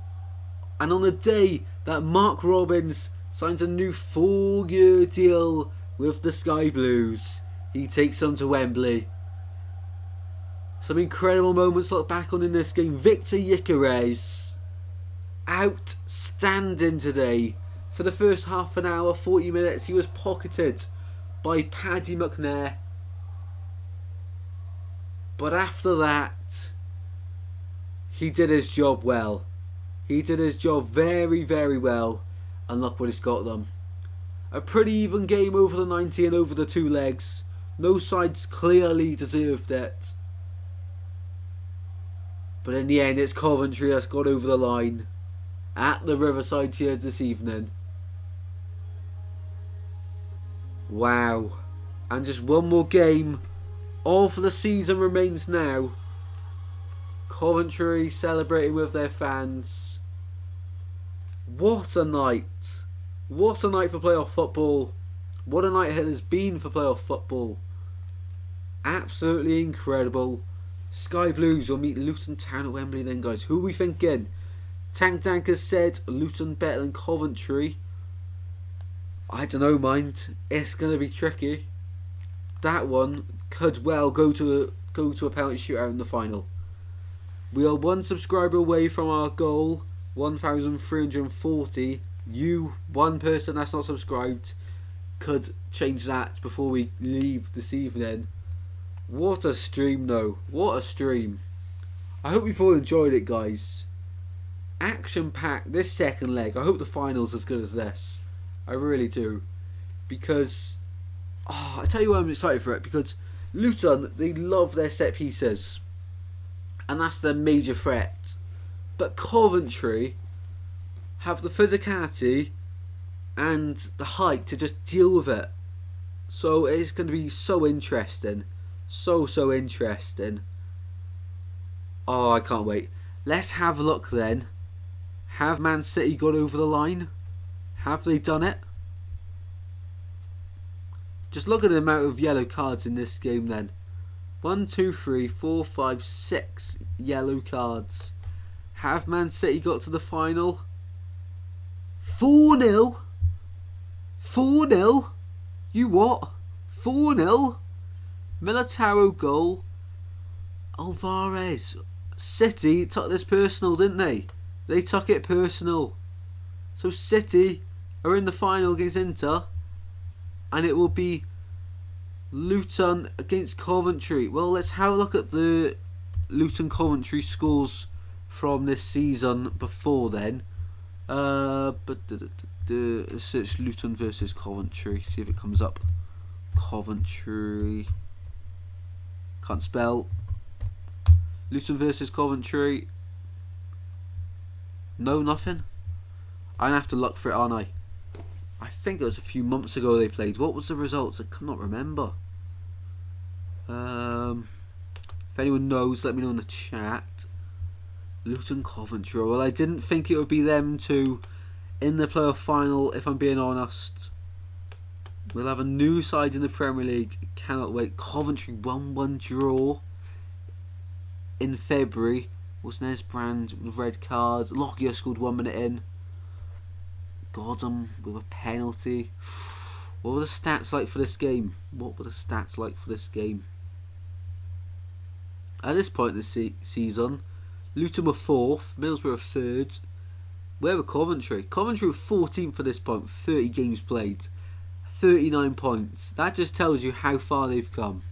[SPEAKER 1] And on the day that Mark Robbins signs a new 4-year deal with the Sky Blues, he takes them to Wembley. Some incredible moments to look back on in this game. Victor Gyökeres, outstanding today. For the first half an hour, 40 minutes, he was pocketed by Paddy McNair. But after that, he did his job well. He did his job very, very well. And look what it's got them. A pretty even game over the 90 and over the 2 legs. No sides clearly deserved it. But in the end, it's Coventry that's got over the line at the Riverside here this evening. Wow. And just one more game of the season remains now. Coventry celebrating with their fans. What a night. What a night for playoff football. What a night it has been for playoff football. Absolutely incredible. Sky Blues will meet Luton Town at Wembley then, guys. Who are we thinking? Tank Tank has said Luton better than Coventry. I don't know, mind. It's going to be tricky. That one could well go to a penalty shootout in the final. We are 1 subscriber away from our goal, 1,340. You, one person that's not subscribed, could change that before we leave this evening. What a stream though. What a stream. I hope you've all enjoyed it, guys. Action packed this second leg. I hope the final's as good as this. I really do. Because I tell you why I'm excited for it, because Luton, they love their set pieces. and that's their major threat. But Coventry have the physicality and the height to just deal with it. So it's going to be so interesting. So interesting. Oh, I can't wait. Let's have a look then. Have Man City got over the line? Have they done it? Just look at the amount of yellow cards in this game then. 1, 2, 3, 4, 5, 6 yellow cards. Have Man City got to the final? 4-0? 4-0? You what? 4-0? Militao goal. Alvarez. City took this personal, didn't they? They took it personal. So City are in the final against Inter. And it will be Luton against Coventry. Well, let's have a look at the Luton Coventry scores from this season before then. Search Luton versus Coventry. See if it comes up. Coventry. Can't spell. Luton versus Coventry. No, nothing. I'm gonna have to look for it, aren't I? I think it was a few months ago they played. What was the results? I cannot remember. If anyone knows, let me know in the chat. Luton Coventry. Well, I didn't think it would be them two in the playoff final, if I'm being honest. We'll have a new side in the Premier League. Cannot wait. Coventry 1-1 draw in February. Was Nesbrand with red cards. Lockyer scored 1 minute in. Gordon with a penalty. What were the stats like for this game? What were the stats like for this game? At this point in the season, Luton were 4th, Middlesbrough were 3rd. Where were Coventry? Coventry were 14th at this point, 30 games played, 39 points. That just tells you how far they've come.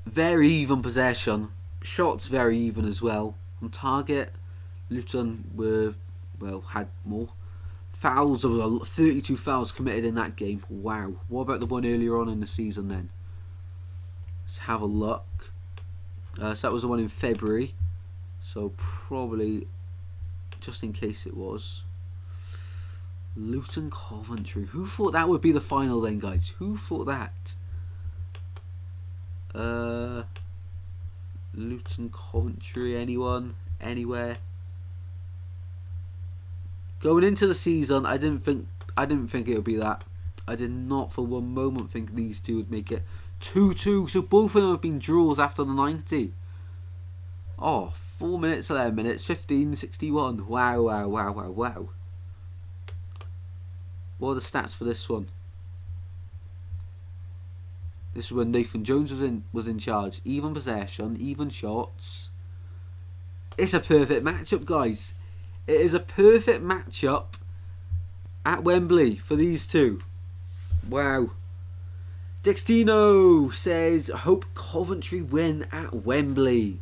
[SPEAKER 1] Very even possession. Shots very even as well. On target, Luton were, well, had more. Fouls, there were 32 fouls committed in that game. Wow. What about the one earlier on in the season then? Let's have a look. So that was the one in February. So probably, just in case it was. Luton Coventry. Who thought that would be the final then, guys? Who thought that? Luton Coventry. Anyone? Anywhere? Going into the season, I didn't think it would be that. I did not for one moment think these two would make it 2-2. So both of them have been draws after the 90. Oh, 4 minutes, 11 minutes, 15, 61. Wow. What are the stats for this one? This is when Nathan Jones was in charge. Even possession, even shots. It's a perfect matchup, guys. It is a perfect matchup at Wembley for these two. Wow. Dextino says, hope Coventry win at Wembley.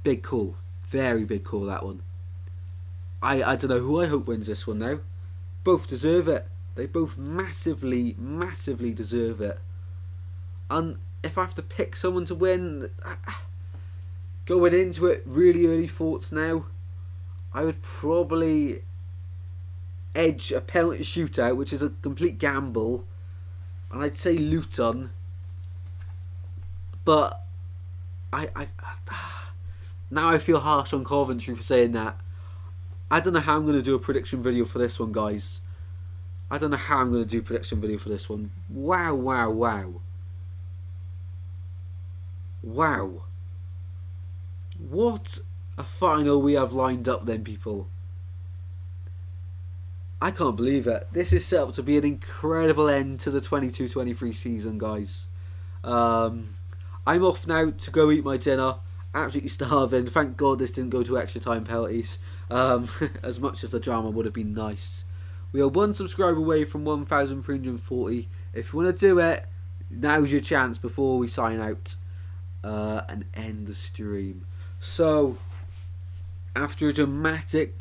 [SPEAKER 1] Big call. Very big call, that one. I don't know who I hope wins this one now. Both deserve it. They both massively deserve it. And if I have to pick someone to win, going into it, really early thoughts now, I would probably edge a penalty shootout, which is a complete gamble, and I'd say Luton. But now I feel harsh on Coventry for saying that. I don't know how I'm going to do a prediction video for this one, guys. I don't know how I'm going to do a prediction video for this one. Wow. What a final we have lined up then, people. I can't believe it. This is set up to be an incredible end to the 22-23 season, guys. I'm off now to go eat my dinner. Absolutely starving. Thank God this didn't go to extra time penalties. As much as the drama would have been nice. We are 1 subscriber away from 1,340. If you want to do it, now's your chance before we sign out and end the stream. So, after a dramatic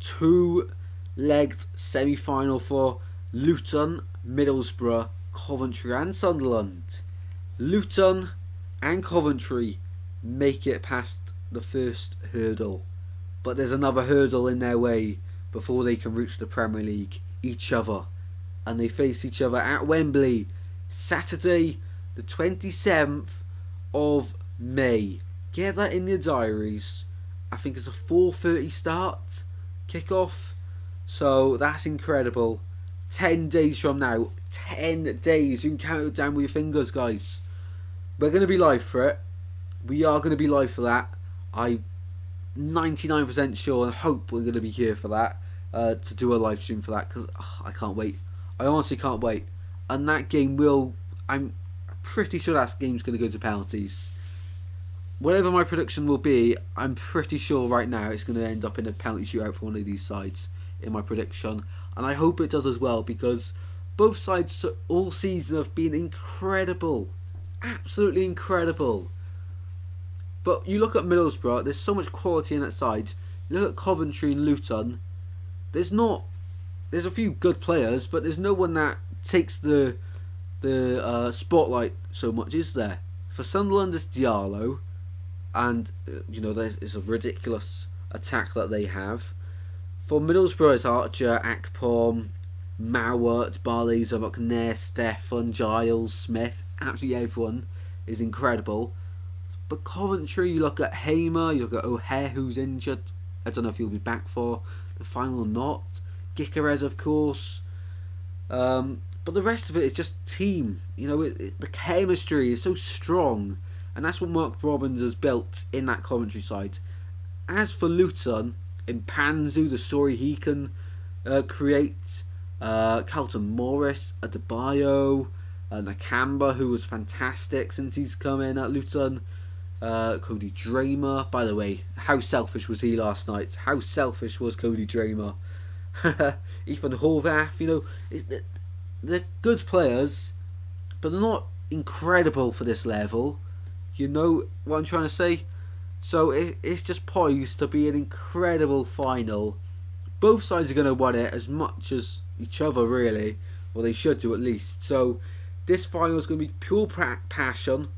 [SPEAKER 1] 2-legged semi-final for Luton, Middlesbrough, Coventry and Sunderland, Luton and Coventry make it past the first hurdle. But there's another hurdle in their way before they can reach the Premier League, each other. And they face each other at Wembley, Saturday the 27th of May. Get that in your diaries. I think it's a 4:30 start, kick-off. So that's incredible. 10 days from now. 10 days. You can count it down with your fingers, guys. We're going to be live for it. We are going to be live for that. I'm 99% sure and hope we're going to be here for that. To do a live stream for that. Because I can't wait. I honestly can't wait. And that game will... I'm pretty sure that game's going to go to penalties. Whatever my prediction will be, I'm pretty sure right now it's going to end up in a penalty shootout for one of these sides in my prediction. And I hope it does as well, because both sides all season have been incredible. Absolutely incredible. But you look at Middlesbrough, there's so much quality in that side. You look at Coventry and Luton, there's a few good players, but there's no one that takes the spotlight so much, is there? For Sunderland, it's Diallo, and it's a ridiculous attack that they have. For Middlesbrough, it's Archer, Akpom, Mowat, Barleyza, McNair, Stefan, Giles, Smith. Absolutely everyone is incredible. But Coventry, you look at Hamer, you look at O'Hare, who's injured. I don't know if he'll be back for the final or not. Gyökeres, of course. But the rest of it is just team. The chemistry is so strong. And that's what Mark Robbins has built in that Coventry side. As for Luton, in Panzu, the story he can create. Carlton Morris, Adebayo, Nakamba, who was fantastic since he's come in at Luton. Cody Dramer. By the way, how selfish was he last night? How selfish was Cody Dramer? Ethan Horvath, they're good players, but they're not incredible for this level. You know what I'm trying to say? So it's just poised to be an incredible final. Both sides are going to want it as much as each other, really. Well, they should do at least. So this final is going to be pure passion,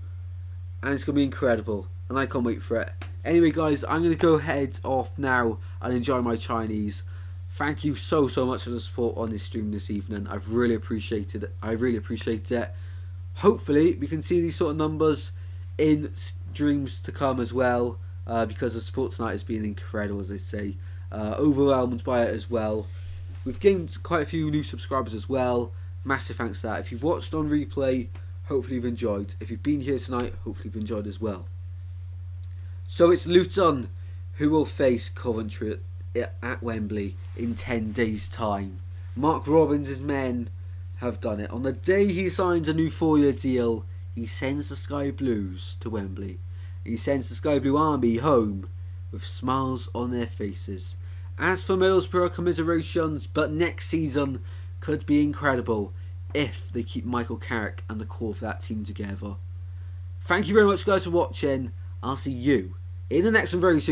[SPEAKER 1] and it's going to be incredible, and I can't wait for it. Anyway, guys, I'm going to go head off now and enjoy my Chinese. Thank you so much for the support on this stream this evening. I've really appreciated it. I really appreciate it. Hopefully, we can see these sort of numbers in streams to come as well, because the support tonight has been incredible, as they say. Overwhelmed by it as well. We've gained quite a few new subscribers as well. Massive thanks for that. If you've watched on replay, hopefully you've enjoyed. If you've been here tonight, hopefully you've enjoyed as well. So it's Luton who will face Coventry at Wembley in 10 days' time. Mark Robbins' men have done it. On the day he signs a new 4-year deal, he sends the Sky Blues to Wembley. He sends the Sky Blue Army home with smiles on their faces. As for Middlesbrough, commiserations, but next season could be incredible if they keep Michael Carrick and the core of that team together. Thank you very much, guys, for watching. I'll see you in the next one very soon.